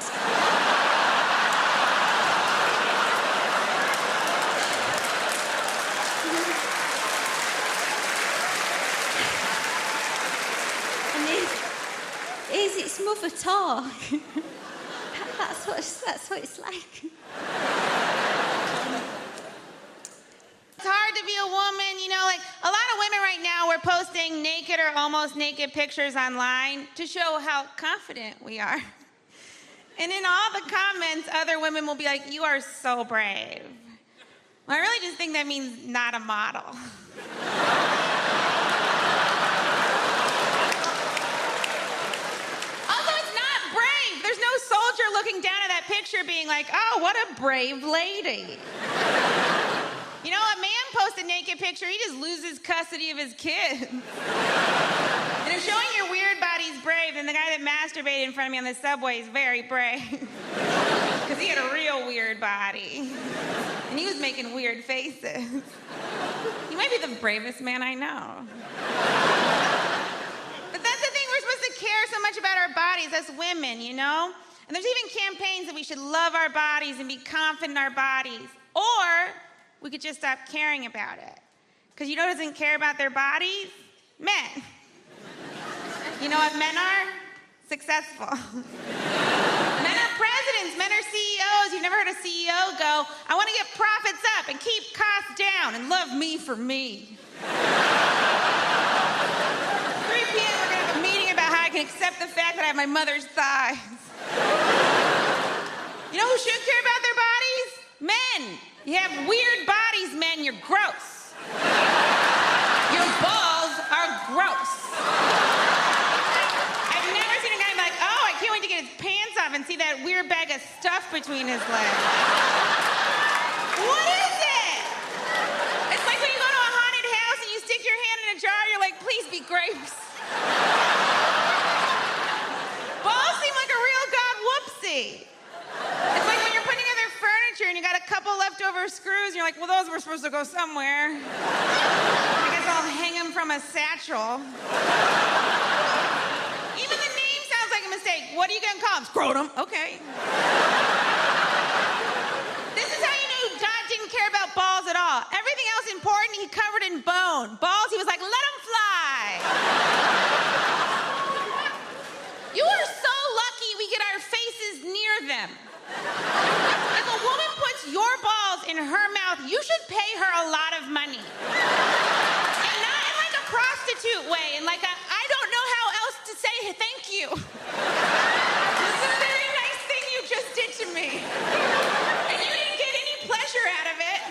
And here's its mother talk. That's what it's like. It's hard to be a woman, you know, like a lot of women right now, we're posting naked or almost naked pictures online to show how confident we are. And in all the comments, other women will be like, "You are so brave." Well, I really just think that means not a model. Also, it's not brave. There's no soldier looking down at that picture being like, "Oh, what a brave lady." You know, a man posts a naked picture, he just loses custody of his kids. And if showing your weird body's brave, then the guy that masturbated in front of me on the subway is very brave. Because he had a real weird body. And he was making weird faces. He might be the bravest man I know. But that's the thing, we're supposed to care so much about our bodies as women, you know? And there's even campaigns that we should love our bodies and be confident in our bodies. Or we could just stop caring about it. Because you know who doesn't care about their bodies? Men. You know what men are? Successful. Men are presidents, men are CEOs. You've never heard a CEO go, "I want to get profits up and keep costs down and love me for me." 3 p.m. we're gonna have a meeting about how I can accept the fact that I have my mother's thighs. You know who should care about their bodies? Men. You have weird bodies, men. You're gross. Your balls are gross. I've never seen a guy be like, "Oh, I can't wait to get his pants off and see that weird bag of stuff between his legs." What is it? It's like when you go to a haunted house and you stick your hand in a jar, you're like, "Please be grapes." Balls seem like a real god whoopsie. It's like when you're putting together furniture and supposed to go somewhere. I guess I'll hang him from a satchel. Even the name sounds like a mistake. What are you gonna call him? Scrotum. Okay. This is how you knew God didn't care about balls at all. Everything else important, he covered in bone. Balls, he was like, let them fly. You are so lucky we get our faces near them. If a woman puts your balls in her mouth, you should pay her a lot of money. And not in like a prostitute way, and like a, I don't know how else to say thank you. This is a very nice thing you just did to me. And you didn't get any pleasure out of it.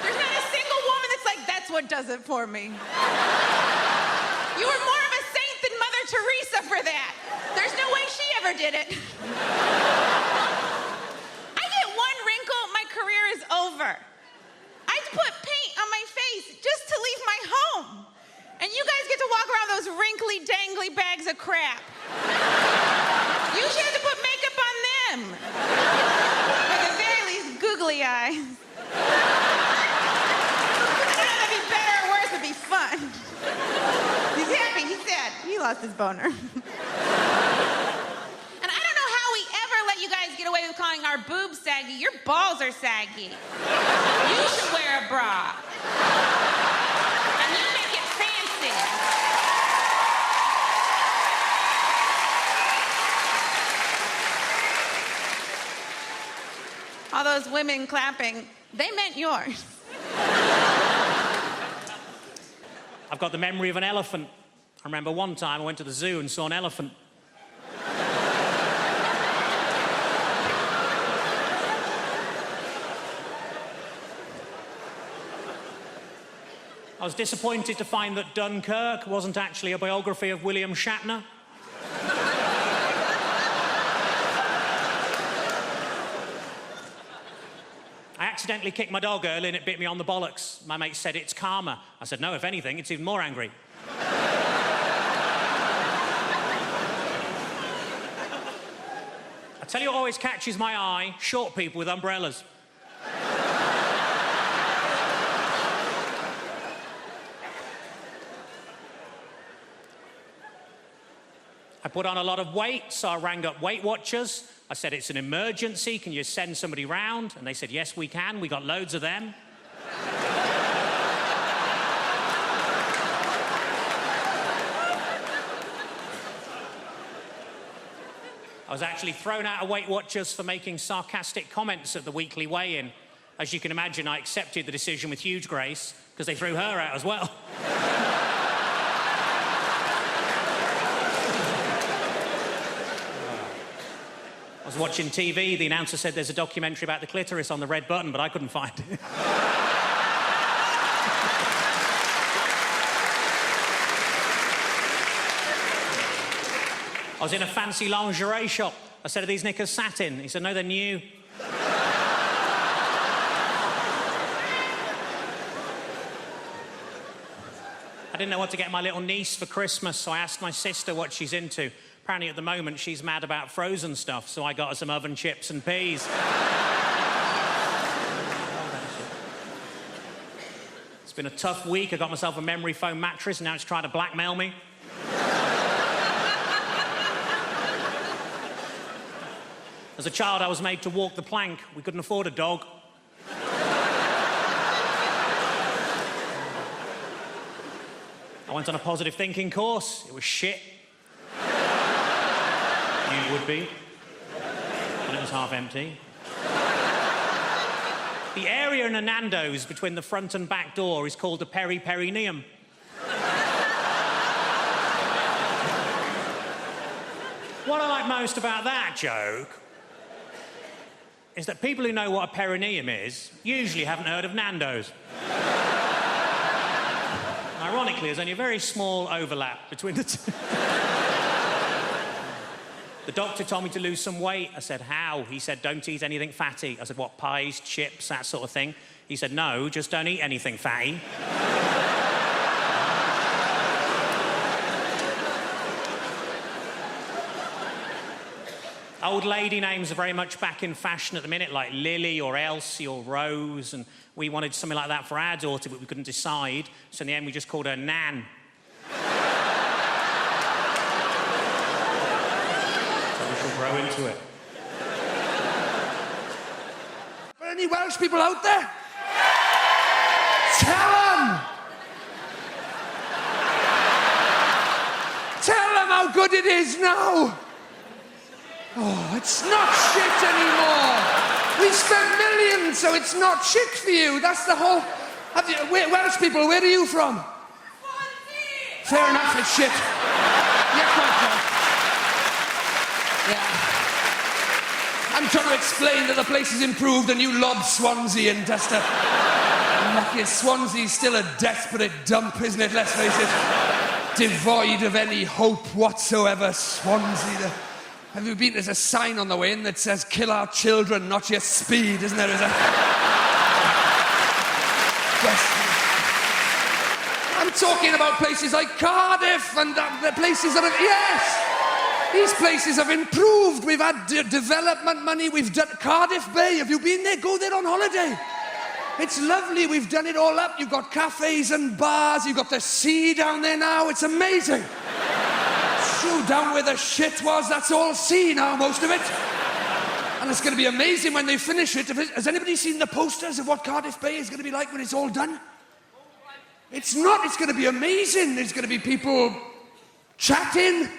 There's not a single woman that's like, that's what does it for me. You were more of a saint than Mother Teresa for that. There's no way she ever did it. I get one wrinkle, my career is over. I had to put paint on my face just to leave my home. And you guys get to walk around those wrinkly, dangly bags of crap. You should have to put makeup on them. At the very least, googly eyes. I don't know if it'd be better or worse, it'd be fun. He's happy, he's sad. He lost his boner. And I don't know how we ever let you guys get away with calling our boobs saggy. Your balls are saggy. You should wear a bra. And you make it fancy. All those women clapping, they meant yours. I've got the memory of an elephant. I remember one time I went to the zoo and saw an elephant. I was disappointed to find that Dunkirk wasn't actually a biography of William Shatner. I accidentally kicked my dog early and it bit me on the bollocks. My mate said it's karma. I said, no, if anything, it's even more angry. I tell you what always catches my eye, short people with umbrellas. I put on a lot of weight, so I rang up Weight Watchers. I said, it's an emergency, can you send somebody round? And they said, yes, we can, we got loads of them. I was actually thrown out of Weight Watchers for making sarcastic comments at the weekly weigh-in. As you can imagine, I accepted the decision with huge grace, because they threw her out as well. I was watching TV, the announcer said there's a documentary about the clitoris on the red button, but I couldn't find it. I was in a fancy lingerie shop. I said, are these knickers satin? He said, no, they're new. I didn't know what to get my little niece for Christmas, so I asked my sister what she's into. Apparently, at the moment, she's mad about frozen stuff, so I got her some oven chips and peas. It's been a tough week. I got myself a memory foam mattress, and now it's trying to blackmail me. As a child, I was made to walk the plank. We couldn't afford a dog. I went on a positive thinking course. It was shit. You would be. And it was half empty. The area in a Nando's between the front and back door is called the peri-perineum. What I like most about that joke is that people who know what a perineum is usually haven't heard of Nando's. Ironically, there's only a very small overlap between the two. The doctor told me to lose some weight. I said, how? He said, don't eat anything fatty. I said, what, pies, chips, that sort of thing? He said, no, just don't eat anything fatty. Old lady names are very much back in fashion at the minute, like Lily or Elsie or Rose, and we wanted something like that for our daughter, but we couldn't decide, so in the end we just called her Nan. So we shall grow into it. Are any Welsh people out there? Tell them! Tell them how good it is now! Oh, it's not shit anymore! We've spent millions, so it's not shit for you. That's the whole... Welsh people, where are you from? Swansea! Fair enough, it's shit. Yeah, quite right. Yeah. I'm trying to explain that the place has improved and you lob Swansea in just to... Lucky Swansea's still a desperate dump, isn't it? Let's face it. Devoid of any hope whatsoever, Swansea. Have you been? There's a sign on the way in that says, kill our children, not your speed, isn't there? Yes. I'm talking about places like Cardiff and the places that have... Yes! These places have improved. We've had development money. We've done Cardiff Bay. Have you been there? Go there on holiday. It's lovely. We've done it all up. You've got cafes and bars. You've got the sea down there now. It's amazing. True, down where the shit was, that's all sea now, most of it. And it's going to be amazing when they finish it. Has anybody seen the posters of what Cardiff Bay is going to be like when it's all done? It's not. It's going to be amazing. There's going to be people chatting,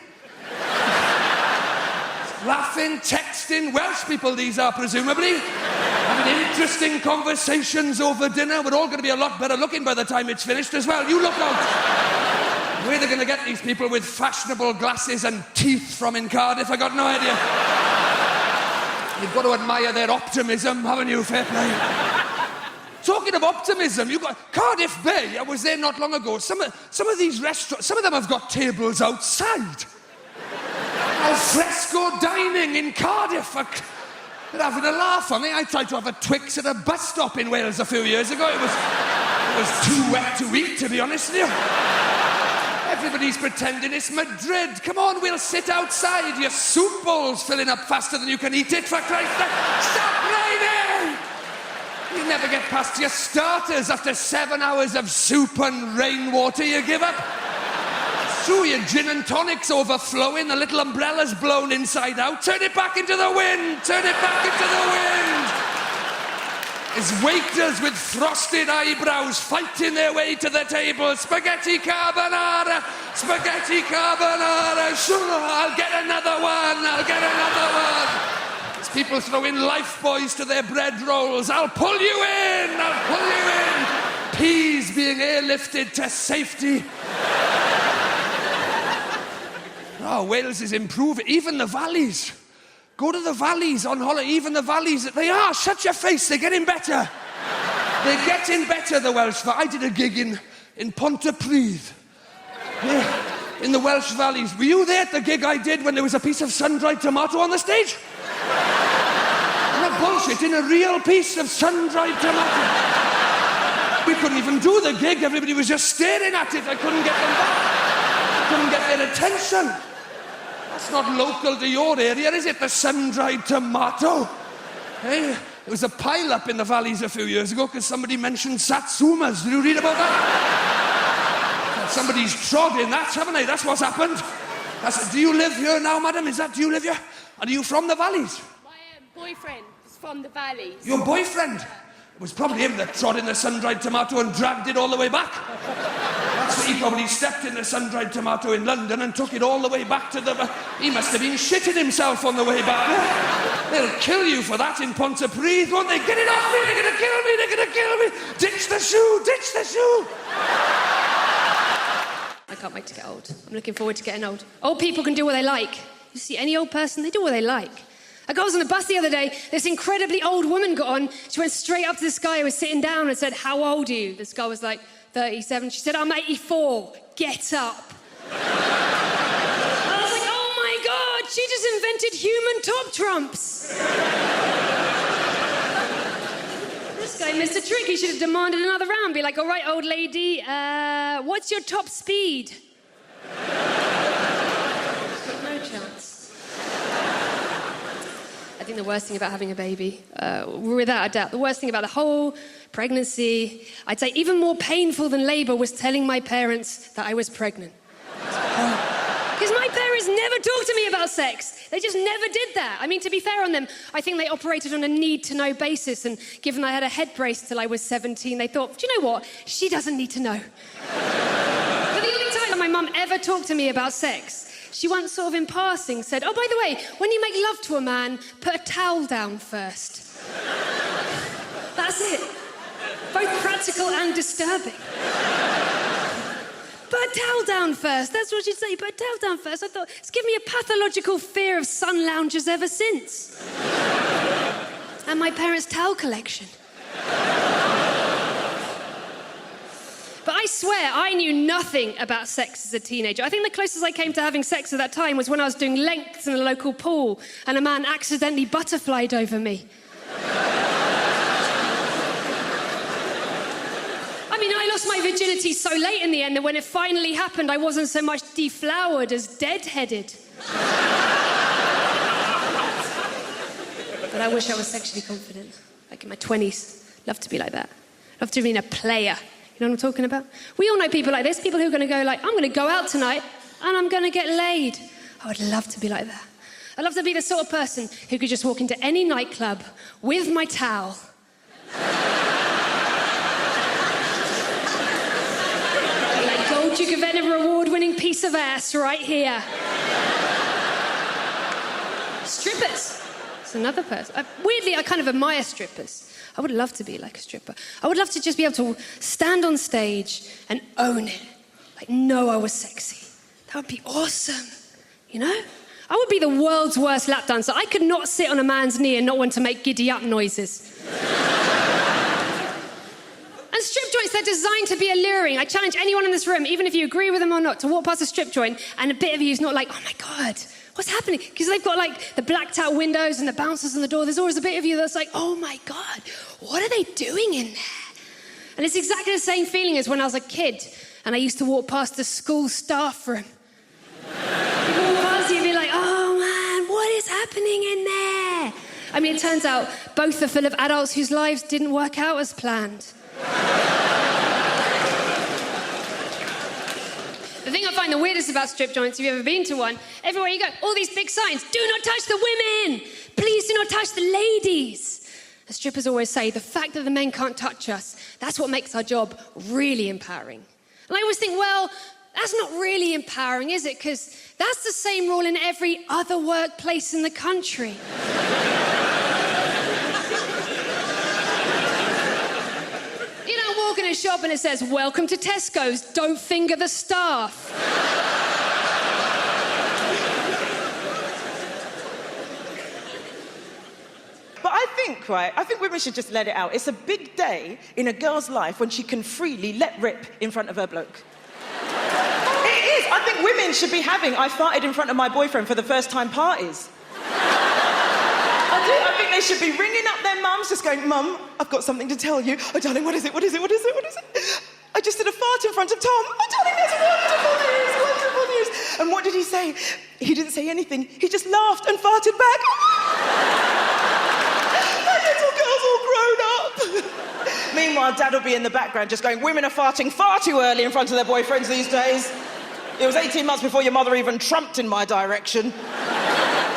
laughing, texting. Welsh people, these are presumably. Having interesting conversations over dinner. We're all going to be a lot better looking by the time it's finished as well. You look out. Where they're going to get these people with fashionable glasses and teeth from in Cardiff, I got no idea. You've got to admire their optimism, haven't you? Fair play. Talking of optimism, you've got Cardiff Bay. I was there not long ago. Some of these restaurants, some of them have got tables outside. Al fresco dining in Cardiff. They're having a laugh on me. I tried to have a Twix at a bus stop in Wales a few years ago. It was too wet to eat, to be honest with you. Everybody's pretending it's Madrid. Come on, we'll sit outside. Your soup bowl's filling up faster than you can eat it, for Christ's sake. Stop raining! You never get past your starters after 7 hours of soup and rainwater. You give up. Through your gin and tonic's overflowing, the little umbrella's blown inside out. Turn it back into the wind! Turn it back into the wind! There's waiters with frosted eyebrows fighting their way to the table. Spaghetti carbonara! Spaghetti carbonara! Sure, I'll get another one! I'll get another one! There's people throwing Lifebuoys to their bread rolls. I'll pull you in! I'll pull you in! Peas being airlifted to safety. Oh, Wales is improving. Even the valleys. Go to the valleys on holiday. Even the valleys. They are. Shut your face. They're getting better. They're getting better, the Welsh. I did a gig in Pontypridd. Yeah, in the Welsh valleys. Were you there at the gig I did when there was a piece of sun-dried tomato on the stage? Not bullshit. In a real piece of sun-dried tomato. We couldn't even do the gig. Everybody was just staring at it. I couldn't get them back. I couldn't get their attention. That's not local to your area, is it? The sun-dried tomato. Hey, there was a pile-up in the valleys a few years ago because somebody mentioned satsumas. Did you read about that? Somebody's trod in that, haven't they? That's what's happened. Do you live here now, madam? Do you live here? Are you from the valleys? My boyfriend is from the valleys. Your boyfriend? It was probably him that trod in the sun-dried tomato and dragged it all the way back. He probably stepped in the sun-dried tomato in London and took it all the way back to the... He must have been shitting himself on the way back. They'll kill you for that in Pontypridd, won't they? Get it off me! They're gonna kill me! They're gonna kill me! Ditch the shoe! Ditch the shoe! I can't wait to get old. I'm looking forward to getting old. Old people can do what they like. You see any old person, they do what they like. I was on the bus the other day, this incredibly old woman got on, she went straight up to this guy who was sitting down and said, "How old are you?" This guy was like, 37. She said, "I'm 84. Get up." I was like, oh my God, she just invented human top trumps. This guy missed a trick. He should have demanded another round. Be like, all right, old lady, what's your top speed? No chance. think the worst thing about having a baby, without a doubt, the worst thing about the whole pregnancy, I'd say even more painful than labour, was telling my parents that I was pregnant. Because my parents never talked to me about sex. They just never did that. I mean, to be fair on them, I think they operated on a need-to-know basis, and given I had a head brace till I was 17, they thought, do you know what? She doesn't need to know. But the only time my mum ever talked to me about sex, she once sort of in passing said, oh, by the way, when you make love to a man, put a towel down first. That's it. Both practical and disturbing. Put a towel down first. That's what she'd say. Put a towel down first. I thought, it's given me a pathological fear of sun loungers ever since. And my parents' towel collection. But I swear, I knew nothing about sex as a teenager. I think the closest I came to having sex at that time was when I was doing lengths in a local pool and a man accidentally butterflied over me. I mean, I lost my virginity so late in the end that when it finally happened, I wasn't so much deflowered as deadheaded. But I wish I was sexually confident, like in my 20s. Love to be like that. Love to be a player. You know what I'm talking about? We all know people like this, people who are going to go like, I'm going to go out tonight and I'm going to get laid. I would love to be like that. I'd love to be the sort of person who could just walk into any nightclub with my towel. Like Gold Duke of Edinburgh award-winning piece of ass right here. Strippers. It's another person. Weirdly, I kind of admire strippers. I would love to be like a stripper. I would love to just be able to stand on stage and own it. Like, know I was sexy. That would be awesome, you know? I would be the world's worst lap dancer. I could not sit on a man's knee and not want to make giddy-up noises. And strip joints, they're designed to be alluring. I challenge anyone in this room, even if you agree with them or not, to walk past a strip joint and a bit of you is not like, oh my God, what's happening? Because they've got like the blacked out windows and the bouncers on the door. There's always a bit of you that's like, oh my God, what are they doing in there? And it's exactly the same feeling as when I was a kid and I used to walk past the school staff room. You'd walk past, you'd be like, oh man, what is happening in there? I mean, it turns out both are full of adults whose lives didn't work out as planned. The thing I find the weirdest about strip joints, if you've ever been to one, everywhere you go, all these big signs, do not touch the women! Please do not touch the ladies! The strippers always say, the fact that the men can't touch us, that's what makes our job really empowering. And I always think, well, that's not really empowering, is it? Because that's the same rule in every other workplace in the country. You know, walk in a shop and it says, welcome to Tesco's, don't finger the staff. But I think women should just let it out. It's a big day in a girl's life when she can freely let rip in front of her bloke. It is. I think women should be having I farted in front of my boyfriend for the first time parties. I do. I think they should be ringing up their mums, just going, Mum, I've got something to tell you. Oh, darling, what is it? What is it? What is it? What is it? I just did a fart in front of Tom. Oh, darling, that's wonderful news, wonderful news. And what did he say? He didn't say anything. He just laughed and farted back. My little girl's all grown up. Meanwhile, Dad will be in the background just going, women are farting far too early in front of their boyfriends these days. It was 18 months before your mother even trumped in my direction.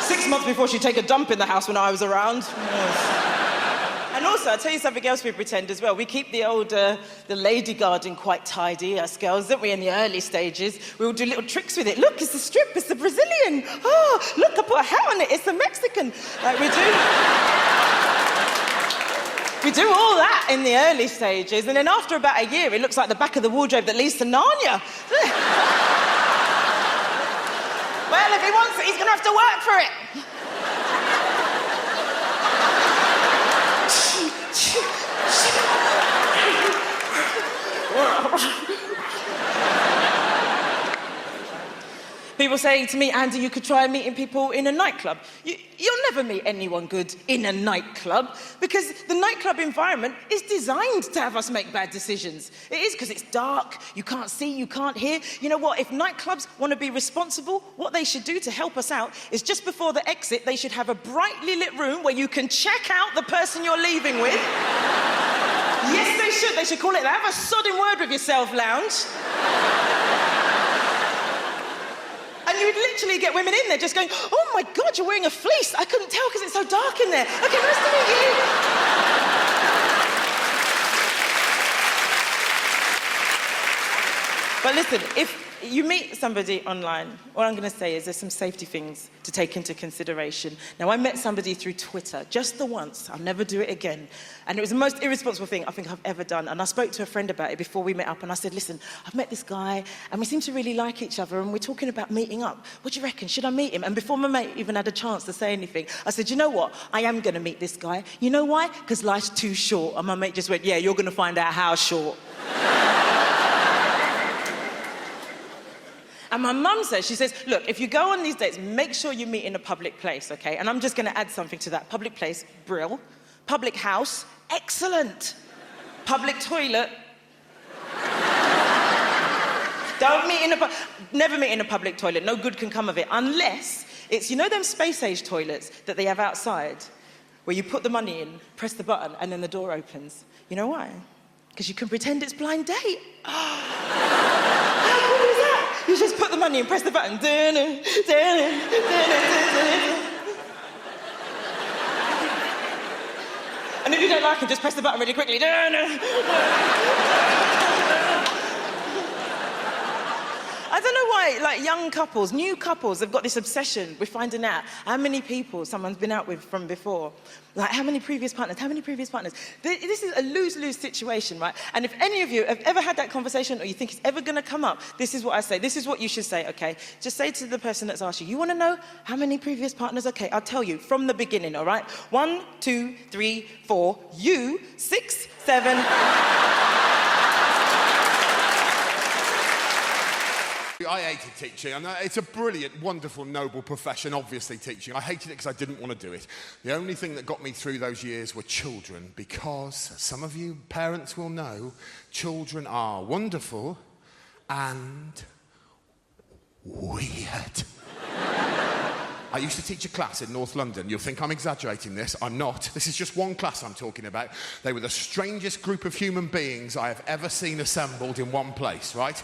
6 months before she'd take a dump in the house when I was around. Yes. And also, I'll tell you something else we pretend as well. We keep the old, the lady garden quite tidy, us girls, don't we, in the early stages? We all do little tricks with it. Look, it's the strip, it's the Brazilian. Oh, look, I put a hat on it, it's the Mexican. Like, we do all that in the early stages, and then after about a year, it looks like the back of the wardrobe that leads to Narnia. Well, if he wants it, he's going to have to work for it. People say to me, Andy, you could try meeting people in a nightclub. You'll never meet anyone good in a nightclub because the nightclub environment is designed to have us make bad decisions. It is because it's dark, you can't see, you can't hear. You know what? If nightclubs want to be responsible, what they should do to help us out is just before the exit, they should have a brightly lit room where you can check out the person you're leaving with. Yes, they should. They should call it the Have a Sodding Word with Yourself lounge. And you would literally get women in there just going, oh my God, you're wearing a fleece. I couldn't tell because it's so dark in there. Okay, nice to meet you. But listen, if you meet somebody online, all I'm going to say is there's some safety things to take into consideration. Now, I met somebody through Twitter, just the once. I'll never do it again. And it was the most irresponsible thing I think I've ever done. And I spoke to a friend about it before we met up, and I said, listen, I've met this guy, and we seem to really like each other, and we're talking about meeting up. What do you reckon? Should I meet him? And before my mate even had a chance to say anything, I said, you know what? I am going to meet this guy. You know why? Because life's too short. And my mate just went, yeah, you're going to find out how short. And my mum says, she says, look, if you go on these dates, make sure you meet in a public place, okay? And I'm just going to add something to that. Public place, brill. Public house, excellent. Public toilet. Never meet in a public toilet. No good can come of it. Unless it's, you know them space-age toilets that they have outside, where you put the money in, press the button, and then the door opens. You know why? Because you can pretend it's blind date. How cool is that? You just put the money in, press the button. And if you don't like it, just press the button really quickly. I don't know why, like, young couples, new couples have got this obsession with finding out how many people someone's been out with from before. Like, how many previous partners? This is a lose-lose situation, right? And if any of you have ever had that conversation or you think it's ever going to come up, this is what I say. This is what you should say, okay? Just say to the person that's asked you, you want to know how many previous partners? Okay, I'll tell you from the beginning, all right? 1, 2, 3, 4, you, 6, 7... I hated teaching, and it's a brilliant, wonderful, noble profession, obviously, teaching. I hated it because I didn't want to do it. The only thing that got me through those years were children, because some of you parents will know, children are wonderful and weird. I used to teach a class in North London. You'll think I'm exaggerating this. I'm not. This is just one class I'm talking about. They were the strangest group of human beings I have ever seen assembled in one place, right?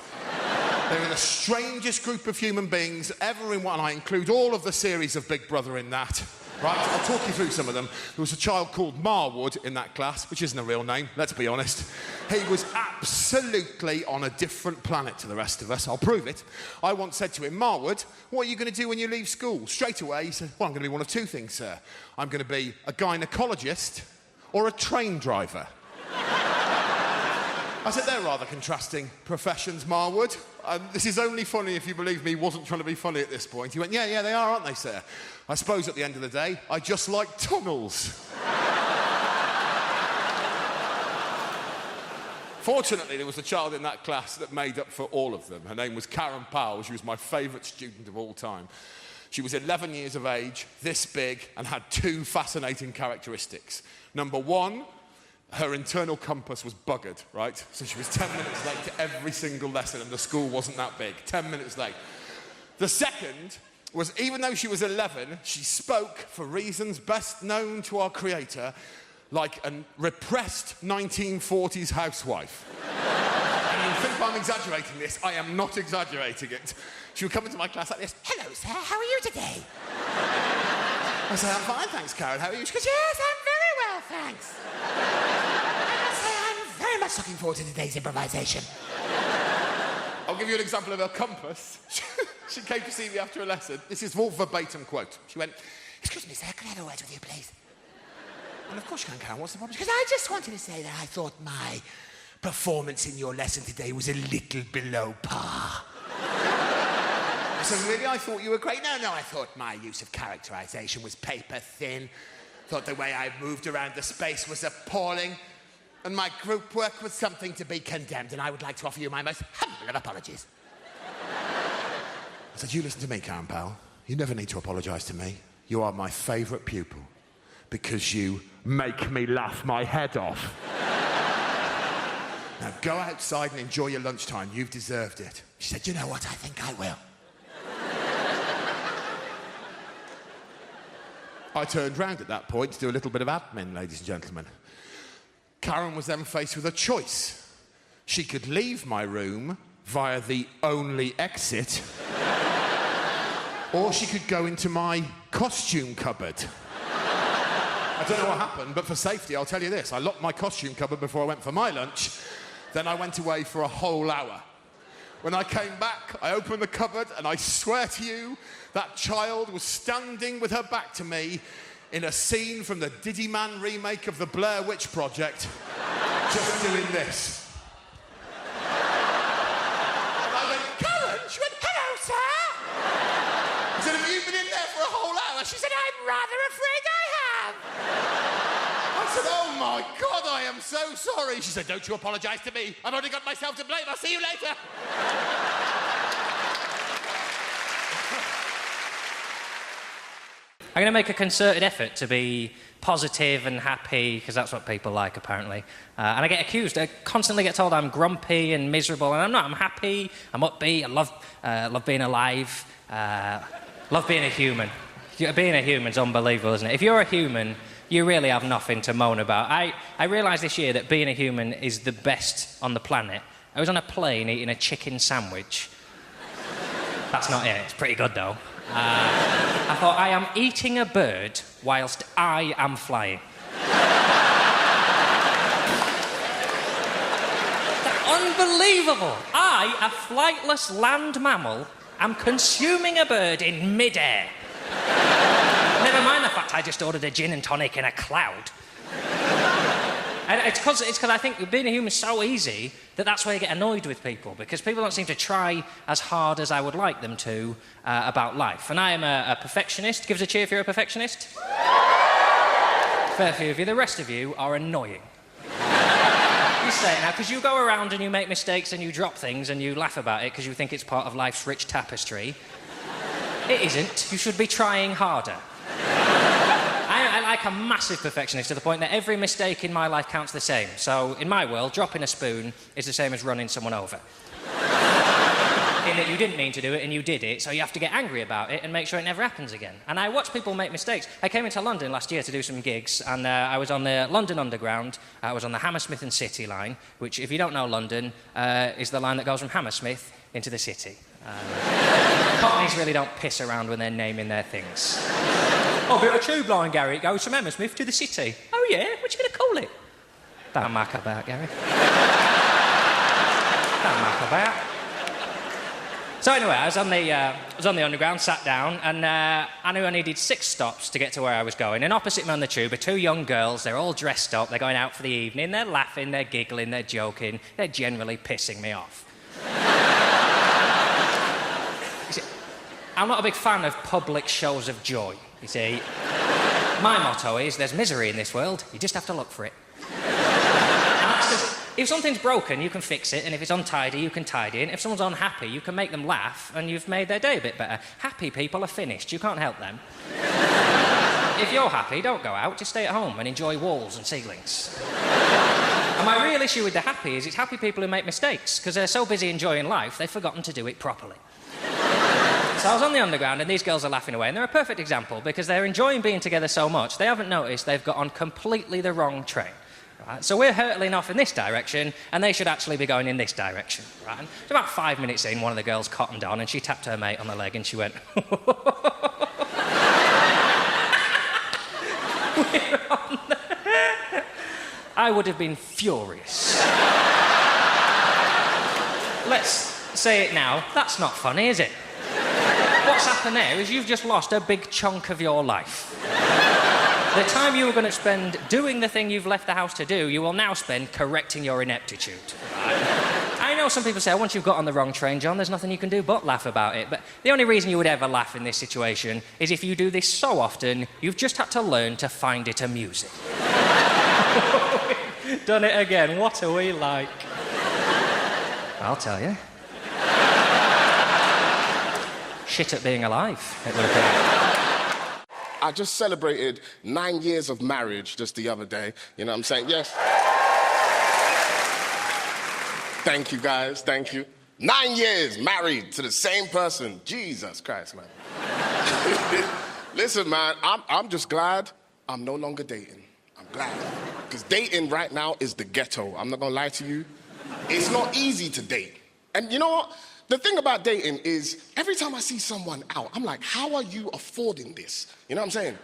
They were the strangest group of human beings ever in one. I include all of the series of Big Brother in that. Right, I'll talk you through some of them. There was a child called Marwood in that class, which isn't a real name, let's be honest. He was absolutely on a different planet to the rest of us. I'll prove it. I once said to him, Marwood, what are you going to do when you leave school? Straight away, he said, well, I'm going to be one of two things, sir. I'm going to be a gynecologist or a train driver. I said, they're rather contrasting professions, Marwood. This is only funny if you believe me, he wasn't trying to be funny at this point. He went, yeah, they are, aren't they, sir? I suppose at the end of the day, I just like tunnels. Fortunately, there was a child in that class that made up for all of them. Her name was Karen Powell. She was my favourite student of all time. She was 11 years of age, this big, and had two fascinating characteristics. Number one, her internal compass was buggered, right? So she was 10 minutes late to every single lesson, and the school wasn't that big. 10 minutes late. The second was, even though she was 11, she spoke, for reasons best known to our creator, like a repressed 1940s housewife. And you think I'm exaggerating this, I am not exaggerating it. She would come into my class like this, hello, sir, how are you today? I said, I'm fine, thanks, Karen, how are you? She goes, yes, I'm very well, thanks. I'm very much looking forward to today's improvisation. I'll give you an example of her compass. She came to see me after a lesson. This is all verbatim quote. She went, excuse me, sir, can I have a word with you, please? And of course you can, Karen. What's the problem? Because I just wanted to say that I thought my performance in your lesson today was a little below par. I said, really? I thought you were great. No, I thought my use of characterization was paper thin. Thought the way I moved around the space was appalling. And my group work was something to be condemned. And I would like to offer you my most humble of apologies. I said, you listen to me, Karen Powell. You never need to apologise to me. You are my favourite pupil because you make me laugh my head off. Now go outside and enjoy your lunchtime. You've deserved it. She said, you know what? I think I will. I turned round at that point to do a little bit of admin, ladies and gentlemen. Karen was then faced with a choice. She could leave my room via the only exit, or she could go into my costume cupboard. I don't know what happened, but for safety, I'll tell you this. I locked my costume cupboard before I went for my lunch. Then I went away for a whole hour. When I came back, I opened the cupboard, and I swear to you, that child was standing with her back to me in a scene from the Diddy Man remake of the Blair Witch Project, just doing this. And I went, Karen? She went, hello, sir. I said, have you been in there for a whole hour? She said, I'm rather afraid I have. I said, oh my God, I am so sorry. She said, don't you apologise to me. I've only got myself to blame. I'll see you later. I'm going to make a concerted effort to be positive and happy, because that's what people like, apparently. And I get accused. I constantly get told I'm grumpy and miserable, and I'm not. I'm happy, I'm upbeat, I love being alive, love being a human. Being a human's unbelievable, isn't it? If you're a human, you really have nothing to moan about. I realised this year that being a human is the best on the planet. I was on a plane eating a chicken sandwich. That's not it. It's pretty good, though. I thought, I am eating a bird whilst I am flying. Unbelievable! I, a flightless land mammal, am consuming a bird in mid-air. Never mind the fact I just ordered a gin and tonic in a cloud. And it's because I think being a human is so easy that's why I get annoyed with people, because people don't seem to try as hard as I would like them to about life. And I am a perfectionist. Give us a cheer if you're a perfectionist. Fair few of you. The rest of you are annoying. You say it now, because you go around and you make mistakes and you drop things and you laugh about it because you think it's part of life's rich tapestry. It isn't. You should be trying harder. I'm like a massive perfectionist to the point that every mistake in my life counts the same. So, in my world, dropping a spoon is the same as running someone over. In that you didn't mean to do it and you did it, so you have to get angry about it and make sure it never happens again. And I watch people make mistakes. I came into London last year to do some gigs, and I was on the London Underground. I was on the Hammersmith and City line, which, if you don't know London, is the line that goes from Hammersmith into the city. Cockneys really don't piss around when they're naming their things. Oh, bit of a tube line, Gary. It goes from Hammersmith to the city. Oh, yeah? What you going to call it? Don't muck about, Gary. Don't muck about. So anyway, I was on the Underground, sat down, and I knew I needed 6 stops to get to where I was going. And opposite me on the tube are 2 young girls. They're all dressed up. They're going out for the evening. They're laughing, they're giggling, they're joking. They're generally pissing me off. You see, I'm not a big fan of public shows of joy, you see. My motto is, there's misery in this world, you just have to look for it. And that's just, if something's broken, you can fix it, and if it's untidy, you can tidy it. And if someone's unhappy, you can make them laugh, and you've made their day a bit better. Happy people are finished, you can't help them. If you're happy, don't go out, just stay at home and enjoy walls and ceilings. And my real issue with the happy is it's happy people who make mistakes, because they're so busy enjoying life, they've forgotten to do it properly. So I was on the Underground, and these girls are laughing away, and they're a perfect example, because they're enjoying being together so much, they haven't noticed they've got on completely the wrong train. Right? So we're hurtling off in this direction, and they should actually be going in this direction. Right? And about 5 minutes in, one of the girls cottoned on, and she tapped her mate on the leg, and she went... I would have been furious. Let's say it now. That's not funny, is it? What's happened there is you've just lost a big chunk of your life. The time you were going to spend doing the thing you've left the house to do, you will now spend correcting your ineptitude. I know some people say, once you've got on the wrong train, John, there's nothing you can do but laugh about it. But the only reason you would ever laugh in this situation is if you do this so often, you've just had to learn to find it amusing. Done it again. What are we like? I'll tell you. shit at being alive, it would appear. I just celebrated 9 years of marriage just the other day. You know what I'm saying? Yes. Thank you, guys. Thank you. 9 years married to the same person. Jesus Christ, man. Listen, man, I'm just glad I'm no longer dating. I'm glad. Because dating right now is the ghetto. I'm not going to lie to you. It's not easy to date. And you know what? The thing about dating is every time I see someone out, I'm like, how are you affording this? You know what I'm saying?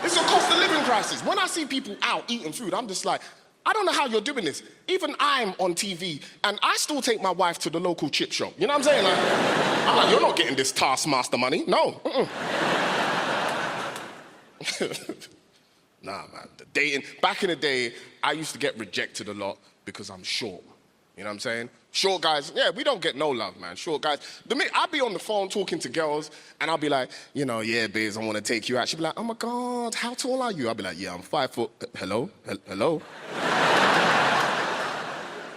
It's a cost of living crisis. When I see people out eating food, I'm just like, I don't know how you're doing this. Even I'm on TV, and I still take my wife to the local chip shop. You know what I'm saying? Like, I'm like, you're not getting this Taskmaster money. No. Nah, man. The dating. Back in the day, I used to get rejected a lot because I'm short. You know what I'm saying? Short guys, yeah, we don't get no love, man. Short guys. I'll be on the phone talking to girls, and I'll be like, you know, yeah, biz, I want to take you out. She'll be like, oh, my God, how tall are you? I'll be like, yeah, I'm 5 foot. Hello? Hello?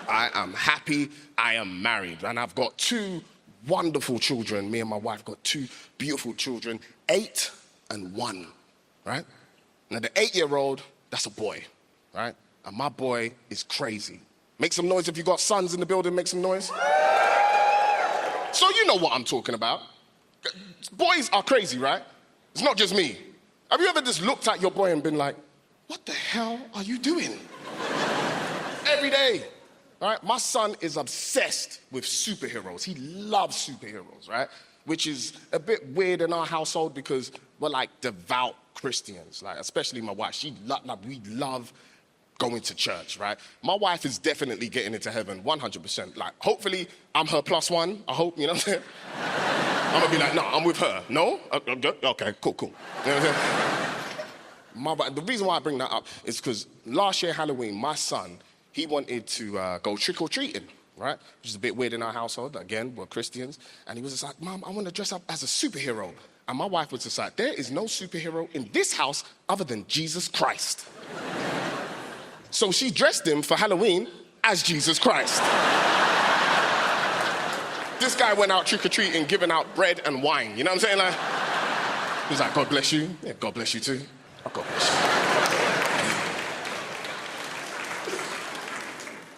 I am happy I am married, and I've got 2 wonderful children. Me and my wife got 2 beautiful children, 8 and 1, right? Now, the 8-year-old, that's a boy, right? And my boy is crazy. Make some noise if you got sons in the building, make some noise. So you know what I'm talking about. Boys are crazy, right? It's not just me. Have you ever just looked at your boy and been like, what the hell are you doing? Every day, right? My son is obsessed with superheroes. He loves superheroes, right? Which is a bit weird in our household because we're like devout Christians, like especially my wife. We love going to church, right? My wife is definitely getting into heaven, 100%. Like, hopefully, I'm her +1. I hope, you know what I'm saying? I'm gonna be like, no, I'm with her. No? Okay, cool. You know what I'm saying? The reason why I bring that up is because last year, Halloween, my son, he wanted to go trick-or-treating, right? Which is a bit weird in our household. Again, we're Christians. And he was just like, Mom, I want to dress up as a superhero. And my wife was just like, there is no superhero in this house other than Jesus Christ. So she dressed him for Halloween as Jesus Christ. This guy went out trick-or-treating, giving out bread and wine. You know what I'm saying? Like, he was like, God bless you. Yeah, God bless you too. Oh, God bless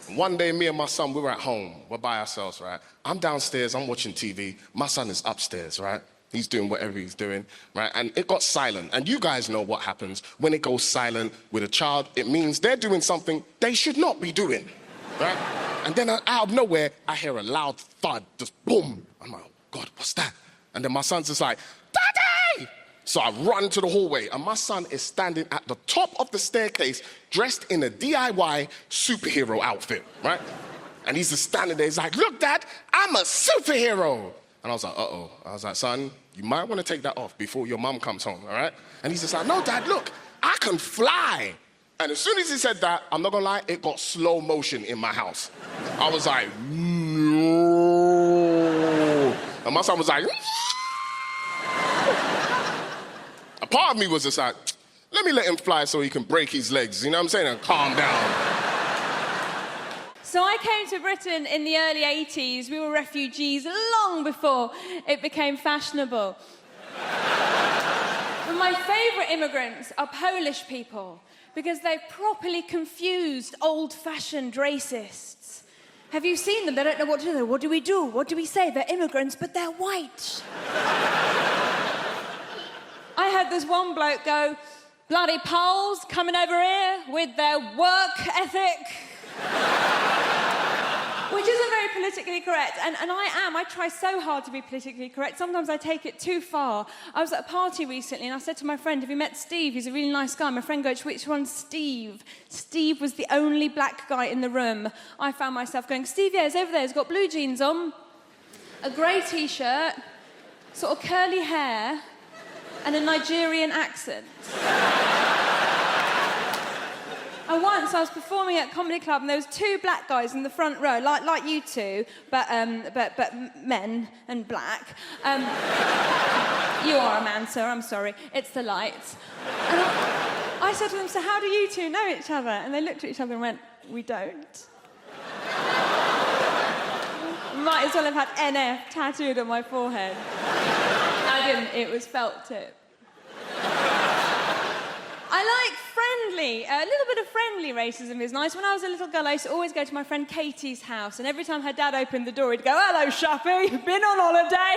you. One day, me and my son, we were at home. We're by ourselves, right? I'm downstairs, I'm watching TV. My son is upstairs, right? He's doing whatever he's doing, right? And it got silent. And you guys know what happens when it goes silent with a child. It means they're doing something they should not be doing, right? And then out of nowhere, I hear a loud thud, just boom. I'm like, oh, God, what's that? And then my son's just like, Daddy! So I run to the hallway, and my son is standing at the top of the staircase, dressed in a DIY superhero outfit, right? And he's just standing there. He's like, look, Dad, I'm a superhero. And I was like, uh-oh. I was like, son, you might want to take that off before your mum comes home, all right? And he's just like, no, Dad, look, I can fly. And as soon as he said that, I'm not gonna lie, it got slow motion in my house. I was like, no. And my son was like, a part of me was just like, let me let him fly so he can break his legs, you know what I'm saying, and calm down. So I came to Britain in the early 80s. We were refugees long before it became fashionable. But my favourite immigrants are Polish people because they've properly confused old-fashioned racists. Have you seen them? They don't know what to do. What do we do? What do we say? They're immigrants, but they're white. I heard this one bloke go, bloody Poles coming over here with their work ethic. Which isn't very politically correct, and I try so hard to be politically correct. Sometimes I take it too far. I was at a party recently, and I said to my friend, have you met Steve? He's a really nice guy. My friend goes, which one's Steve? Steve was the only black guy in the room. I found myself going, Steve, yeah, he's over there. He's got blue jeans on, a grey T-shirt, sort of curly hair, and a Nigerian accent. And once I was performing at a comedy club and there was 2 black guys in the front row, like you two, but men and black. You are a man, sir, I'm sorry. It's the lights. And I said to them, so how do you two know each other? And they looked at each other and went, we don't. Might as well have had NF tattooed on my forehead. didn't. It was felt tip. I like friendly. A little bit of friendly racism is nice. When I was a little girl, I used to always go to my friend Katie's house, and every time her dad opened the door, he'd go, "Hello, Shappy, been on holiday?"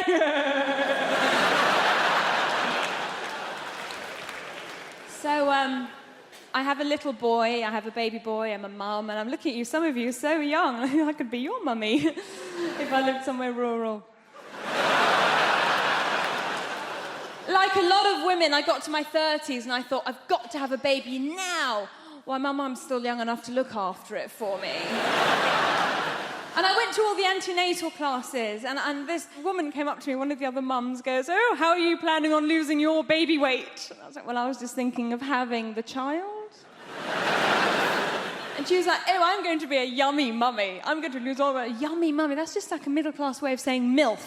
So, I have a little boy, I have a baby boy, I'm a mum, and I'm looking at you, some of you are so young. I could be your mummy if I lived somewhere rural. Like a lot of women, I got to my 30s and I thought, I've got to have a baby now. Why, my mum's still young enough to look after it for me. And I went to all the antenatal classes, and this woman came up to me, one of the other mums goes, "Oh, how are you planning on losing your baby weight?" And I was like, "Well, I was just thinking of having the child." And she was like, "Oh, I'm going to be a yummy mummy. I'm going to lose all my yummy mummy." That's just like a middle-class way of saying MILF.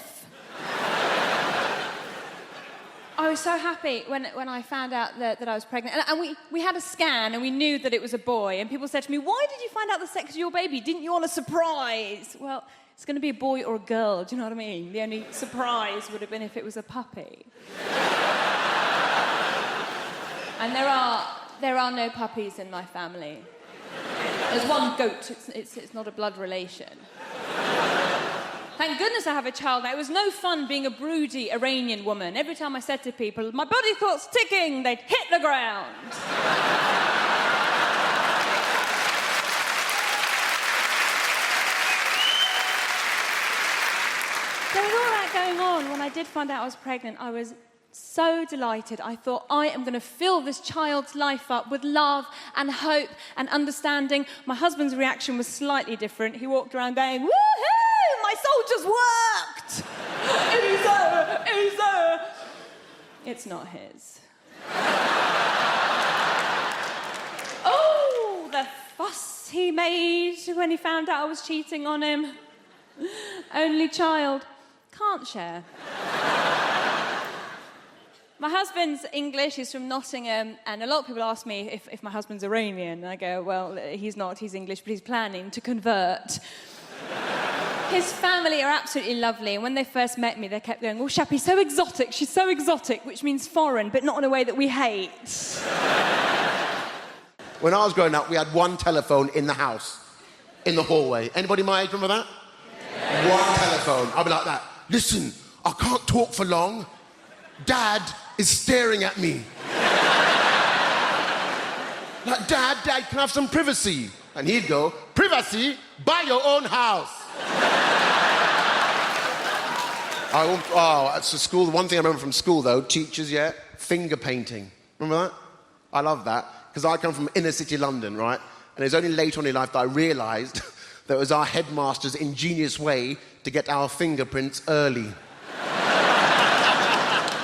I was so happy when I found out that I was pregnant. And we had a scan and we knew that it was a boy. And people said to me, "Why did you find out the sex of your baby? Didn't you want a surprise?" Well, it's going to be a boy or a girl, do you know what I mean? The only surprise would have been if it was a puppy. And there are no puppies in my family. There's one goat, it's not a blood relation. Thank goodness I have a child now. It was no fun being a broody Iranian woman. Every time I said to people, "My body clock's ticking," they'd hit the ground. So with all that going on, when I did find out I was pregnant, I was so delighted. I thought, I am going to fill this child's life up with love and hope and understanding. My husband's reaction was slightly different. He walked around going, "Woohoo! My soldiers worked! Easy! It's not his. Oh, the fuss he made when he found out I was cheating on him. Only child. Can't share. My husband's English, he's from Nottingham, and a lot of people ask me if my husband's Iranian. And I go, well, he's not, he's English, but he's planning to convert. His family are absolutely lovely, and when they first met me, they kept going, "Oh, Shappy's so exotic, she's so exotic," which means foreign, but not in a way that we hate. When I was growing up, we had one telephone in the house, in the hallway. Anybody my age remember that? Yeah. One telephone. I'd be like that. "Listen, I can't talk for long. Dad is staring at me." Like, Dad, can I have some privacy? And he'd go, "Privacy? Buy your own house." At school, the one thing I remember from school, though, teachers, finger painting. Remember that? I love that, because I come from inner city London, right? And it was only later on in life that I realised that it was our headmaster's ingenious way to get our fingerprints early.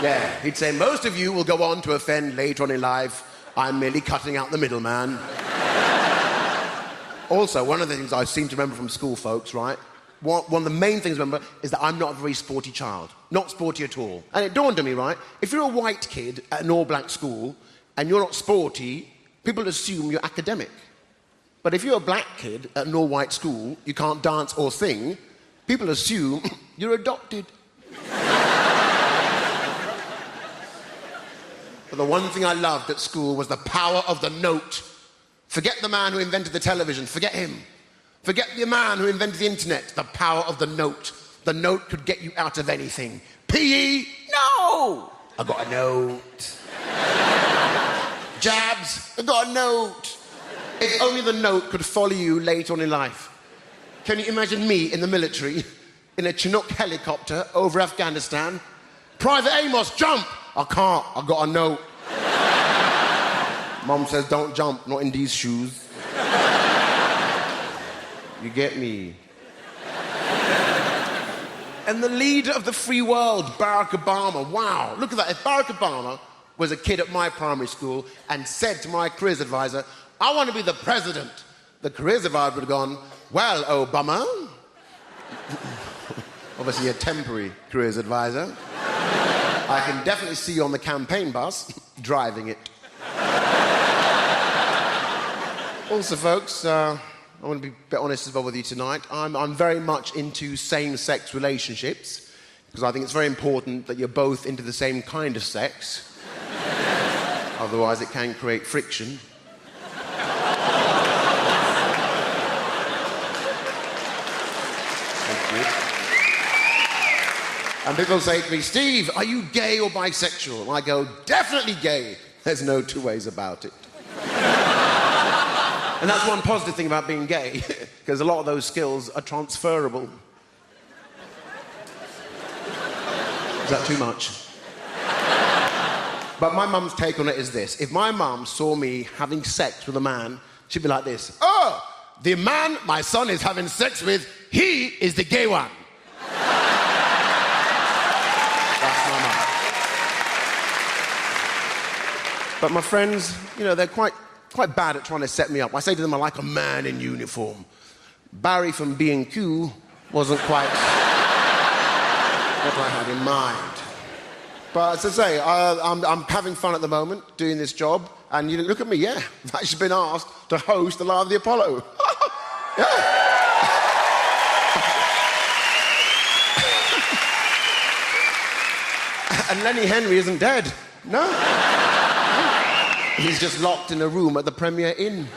Yeah, he'd say, "Most of you will go on to offend later on in life. I'm merely cutting out the middleman." Also, one of the things I seem to remember from school, folks, right? One of the main things I remember is that I'm not a very sporty child. Not sporty at all. And it dawned on me, right? If you're a white kid at an all-black school and you're not sporty, people assume you're academic. But if you're a black kid at an all-white school, you can't dance or sing, people assume you're adopted. But the one thing I loved at school was the power of the note. Forget the man who invented the television. Forget him. Forget the man who invented the internet. The power of the note. The note could get you out of anything. PE? No! I got a note. Jabs? I got a note. If only the note could follow you later on in life. Can you imagine me in the military, in a Chinook helicopter over Afghanistan? "Private Amos, jump!" "I can't, I got a note." Mum says, "Don't jump, not in these shoes." You get me? And the leader of the free world, Barack Obama. Wow, look at that. If Barack Obama was a kid at my primary school and said to my careers advisor, "I want to be the president," the careers advisor would have gone, "Well, Obama." Obviously a temporary careers advisor. I can definitely see you on the campaign bus, driving it. Also, folks, I want to be a bit honest as well with you tonight. I'm very much into same-sex relationships. because I think it's very important that you're both into the same kind of sex. Otherwise, it can create friction. And people say to me, Steve, are you gay or bisexual? And I go, definitely gay. There's no two ways about it. And that's one positive thing about being gay, because a lot of those skills are transferable. Is that too much? But my mum's take on it is this. If my mum saw me having sex with a man, she'd be like this. Oh, the man my son is having sex with, he is the gay one. That's my mum. But my friends, you know, they're quite bad at trying to set me up. I say to them, I like a man in uniform. Barry from B&Q wasn't quite what I had in mind. But as I say, I'm having fun at the moment doing this job, and you look at me, yeah, I've actually been asked to host the Live of the Apollo. Yeah. And Lenny Henry isn't dead. No. He's just locked in a room at the Premier Inn.